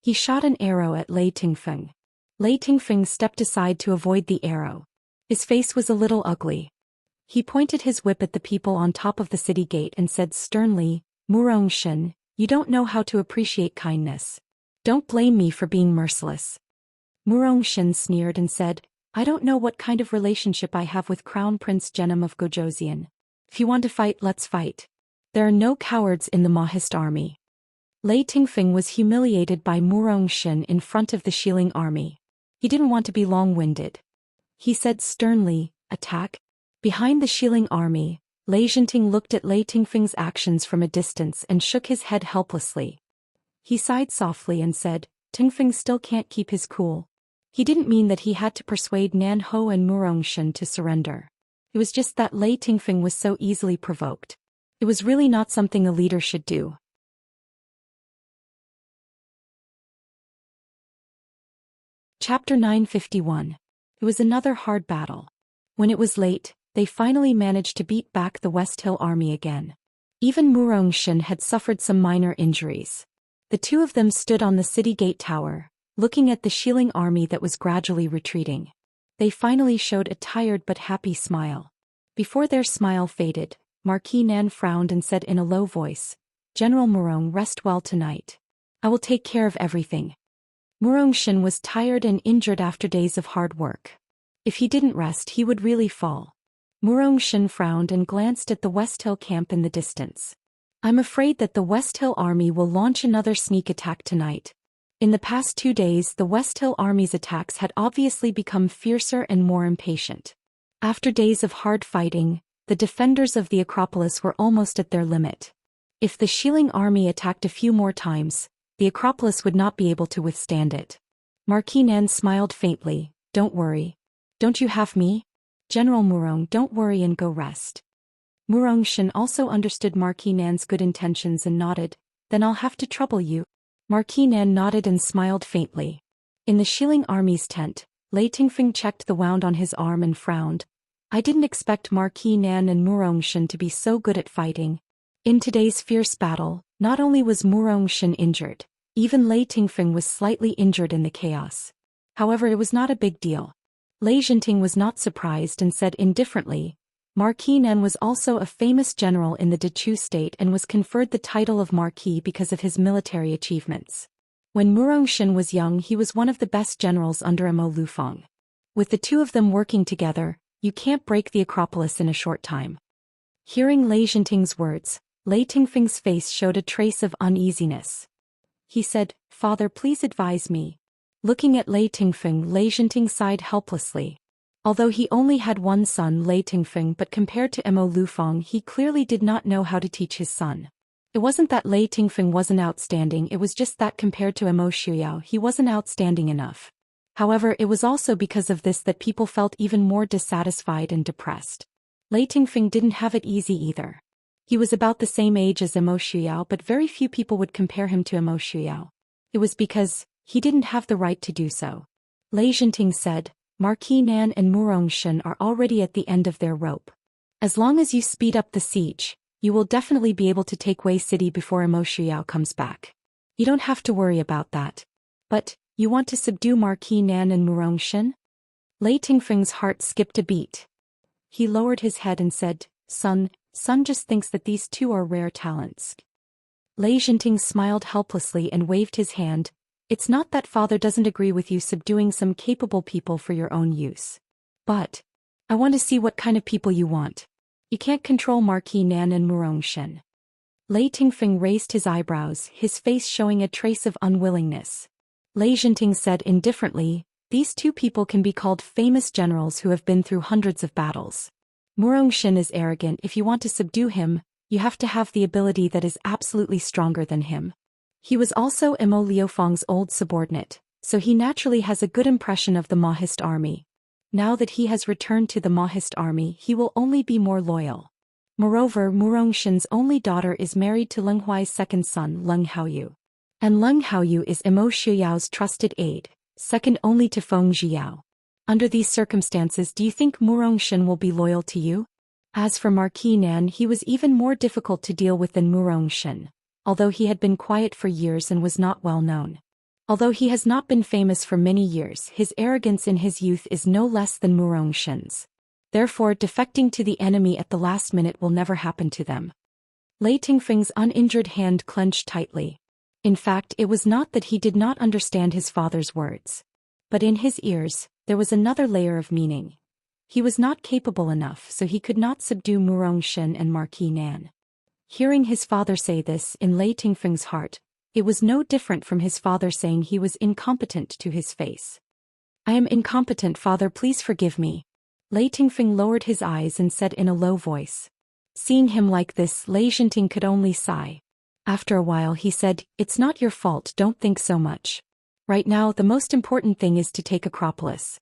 He shot an arrow at Lei Tingfeng. Lei Tingfeng stepped aside to avoid the arrow. His face was a little ugly. He pointed his whip at the people on top of the city gate and said sternly, "Murong Shen, you don't know how to appreciate kindness. Don't blame me for being merciless." Murong Shen sneered and said, "I don't know what kind of relationship I have with Crown Prince Genom of Gojoseon. If you want to fight, let's fight. There are no cowards in the Mahist army." Lei Tingfeng was humiliated by Murong Shen in front of the Shilling army. He didn't want to be long-winded. He said sternly, "Attack." Behind the Shilling army, Lei Jinting looked at Lei Tingfeng's actions from a distance and shook his head helplessly. He sighed softly and said, "Tingfeng still can't keep his cool." He didn't mean that he had to persuade Nan Ho and Murong Shen to surrender. It was just that Lei Tingfeng was so easily provoked. It was really not something a leader should do. Chapter 951. It was another hard battle. When it was late, they finally managed to beat back the West Hill army again. Even Murong Shen had suffered some minor injuries. The two of them stood on the city gate tower, looking at the Shilling army that was gradually retreating. They finally showed a tired but happy smile. Before their smile faded, Marquis Nan frowned and said in a low voice, "General Murong, rest well tonight. I will take care of everything." Murong Shen was tired and injured after days of hard work. If he didn't rest, he would really fall. Murong Shen frowned and glanced at the West Hill camp in the distance. "I'm afraid that the West Hill army will launch another sneak attack tonight." In the past 2 days, the West Hill army's attacks had obviously become fiercer and more impatient. After days of hard fighting, the defenders of the Acropolis were almost at their limit. If the Shilling army attacked a few more times, the Acropolis would not be able to withstand it. Marquis Nan smiled faintly, "Don't worry. Don't you have me? General Murong, don't worry and go rest." Murong Shen also understood Marquis Nan's good intentions and nodded, "Then I'll have to trouble you." Marquis Nan nodded and smiled faintly. In the Shilling army's tent, Lei Tingfeng checked the wound on his arm and frowned. "I didn't expect Marquis Nan and Murong Shen to be so good at fighting. In today's fierce battle, not only was Murong injured, even Lei Tingfeng was slightly injured in the chaos. However, it was not a big deal. Lei Jinting was not surprised and said indifferently, Marquis Nen was also a famous general in the Dechu state and was conferred the title of Marquis because of his military achievements. When Murong was young, he was one of the best generals under Mo Lufeng. With the two of them working together, you can't break the Acropolis in a short time. Hearing Lei Jinting's words, Lei Tingfeng's face showed a trace of uneasiness. He said, Father, please advise me. Looking at Lei Tingfeng, Lei Jinting sighed helplessly. Although he only had one son, Lei Tingfeng, but compared to Mo Lufeng, he clearly did not know how to teach his son. It wasn't that Lei Tingfeng wasn't outstanding, it was just that compared to Mo Shuyao, he wasn't outstanding enough. However, it was also because of this that people felt even more dissatisfied and depressed. Lei Tingfeng didn't have it easy either. He was about the same age as Mo Shuyao, but very few people would compare him to Mo Shuyao. It was because he didn't have the right to do so. Lei Jinting said, Marquis Nan and Murong are already at the end of their rope. As long as you speed up the siege, you will definitely be able to take Wei City before Mo Shuyao comes back. You don't have to worry about that. But, you want to subdue Marquis Nan and Murong? Lei Tingfeng's heart skipped a beat. He lowered his head and said, Son just thinks that these two are rare talents. Lei Jinting smiled helplessly and waved his hand. It's not that Father doesn't agree with you subduing some capable people for your own use. But, I want to see what kind of people you want. You can't control Marquis Nan and Murong. Lei Tingfeng raised his eyebrows, his face showing a trace of unwillingness. Lei Jinting said indifferently, these two people can be called famous generals who have been through hundreds of battles. Murong is arrogant. If you want to subdue him, you have to have the ability that is absolutely stronger than him. He was also Mo Liufeng's old subordinate, so he naturally has a good impression of the Maoist army. Now that he has returned to the Maoist army, he will only be more loyal. Moreover, Murong only daughter is married to Leng Huai's second son, Leng Haoyu. And Leng Haoyu is Mo Shuyao's trusted aide, second only to Feng Zhiyao. Under these circumstances, do you think Murong will be loyal to you? As for Marquis Nan, he was even more difficult to deal with than Murong, although he had been quiet for years and was not well known. Although he has not been famous for many years, his arrogance in his youth is no less than Murong. Therefore, defecting to the enemy at the last minute will never happen to them. Lei Tingfeng's uninjured hand clenched tightly. In fact, it was not that he did not understand his father's words. But in his ears, there was another layer of meaning. He was not capable enough, so he could not subdue Murong and Marquis Nan. Hearing his father say this in Lei Tingfeng's heart, it was no different from his father saying he was incompetent to his face. I am incompetent, father, please forgive me. Lei Tingfeng lowered his eyes and said in a low voice. Seeing him like this, Lei Jinting could only sigh. After a while he said, it's not your fault, don't think so much. Right now the most important thing is to take Acropolis.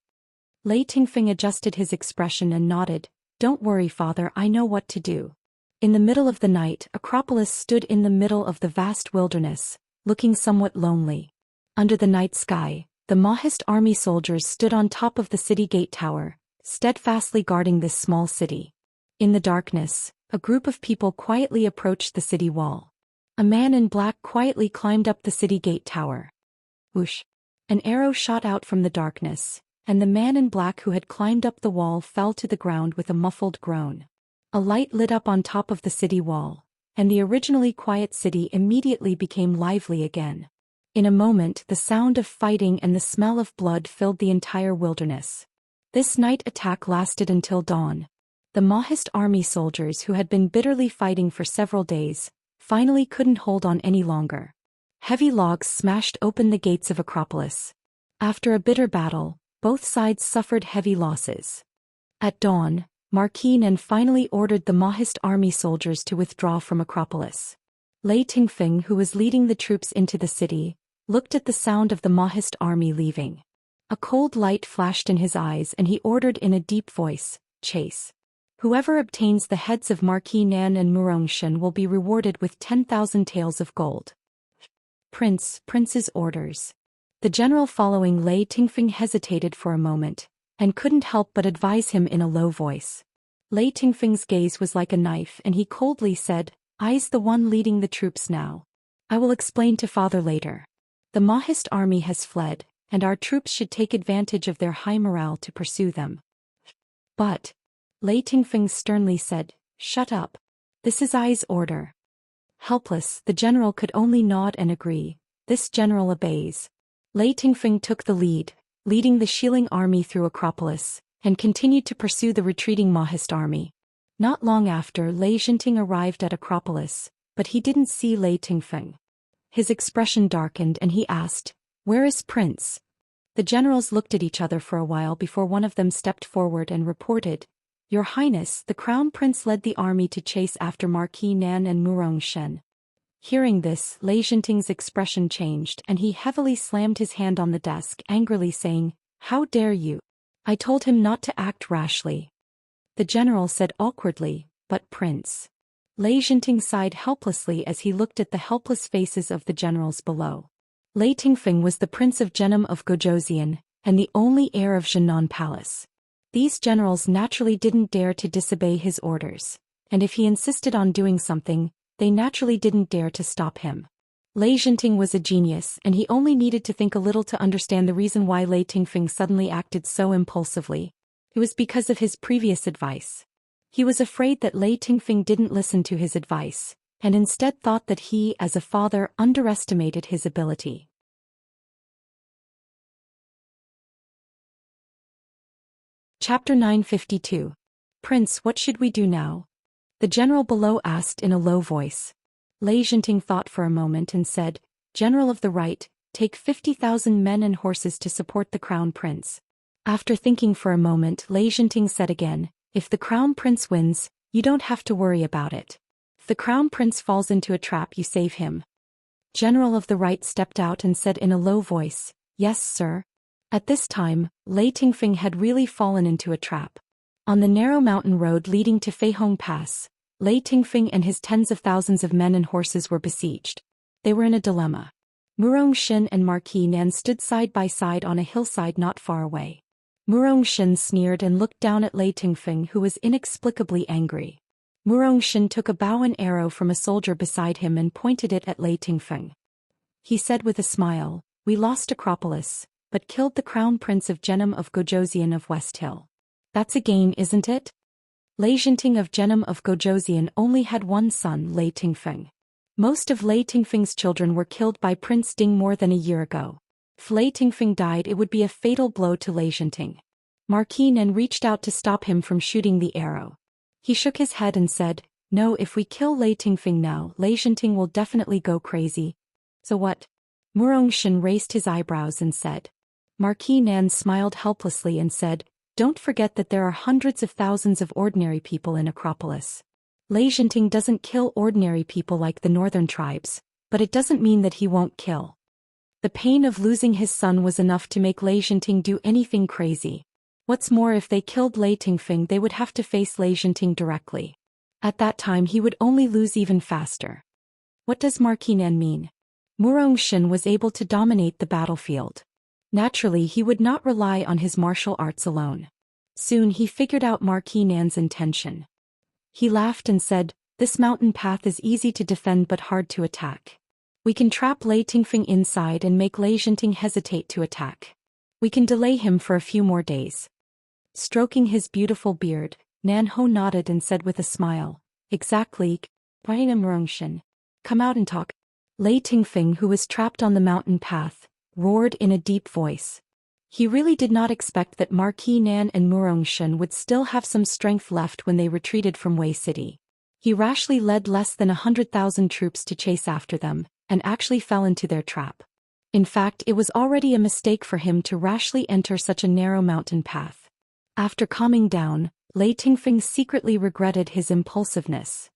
Lei Tingfeng adjusted his expression and nodded, don't worry father, I know what to do. In the middle of the night, Acropolis stood in the middle of the vast wilderness, looking somewhat lonely. Under the night sky, the Maoist army soldiers stood on top of the city gate tower, steadfastly guarding this small city. In the darkness, a group of people quietly approached the city wall. A man in black quietly climbed up the city gate tower. Whoosh! An arrow shot out from the darkness, and the man in black who had climbed up the wall fell to the ground with a muffled groan. A light lit up on top of the city wall, and the originally quiet city immediately became lively again. In a moment, the sound of fighting and the smell of blood filled the entire wilderness. This night attack lasted until dawn. The Maoist army soldiers who had been bitterly fighting for several days, finally couldn't hold on any longer. Heavy logs smashed open the gates of Acropolis. After a bitter battle, both sides suffered heavy losses. At dawn, Marquis Nan finally ordered the Maoist army soldiers to withdraw from Acropolis. Lei Tingfeng, who was leading the troops into the city, looked at the sound of the Maoist army leaving. A cold light flashed in his eyes and he ordered in a deep voice, chase. Whoever obtains the heads of Marquis Nan and Murong will be rewarded with 10,000 taels of gold. Prince's orders. The general following Lei Tingfeng hesitated for a moment, and couldn't help but advise him in a low voice. Lei Tingfeng's gaze was like a knife and he coldly said, I's the one leading the troops now. I will explain to father later. The Mahist army has fled, and our troops should take advantage of their high morale to pursue them. But, Lei Tingfeng sternly said, shut up. This is I's order. Helpless, the general could only nod and agree. This general obeys. Lei Tingfeng took the lead, leading the Xiling army through Acropolis, and continued to pursue the retreating Mahist army. Not long after, Lei Jinting arrived at Acropolis, but he didn't see Lei Tingfeng. His expression darkened and he asked, "Where is Prince?" The generals looked at each other for a while before one of them stepped forward and reported, "Your Highness, the Crown Prince led the army to chase after Marquis Nan and Murong Shen." Hearing this, Lei Jinting's expression changed and he heavily slammed his hand on the desk, angrily saying, "How dare you? I told him not to act rashly." The general said awkwardly, "But Prince." Lei Jinting sighed helplessly as he looked at the helpless faces of the generals below. Lei Tingfeng was the Prince of Genom of Gojoseon, and the only heir of Zhennan Palace. These generals naturally didn't dare to disobey his orders, and if he insisted on doing something, they naturally didn't dare to stop him. Lei Jinting was a genius and he only needed to think a little to understand the reason why Lei Tingfeng suddenly acted so impulsively. It was because of his previous advice. He was afraid that Lei Tingfeng didn't listen to his advice, and instead thought that he, as a father, underestimated his ability. Chapter 952. Prince, what should we do now? The general below asked in a low voice. Lei Jinting thought for a moment and said, "General of the right, take 50,000 men and horses to support the Crown Prince." After thinking for a moment, Lei Jinting said again, "If the Crown Prince wins, you don't have to worry about it. If the Crown Prince falls into a trap, you save him." General of the right stepped out and said in a low voice, "Yes, sir." At this time, Lei Tingfeng had really fallen into a trap. On the narrow mountain road leading to Feihong Pass, Lei Tingfeng and his tens of thousands of men and horses were besieged. They were in a dilemma. Murong Shen and Marquis Nan stood side by side on a hillside not far away. Murong Shen sneered and looked down at Lei Tingfeng, who was inexplicably angry. Murong Shen took a bow and arrow from a soldier beside him and pointed it at Lei Tingfeng. He said with a smile, "We lost Acropolis, but killed the Crown Prince of Genom of Gojoseon of West Hill. That's a gain, isn't it?" Lei Jinting of Genom of Gojoseon only had one son, Lei Tingfeng. Most of Lei Tingfeng's children were killed by Prince Ding more than a year ago. If Lei Tingfeng died, it would be a fatal blow to Lei Jinting. Marquis Nan reached out to stop him from shooting the arrow. He shook his head and said, "No, if we kill Lei Tingfeng now, Lei Jinting will definitely go crazy." "So what?" Murong Shen raised his eyebrows and said. Marquis Nan smiled helplessly and said, "Don't forget that there are hundreds of thousands of ordinary people in Acropolis. Lei Jinting doesn't kill ordinary people like the northern tribes, but it doesn't mean that he won't kill." The pain of losing his son was enough to make Lei Jinting do anything crazy. What's more, if they killed Lei Tingfeng, they would have to face Lei Jinting directly. At that time he would only lose even faster. What does Marquis Nan mean? Murong Shen was able to dominate the battlefield. Naturally, he would not rely on his martial arts alone. Soon he figured out Marquis Nan's intention. He laughed and said, "This mountain path is easy to defend but hard to attack. We can trap Lei Tingfeng inside and make Lei Jinting hesitate to attack. We can delay him for a few more days." Stroking his beautiful beard, Nan Ho nodded and said with a smile, "Exactly. Murong Shen. Come out and talk." Lei Tingfeng, who was trapped on the mountain path, roared in a deep voice. He really did not expect that Marquis Nan and Murong Shen would still have some strength left when they retreated from Wei City. He rashly led less than 100,000 troops to chase after them, and actually fell into their trap. In fact, it was already a mistake for him to rashly enter such a narrow mountain path. After calming down, Lei Tingfeng secretly regretted his impulsiveness.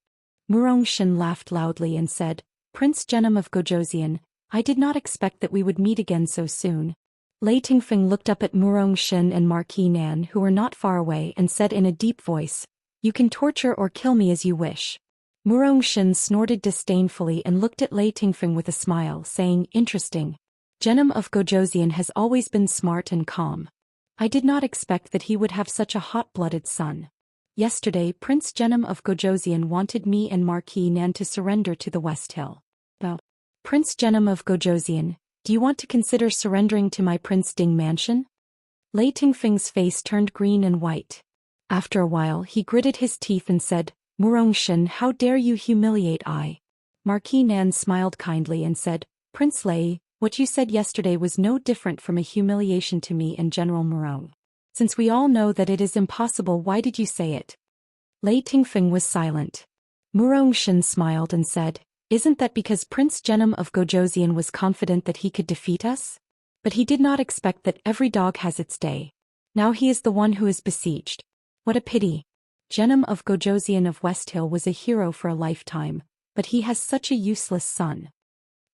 Murong Shen laughed loudly and said, "Prince Genom of Gojoseon, I did not expect that we would meet again so soon." Lei Tingfeng looked up at Murong Shen and Marquis Nan, who were not far away, and said in a deep voice, "You can torture or kill me as you wish." Murong Shen snorted disdainfully and looked at Lei Tingfeng with a smile, saying, "Interesting. Genom of Gojoseon has always been smart and calm. I did not expect that he would have such a hot-blooded son." Yesterday Prince Genom of Gojosian wanted me and Marquis Nan to surrender to the West Hill. Oh. Prince Genom of Gojosian, do you want to consider surrendering to my Prince Ding mansion? Lei Tingfeng's face turned green and white. After a while he gritted his teeth and said, Murongshen, how dare you humiliate I? Marquis Nan smiled kindly and said, Prince Lei, what you said yesterday was no different from a humiliation to me and General Murong. Since we all know that it is impossible, why did you say it? Lei Tingfeng was silent. Murongshen smiled and said, Isn't that because Prince Genom of Gojosian was confident that he could defeat us? But he did not expect that every dog has its day. Now he is the one who is besieged. What a pity. Genom of Gojosian of West Hill was a hero for a lifetime, but he has such a useless son.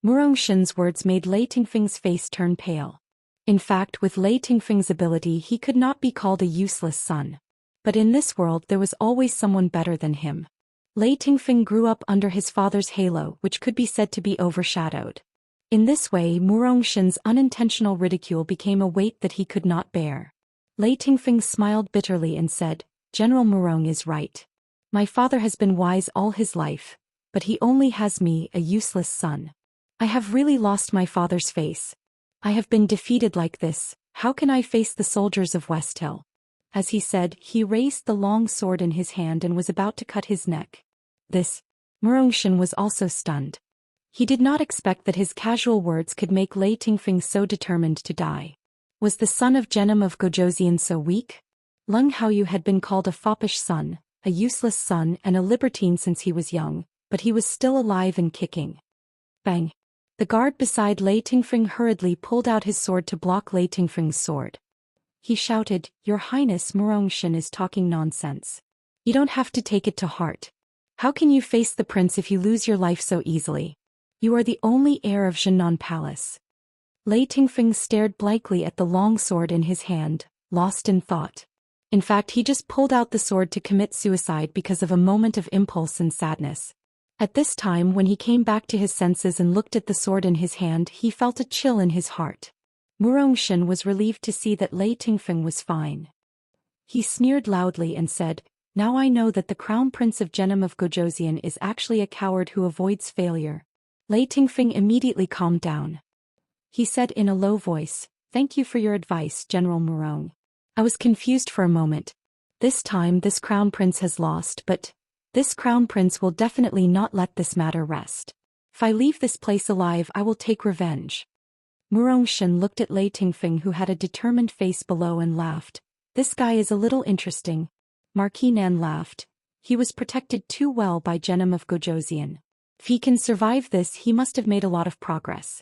Murongshen's words made Lei Tingfeng's face turn pale. In fact, with Lei Tingfeng's ability he could not be called a useless son. But in this world there was always someone better than him. Lei Tingfeng grew up under his father's halo, which could be said to be overshadowed. In this way Murongshen's unintentional ridicule became a weight that he could not bear. Lei Tingfeng smiled bitterly and said, General Murong is right. My father has been wise all his life, but he only has me, a useless son. I have really lost my father's face. I have been defeated like this, how can I face the soldiers of West Hill? As he said, he raised the long sword in his hand and was about to cut his neck. Murongshen was also stunned. He did not expect that his casual words could make Lei Tingfeng so determined to die. Was the son of Genom of Gojosian so weak? Leng Haoyu had been called a foppish son, a useless son and a libertine since he was young, but he was still alive and kicking. Bang! The guard beside Lei Tingfeng hurriedly pulled out his sword to block Lei Tingfeng's sword. He shouted, Your Highness, Murongshen is talking nonsense. You don't have to take it to heart. How can you face the prince if you lose your life so easily? You are the only heir of Zhennan Palace. Lei Tingfeng stared blankly at the long sword in his hand, lost in thought. In fact, he just pulled out the sword to commit suicide because of a moment of impulse and sadness. At this time, when he came back to his senses and looked at the sword in his hand, he felt a chill in his heart. Murongshen was relieved to see that Lei Tingfeng was fine. He sneered loudly and said, Now I know that the Crown Prince of Genom of Gojosian is actually a coward who avoids failure. Lei Tingfeng immediately calmed down. He said in a low voice, Thank you for your advice, General Murong. I was confused for a moment. This time this Crown Prince has lost, but this Crown Prince will definitely not let this matter rest. If I leave this place alive, I will take revenge. Murongshen looked at Lei Tingfeng, who had a determined face below, and laughed. This guy is a little interesting. Marquis Nan laughed. He was protected too well by Genom of Gojosian. If he can survive this, he must have made a lot of progress.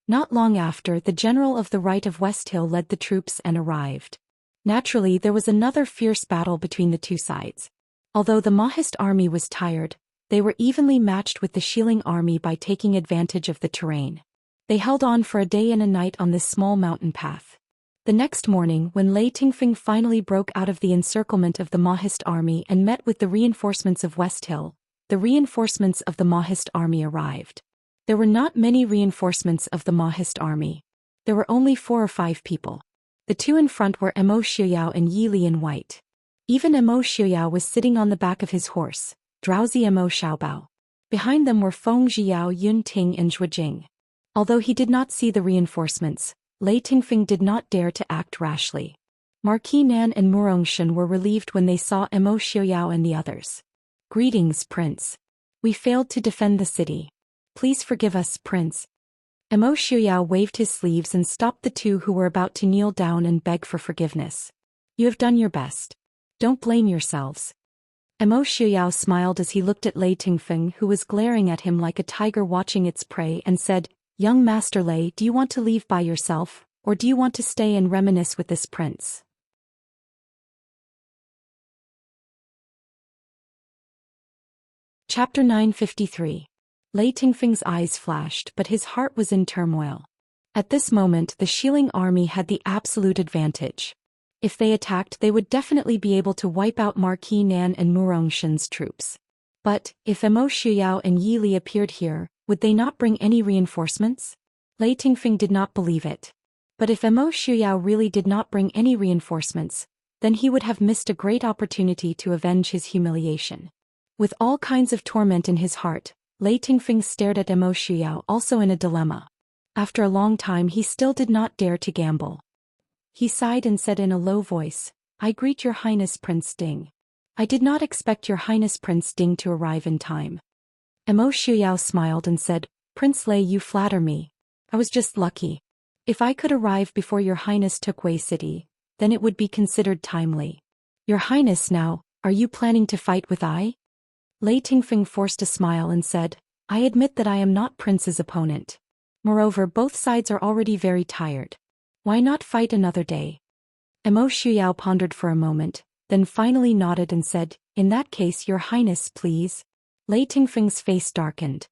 Not long after, the general of the right of West Hill led the troops and arrived. Naturally, there was another fierce battle between the two sides. Although the Mahist army was tired, they were evenly matched with the Shilling army by taking advantage of the terrain. They held on for a day and a night on this small mountain path. The next morning, when Lei Tingfeng finally broke out of the encirclement of the Mahist army and met with the reinforcements of West Hill, the reinforcements of the Mahist army arrived. There were not many reinforcements of the Mahist army. There were only 4 or 5 people. The two in front were Mo Xiuyao and Yi Li in white. Even Mo Xiuyao was sitting on the back of his horse, drowsy Mo Xiaobao. Behind them were Feng Zhiyao, Yun Ting and Zhuo Jing. Although he did not see the reinforcements, Lei Tingfeng did not dare to act rashly. Marquis Nan and Murongshen were relieved when they saw Mo Xiuyao and the others. Greetings, Prince. We failed to defend the city. Please forgive us, Prince. Mo Xiuyao waved his sleeves and stopped the two who were about to kneel down and beg for forgiveness. You have done your best. Don't blame yourselves. Mo Xiuyao smiled as he looked at Lei Tingfeng, who was glaring at him like a tiger watching its prey, and said, Young Master Lei, do you want to leave by yourself, or do you want to stay and reminisce with this prince? Chapter 953. Lei Tingfeng's eyes flashed, but his heart was in turmoil. At this moment, the Shilling army had the absolute advantage. If they attacked, they would definitely be able to wipe out Marquis Nan and Murongshen's troops. But, if Mo Xiuyao and Yi Li appeared here, would they not bring any reinforcements? Lei Tingfeng did not believe it. But if Mo Xiuyao really did not bring any reinforcements, then he would have missed a great opportunity to avenge his humiliation. With all kinds of torment in his heart, Lei Tingfeng stared at Emo Shuyao, also in a dilemma. After a long time he still did not dare to gamble. He sighed and said in a low voice, "I greet your Highness Prince Ding. I did not expect your Highness Prince Ding to arrive in time." Emo Shuyao smiled and said, "Prince Lei, you flatter me. I was just lucky. If I could arrive before your Highness took Wei City, then it would be considered timely. Your Highness now, are you planning to fight with I?" Lei Tingfeng forced a smile and said, "I admit that I am not Prince's opponent. Moreover, both sides are already very tired. Why not fight another day?" Emo Shuyao pondered for a moment, then finally nodded and said, "In that case, your Highness, please." Lei Tingfeng's face darkened.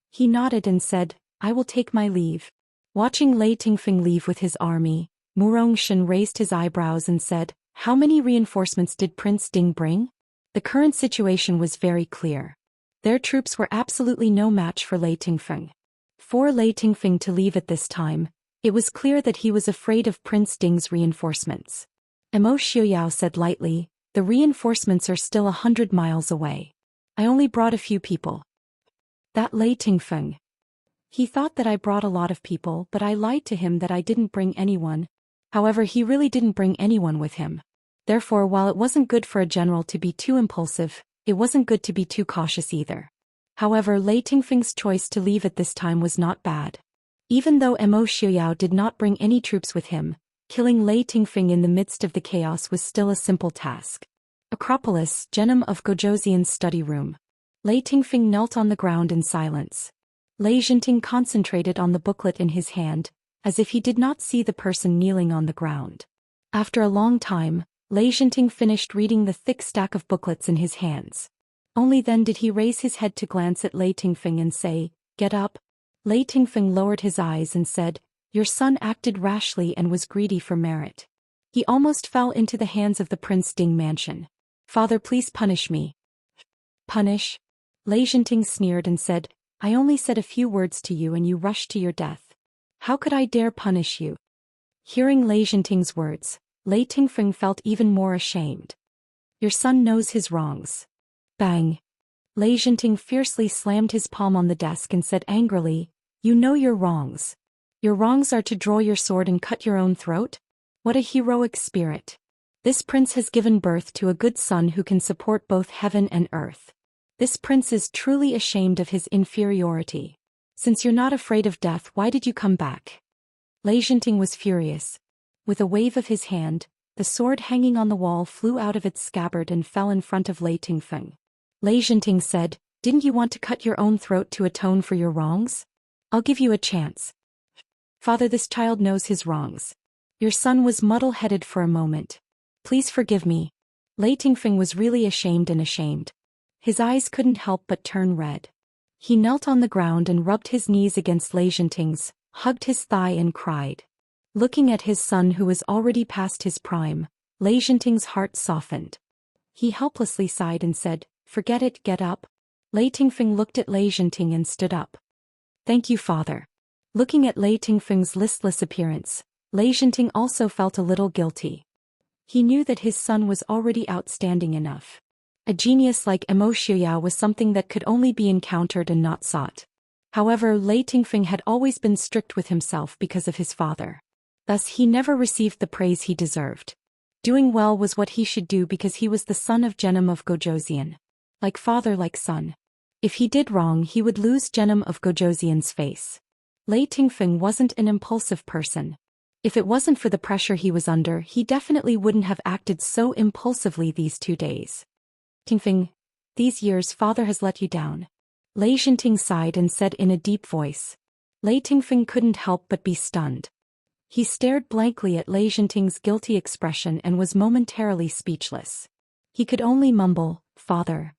He nodded and said, "I will take my leave." Watching Lei Tingfeng leave with his army, Murongshen raised his eyebrows and said, "How many reinforcements did Prince Ding bring?" The current situation was very clear. Their troops were absolutely no match for Lei Tingfeng. For Lei Tingfeng to leave at this time, it was clear that he was afraid of Prince Ding's reinforcements. Emo Shuyao said lightly, "The reinforcements are still 100 miles away. I only brought a few people." That Lei Tingfeng. He thought that I brought a lot of people, but I lied to him that I didn't bring anyone. However, he really didn't bring anyone with him. Therefore, while it wasn't good for a general to be too impulsive, it wasn't good to be too cautious either. However, Lei Tingfeng's choice to leave at this time was not bad. Even though Emo Shuyao did not bring any troops with him, killing Lei Tingfeng in the midst of the chaos was still a simple task. Acropolis, Genom of Gojoseon's study room. Lei Tingfeng knelt on the ground in silence. Lei Jinting concentrated on the booklet in his hand, as if he did not see the person kneeling on the ground. After a long time, Lei Jinting finished reading the thick stack of booklets in his hands. Only then did he raise his head to glance at Lei Tingfeng and say, "Get up." Lei Tingfeng lowered his eyes and said, "Your son acted rashly and was greedy for merit. He almost fell into the hands of the Prince Ding mansion. Father, please punish me." "Punish?" Lei Jinting sneered and said, "I only said a few words to you and you rushed to your death. How could I dare punish you?" Hearing Lei Jinting's words, Lei Tingfeng felt even more ashamed. "Your son knows his wrongs." Bang! Lei Jinting fiercely slammed his palm on the desk and said angrily, "You know your wrongs. Your wrongs are to draw your sword and cut your own throat? What a heroic spirit. This prince has given birth to a good son who can support both heaven and earth. This prince is truly ashamed of his inferiority. Since you're not afraid of death, why did you come back?" Lei Jinting was furious. With a wave of his hand, the sword hanging on the wall flew out of its scabbard and fell in front of Lei Tingfeng. Lei Jinting said, "Didn't you want to cut your own throat to atone for your wrongs? I'll give you a chance." "Father, this child knows his wrongs." Your son was muddle-headed for a moment. "Please forgive me." Lei Tingfeng was really ashamed. His eyes couldn't help but turn red. He knelt on the ground and rubbed his knees against Lei Jinting's, hugged his thigh and cried. Looking at his son who was already past his prime, Lei Jinting's heart softened. He helplessly sighed and said, "Forget it, get up." Lei Tingfeng looked at Lei Jinting and stood up. "Thank you, father." Looking at Lei Tingfeng's listless appearance, Lei Jinting also felt a little guilty. He knew that his son was already outstanding enough. A genius like Emo Shuyao was something that could only be encountered and not sought. However, Lei Tingfeng had always been strict with himself because of his father. Thus he never received the praise he deserved. Doing well was what he should do because he was the son of Genom of Gojoseon. Like father, like son. If he did wrong, he would lose Genom of Gojoseon's face. Lei Tingfeng wasn't an impulsive person. If it wasn't for the pressure he was under, he definitely wouldn't have acted so impulsively these 2 days. "Tingfeng, these years father has let you down." Lei Jinting sighed and said in a deep voice. Lei Tingfeng couldn't help but be stunned. He stared blankly at Lei Jinting's guilty expression and was momentarily speechless. He could only mumble, "Father.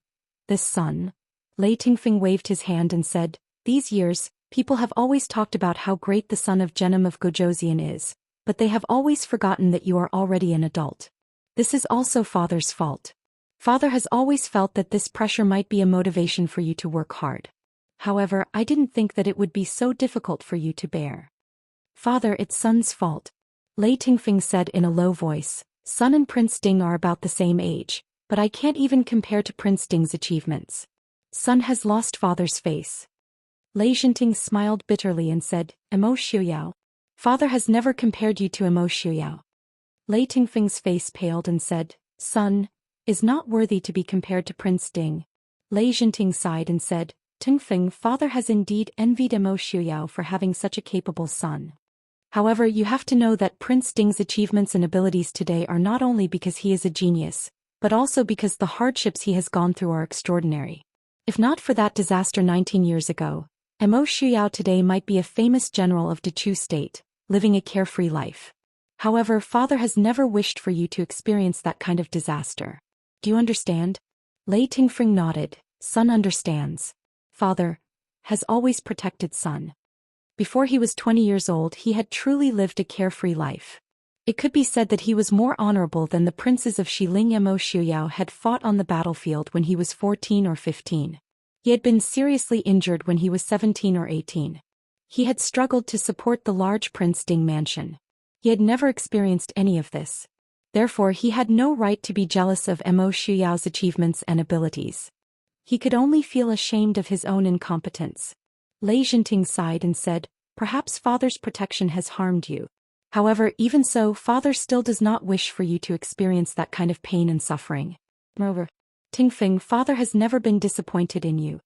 This son." Lei Tingfeng waved his hand and said, "These years, people have always talked about how great the son of Genom of Gojoseon is, but they have always forgotten that you are already an adult. This is also father's fault. Father has always felt that this pressure might be a motivation for you to work hard. However, I didn't think that it would be so difficult for you to bear." "Father, it's son's fault." Lei Tingfeng said in a low voice, Sun and Prince Ding are about the same age, but I can't even compare to Prince Ding's achievements. Sun has lost father's face. Lei Jinting smiled bitterly and said, Emo Xiuyao. Father has never compared you to Emo Xiuyao. Lei Tingfeng's face paled and said, Sun is not worthy to be compared to Prince Ding. Lei Jinting sighed and said, Tingfeng, father has indeed envied Emo Xiuyao for having such a capable son. However, you have to know that Prince Ding's achievements and abilities today are not only because he is a genius, but also because the hardships he has gone through are extraordinary. If not for that disaster 19 years ago, Emo Xiuyao today might be a famous general of Dechu State, living a carefree life. However, father has never wished for you to experience that kind of disaster. Do you understand? Lei Tingfeng nodded. Sun understands. Father has always protected Sun. Before he was 20 years old, he had truly lived a carefree life. It could be said that he was more honorable than the princes of Xiling. Emo Xiuyao had fought on the battlefield when he was 14 or 15. He had been seriously injured when he was 17 or 18. He had struggled to support the large Prince Ding mansion. He had never experienced any of this. Therefore, he had no right to be jealous of Emo Xiuyao's achievements and abilities. He could only feel ashamed of his own incompetence. Lei Jinting sighed and said, Perhaps father's protection has harmed you. However, even so, father still does not wish for you to experience that kind of pain and suffering. Moreover, Tingfeng, father has never been disappointed in you.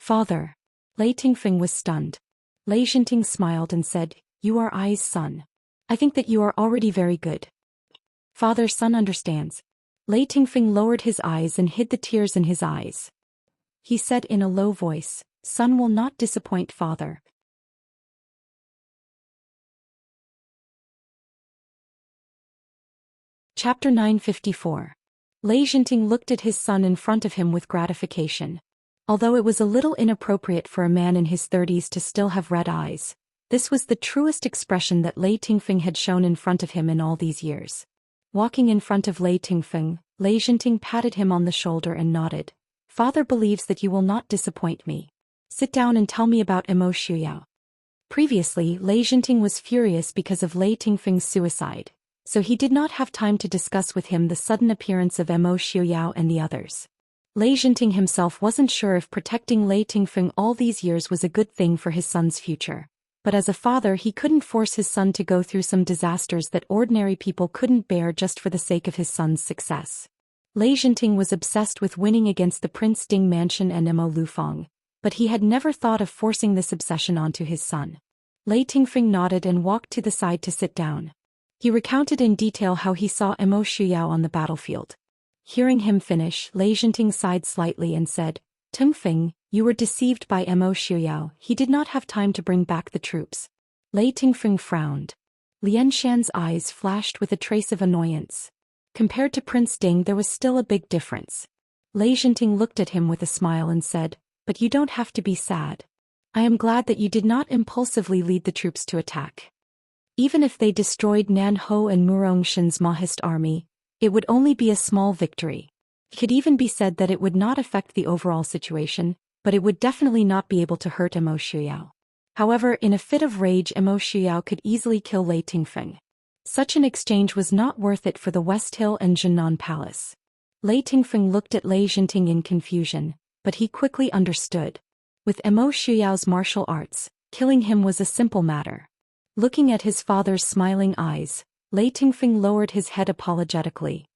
Father. Lei Tingfeng was stunned. Lei Jinting smiled and said, You are Ai's son. I think that you are already very good. Father, Sun understands. Lei Tingfeng lowered his eyes and hid the tears in his eyes. He said in a low voice, Sun will not disappoint father. Chapter 954. Lei Jinting looked at his son in front of him with gratification. Although it was a little inappropriate for a man in his 30s to still have red eyes, this was the truest expression that Lei Tingfeng had shown in front of him in all these years. Walking in front of Lei Tingfeng, Lei Jinting patted him on the shoulder and nodded. Father believes that you will not disappoint me. Sit down and tell me about Emo Xiuyao. Previously, Lei Jinting was furious because of Lei Tingfeng's suicide, so he did not have time to discuss with him the sudden appearance of Emo Xiuyao and the others. Lei Jinting himself wasn't sure if protecting Lei Tingfeng all these years was a good thing for his son's future. But as a father, he couldn't force his son to go through some disasters that ordinary people couldn't bear just for the sake of his son's success. Lei Jinting was obsessed with winning against the Prince Ding mansion and Emo Lufeng, but he had never thought of forcing this obsession onto his son. Lei Tingfeng nodded and walked to the side to sit down. He recounted in detail how he saw Emo Xiuyao on the battlefield. Hearing him finish, Lei Jinting sighed slightly and said, Tingfeng, you were deceived by Emo Xiuyao. He did not have time to bring back the troops. Lei Tingfeng frowned. Lian Shan's eyes flashed with a trace of annoyance. Compared to Prince Ding, there was still a big difference. Lei Jinting looked at him with a smile and said, But you don't have to be sad. I am glad that you did not impulsively lead the troops to attack. Even if they destroyed Nan Ho and Murongshan's Mahist army, it would only be a small victory. It could even be said that it would not affect the overall situation, but it would definitely not be able to hurt Emo Xiuyao. However, in a fit of rage, Emo Xiuyao could easily kill Lei Tingfeng. Such an exchange was not worth it for the West Hill and Jinan Palace. Lei Tingfeng looked at Lei Jinting in confusion, but he quickly understood. With Emo Xiuyao's martial arts, killing him was a simple matter. Looking at his father's smiling eyes, Lei Tingfeng lowered his head apologetically.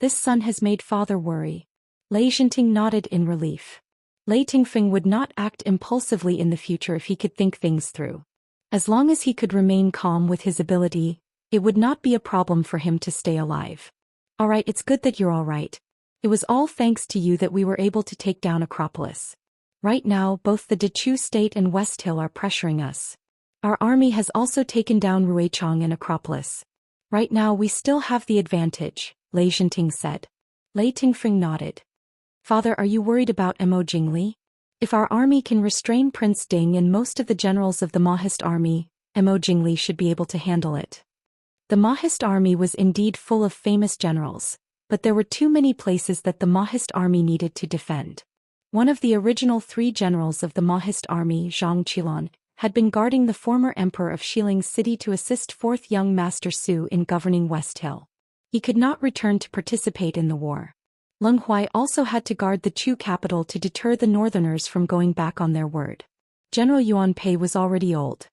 This son has made father worry. Lei Jinting nodded in relief. Lei Tingfeng would not act impulsively in the future if he could think things through. As long as he could remain calm with his ability, it would not be a problem for him to stay alive. Alright, it's good that you're alright. It was all thanks to you that we were able to take down Acropolis. Right now, both the Dechu State and West Hill are pressuring us. Our army has also taken down Ruichang and Acropolis. Right now we still have the advantage, Lei Jinting said. Lei Tingfeng nodded. Father, are you worried about Emo Jingli? If our army can restrain Prince Ding and most of the generals of the Mahist army, Emo Jingli should be able to handle it. The Mahist army was indeed full of famous generals, but there were too many places that the Mahist army needed to defend. One of the original 3 generals of the Mahist army, Zhang Qilon, had been guarding the former emperor of Shilin City to assist 4th young Master Su in governing West Hill. He could not return to participate in the war. Leng Huai also had to guard the Chu capital to deter the northerners from going back on their word. General Yuan Pei was already old.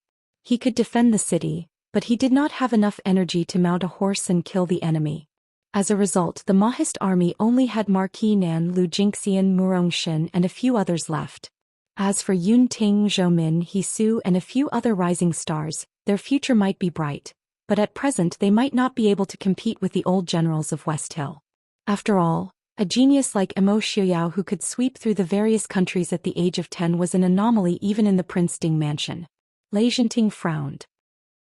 He could defend the city, but he did not have enough energy to mount a horse and kill the enemy. As a result, the Mahist army only had Marquis Nan, Lu Jingxian, Murongshin, and a few others left. As for Yun Ting, Zhou Min, He Su, and a few other rising stars, their future might be bright, but at present they might not be able to compete with the old generals of West Hill. After all, a genius like Emo Xiuyao who could sweep through the various countries at the age of 10 was an anomaly even in the Prince Ding mansion. Lei Zhenting frowned.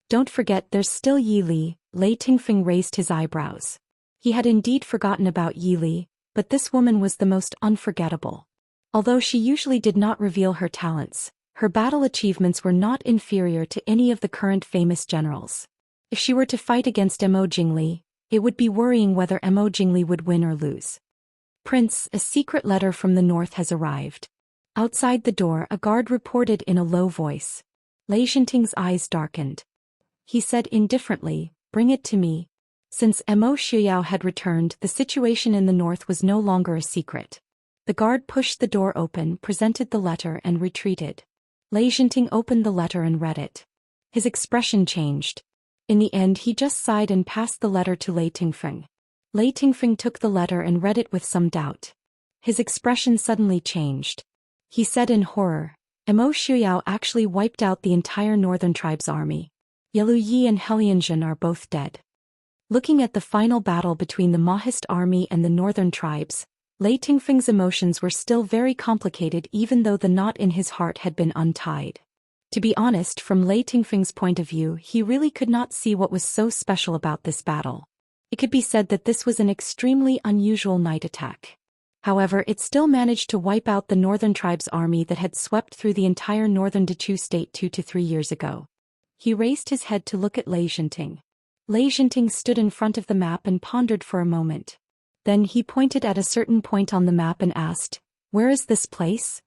Don't forget there's still Yi Li. Lei Tingfeng raised his eyebrows. He had indeed forgotten about Yi Li, but this woman was the most unforgettable. Although she usually did not reveal her talents, her battle achievements were not inferior to any of the current famous generals. If she were to fight against Mo Jingli, it would be worrying whether Mo Jingli would win or lose. Prince, a secret letter from the north has arrived. Outside the door, a guard reported in a low voice. Lei Zhenting's eyes darkened. He said indifferently, "Bring it to me." Since Mo Xiuyao had returned, the situation in the north was no longer a secret. The guard pushed the door open, presented the letter, and retreated. Lei Zhenting opened the letter and read it. His expression changed. In the end, he just sighed and passed the letter to Lei Tingfeng. Lei Tingfeng took the letter and read it with some doubt. His expression suddenly changed. He said in horror, Mo Xiuyao actually wiped out the entire northern tribe's army. Yelu Yi and Helianjin are both dead. Looking at the final battle between the Mahist army and the northern tribes, Lei Tingfeng's emotions were still very complicated even though the knot in his heart had been untied. To be honest, from Lei Tingfeng's point of view, he really could not see what was so special about this battle. It could be said that this was an extremely unusual night attack. However, it still managed to wipe out the northern tribe's army that had swept through the entire northern Dechu state 2 to 3 years ago. He raised his head to look at Lei Zhenting. Lei Zhenting stood in front of the map and pondered for a moment. Then he pointed at a certain point on the map and asked, "Where is this place?"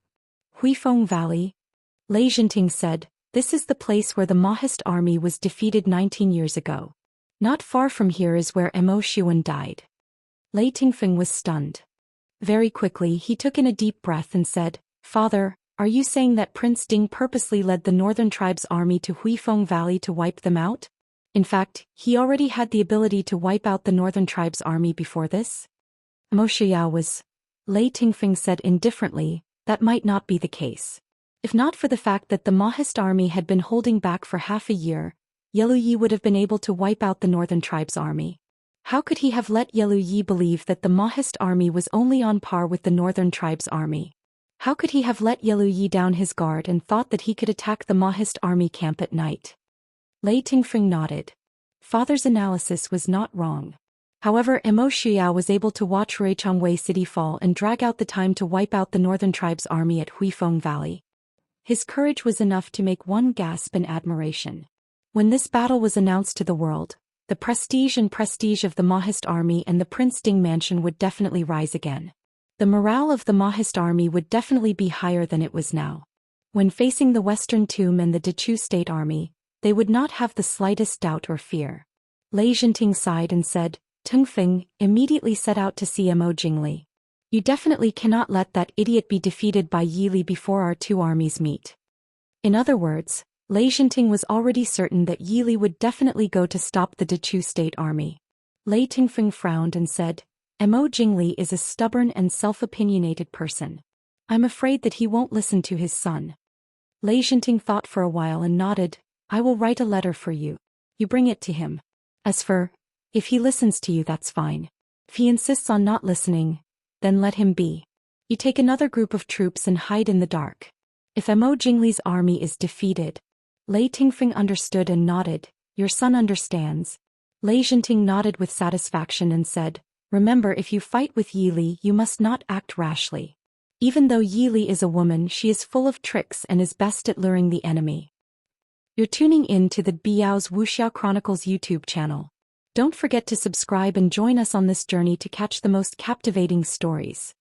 Huifeng Valley. Lei Zhenting said, "This is the place where the Mahist army was defeated 19 years ago. Not far from here is where Mo Xiuan died." Lei Tingfeng was stunned. Very quickly he took in a deep breath and said, "Father, are you saying that Prince Ding purposely led the northern tribe's army to Huifeng Valley to wipe them out? In fact, he already had the ability to wipe out the northern tribe's army before this?" Mo Xiuyao was. Lei Tingfeng said indifferently, "That might not be the case. If not for the fact that the Mahist army had been holding back for half a year, Yelu Yi would have been able to wipe out the northern tribe's army. How could he have let Yelu Yi believe that the Mahist army was only on par with the northern tribe's army? How could he have let Yelu Yi down his guard and thought that he could attack the Mahist army camp at night?" Lei Tingfeng nodded. Father's analysis was not wrong. However, Mo Xiuyao was able to watch Ruichangwei City fall and drag out the time to wipe out the northern tribe's army at Huifeng Valley. His courage was enough to make one gasp in admiration. When this battle was announced to the world, the prestige of the Mahist army and the Prince Ding mansion would definitely rise again. The morale of the Mahist army would definitely be higher than it was now. When facing the Western Tomb and the Dechu State army, they would not have the slightest doubt or fear. Lei Zhenting sighed and said, "Tengfeng, immediately set out to see Mo Jingli. You definitely cannot let that idiot be defeated by Yi Li before our two armies meet." In other words, Lei Zhenting was already certain that Yi Li would definitely go to stop the Dechu State army. Lei Tingfeng frowned and said, "Mo Jingli is a stubborn and self-opinionated person. I'm afraid that he won't listen to his son." Lei Zhenting thought for a while and nodded, "I will write a letter for you. You bring it to him. If he listens to you, that's fine. If he insists on not listening, then let him be. You take another group of troops and hide in the dark. If Mo Jingli's army is defeated..." Lei Tingfeng understood and nodded, "Your son understands." Lei Zhenting nodded with satisfaction and said, "Remember, if you fight with Yi Li, you must not act rashly. Even though Yi Li is a woman, she is full of tricks and is best at luring the enemy." You're tuning in to the Biao's Wuxiao Chronicles YouTube channel. Don't forget to subscribe and join us on this journey to catch the most captivating stories.